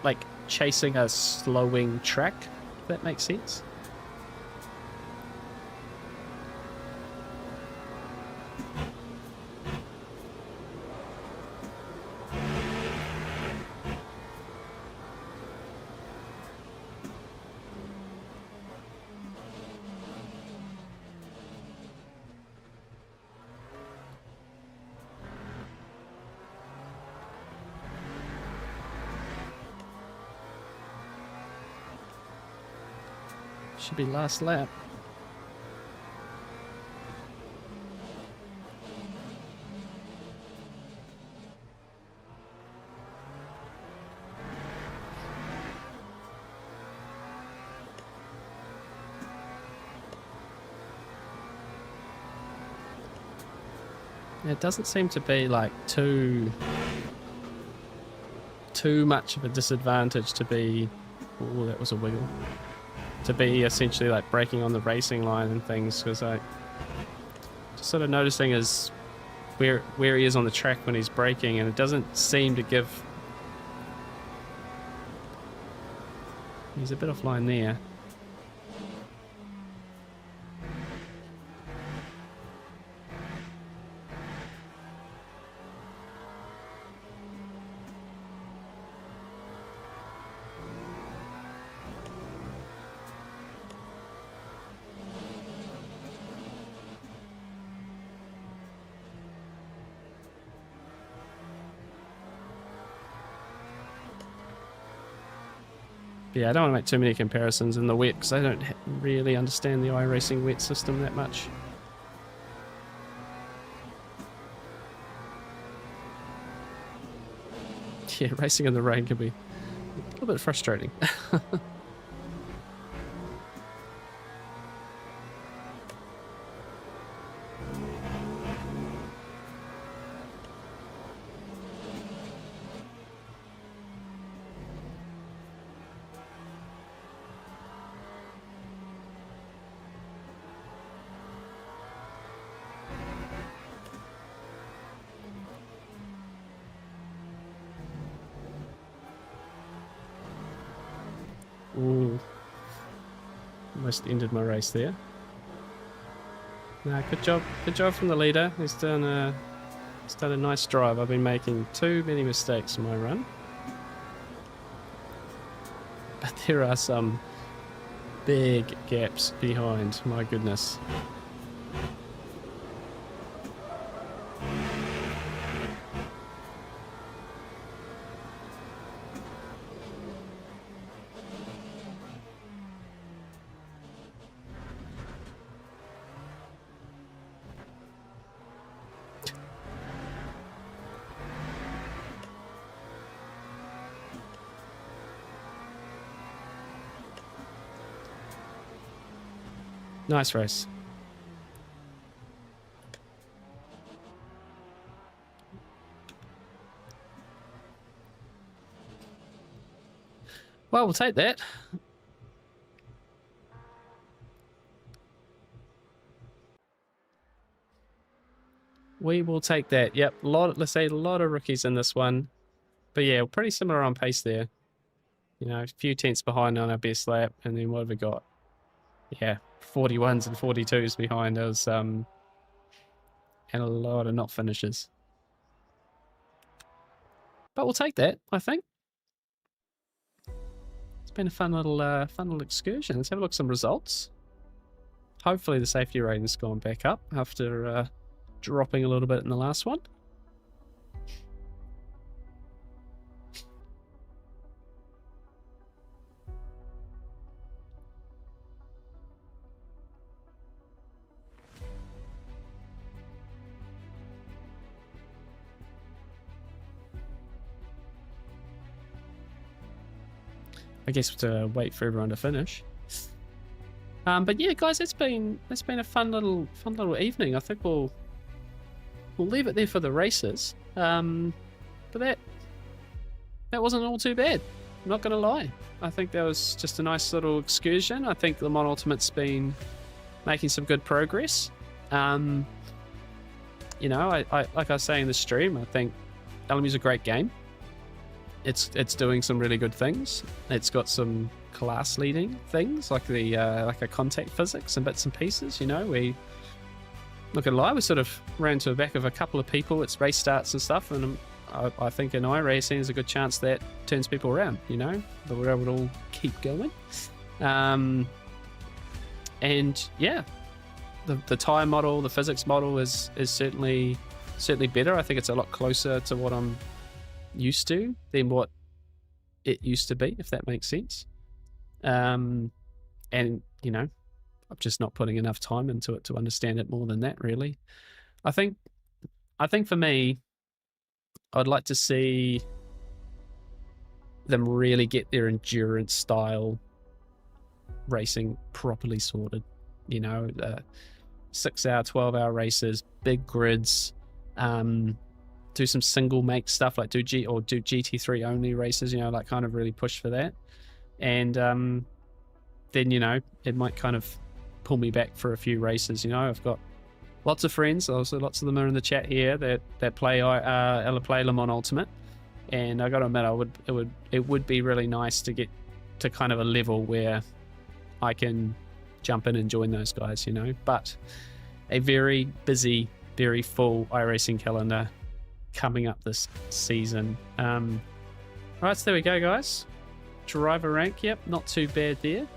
like, chasing a slowing track, if that makes sense. Should be last lap. It doesn't seem to be like too much of a disadvantage to be. Oh, that was a wiggle. To be essentially like braking on the racing line and things, because I just sort of noticing is where he is on the track when he's braking, and it doesn't seem to give. He's a bit offline there. Yeah, I don't want to make too many comparisons in the wet because I don't really understand the iRacing wet system that much. Yeah, racing in the rain can be a little bit frustrating. Almost ended my race there. No, good job from the leader. He's done a nice drive. I've been making too many mistakes in my run. But there are some big gaps behind, my goodness. Nice race. Well, we'll take that. We will take that. Yep, let's say a lot of rookies in this one. But yeah, pretty similar on pace there. You know, a few tenths behind on our best lap, and then what have we got? Yeah, 41s and 42s behind us, and a lot of not finishes. But we'll take that, I think. It's been a fun little excursion. Let's have a look at some results. Hopefully the safety rating's gone back up after dropping a little bit in the last one. I guess we'll have to wait for everyone to finish. But yeah, guys, it's been a fun little evening. I think we'll leave it there for the races. But that wasn't all too bad. I'm not gonna lie. I think that was just a nice little excursion. I think Le Mans Ultimate's been making some good progress. You know, I like I was saying in the stream, I think LMU's a great game. It's doing some really good things. It's got some class leading things like the like a contact physics and bits and pieces. You know, we not gonna lie, we sort of ran to the back of a couple of people. It's race starts and stuff, and I think in iRacing there's a good chance that turns people around. You know, that we're able to all keep going. And yeah, the tire model, the physics model is certainly better. I think it's a lot closer to what I'm used to than what it used to be, if that makes sense. And you know, I'm just not putting enough time into it to understand it more than that, really. I think for me, I'd like to see them really get their endurance style racing properly sorted. You know, 6-hour, 12-hour races, big grids, do some single make stuff, like do GT3 only races, you know, like kind of really push for that. And then, you know, it might kind of pull me back for a few races. You know, I've got lots of friends, also lots of them are in the chat here that play Le Mans Ultimate, and I gotta admit, it would be really nice to get to kind of a level where I can jump in and join those guys, you know. But a very busy, very full iRacing calendar coming up this season. Right, so there we go, guys. Driver rank, yep, not too bad there.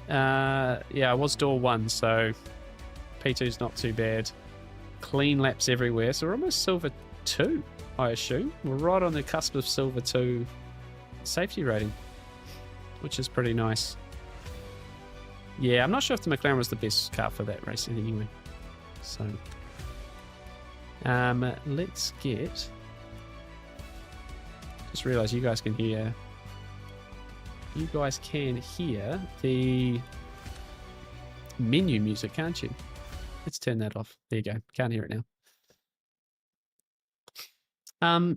Yeah, I was door 1, so P2's not too bad. Clean laps everywhere, so we're almost silver 2, I assume. We're right on the cusp of silver 2 safety rating, which is pretty nice. Yeah, I'm not sure if the McLaren was the best car for that race anyway. So let's get, just realized you guys can hear the menu music, can't you? Let's turn that off. There you go. Can't hear it now.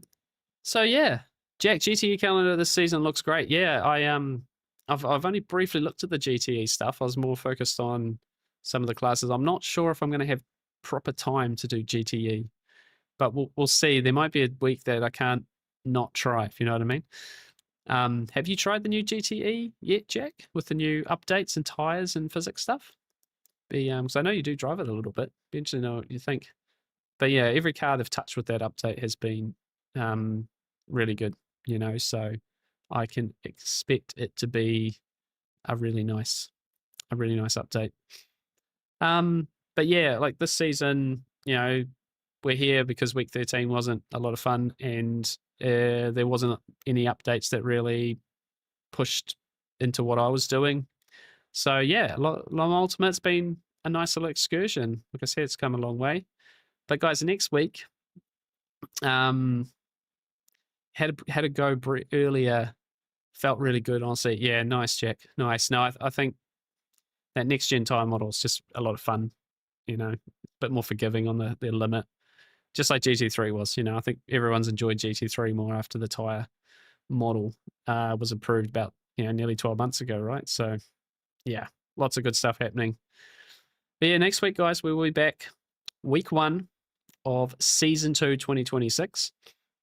So yeah, Jack, GTE calendar this season looks great. Yeah, I've only briefly looked at the GTE stuff. I was more focused on some of the classes. I'm not sure if I'm going to have proper time to do GTE, but we'll see. There might be a week that I can't not try, if you know what I mean. Have you tried the new GTE yet, Jack, with the new updates and tires and physics stuff? Because I know you do drive it a little bit. Be interesting to know what you think. But yeah, every car they've touched with that update has been really good, so I can expect it to be a really nice update. But yeah, like this season, we're here because week 13 wasn't a lot of fun, and there wasn't any updates that really pushed into what I was doing. So yeah, Long Ultimate's been a nice little excursion. Like I said, it's come a long way. But guys, next week, had a go earlier, felt really good. Honestly, yeah, nice, Jack, nice. No, I think that next gen tire model is just a lot of fun. A bit more forgiving on the limit, just like GT3 was. I think everyone's enjoyed GT3 more after the tire model was approved about nearly 12 months ago, right? So yeah, lots of good stuff happening. But yeah, next week, guys, we will be back week 1 of season 2 2026.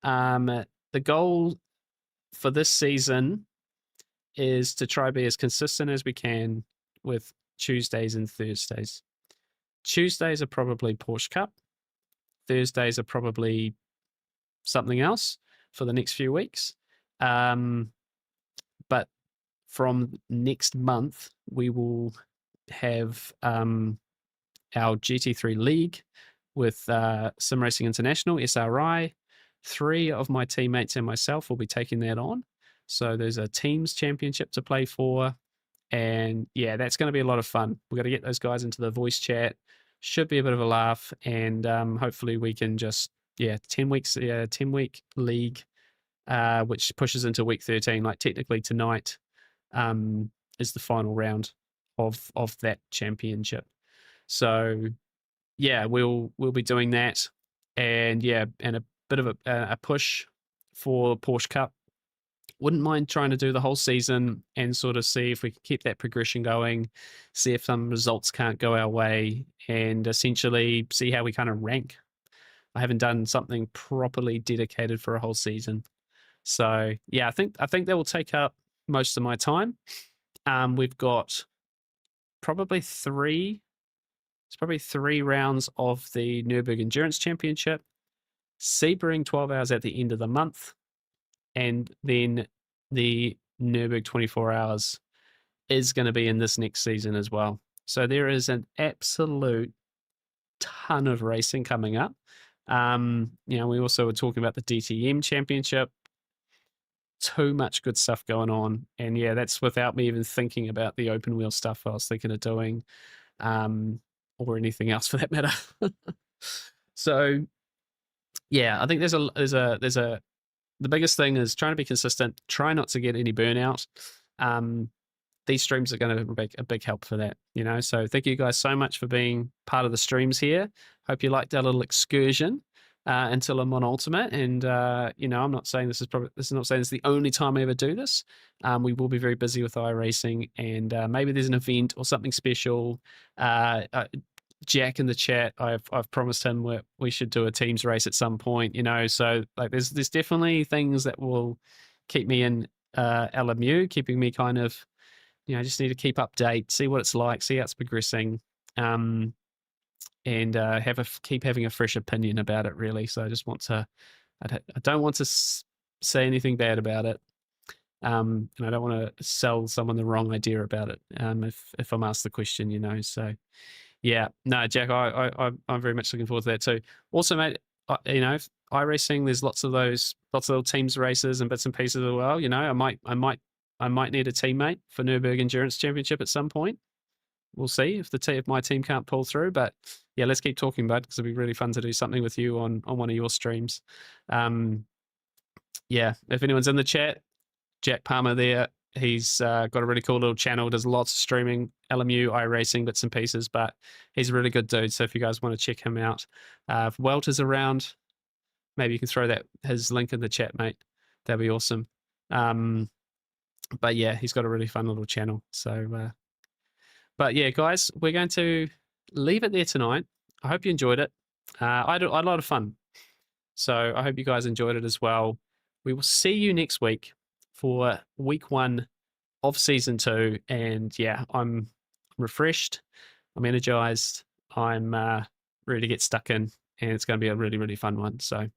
The goal for this season is to try to be as consistent as we can with Tuesdays and Thursdays. Tuesdays are probably Porsche Cup. Thursdays are probably something else for the next few weeks. But from next month, we will have our GT3 League with Sim Racing International, SRI. 3 of my teammates and myself will be taking that on. So there's a teams championship to play for. And yeah, that's going to be a lot of fun. We've got to get those guys into the voice chat. Should be a bit of a laugh. And hopefully we can just, 10 week league, which pushes into week 13. Like technically tonight is the final round of that championship. So yeah, we'll be doing that. And and a bit of a push for Porsche Cup. Wouldn't mind trying to do the whole season and sort of see if we can keep that progression going, see if some results can't go our way, and essentially see how we kind of rank. I haven't done something properly dedicated for a whole season. So yeah, I think that will take up most of my time. We've got probably 3 rounds of the Nürburgring Endurance Championship, Sebring 12 hours at the end of the month, and then the Nürburgring 24 hours is going to be in this next season as well. So there is an absolute ton of racing coming up. We also were talking about the DTM Championship. Too much good stuff going on. And yeah, that's without me even thinking about the open wheel stuff I was thinking of doing, or anything else for that matter. So yeah, I think the biggest thing is trying to be consistent, try not to get any burnout. These streams are going to make a big help for that, So thank you guys so much for being part of the streams here. Hope you liked our little excursion into Le Mans Ultimate. And I'm not saying this is the only time I ever do this. We will be very busy with iRacing, and maybe there's an event or something special. Jack in the chat, I've promised him we should do a teams race at some point, so like there's definitely things that will keep me in LMU, keeping me kind of, just need to keep update, see what it's like, see how it's progressing, and keep having a fresh opinion about it, really. So I just want to, I don't want to say anything bad about it, and I don't want to sell someone the wrong idea about it, if I'm asked the question, so yeah, no, Jack, I'm very much looking forward to that too. Also, mate, iRacing, there's lots of little teams races and bits and pieces as well. I might need a teammate for Nürburgring Endurance Championship at some point. We'll see if my team can't pull through. But yeah, let's keep talking, bud, because it'll be really fun to do something with you on one of your streams. Yeah, if anyone's in the chat, Jack Palmer there. He's got a really cool little channel, does lots of streaming, LMU, iRacing, bits and pieces, but he's a really good dude. So if you guys want to check him out, if Welter's around, maybe you can throw his link in the chat, mate. That'd be awesome. But yeah, he's got a really fun little channel. So, but yeah, guys, we're going to leave it there tonight. I hope you enjoyed it. I had a lot of fun. So I hope you guys enjoyed it as well. We will see you next week for week 1 of season 2. And yeah, I'm refreshed, I'm energized, I'm ready to get stuck in, and it's going to be a really, really fun one. So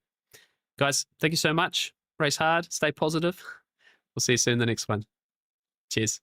guys, thank you so much. Race hard, stay positive. We'll see you soon in the next one. Cheers.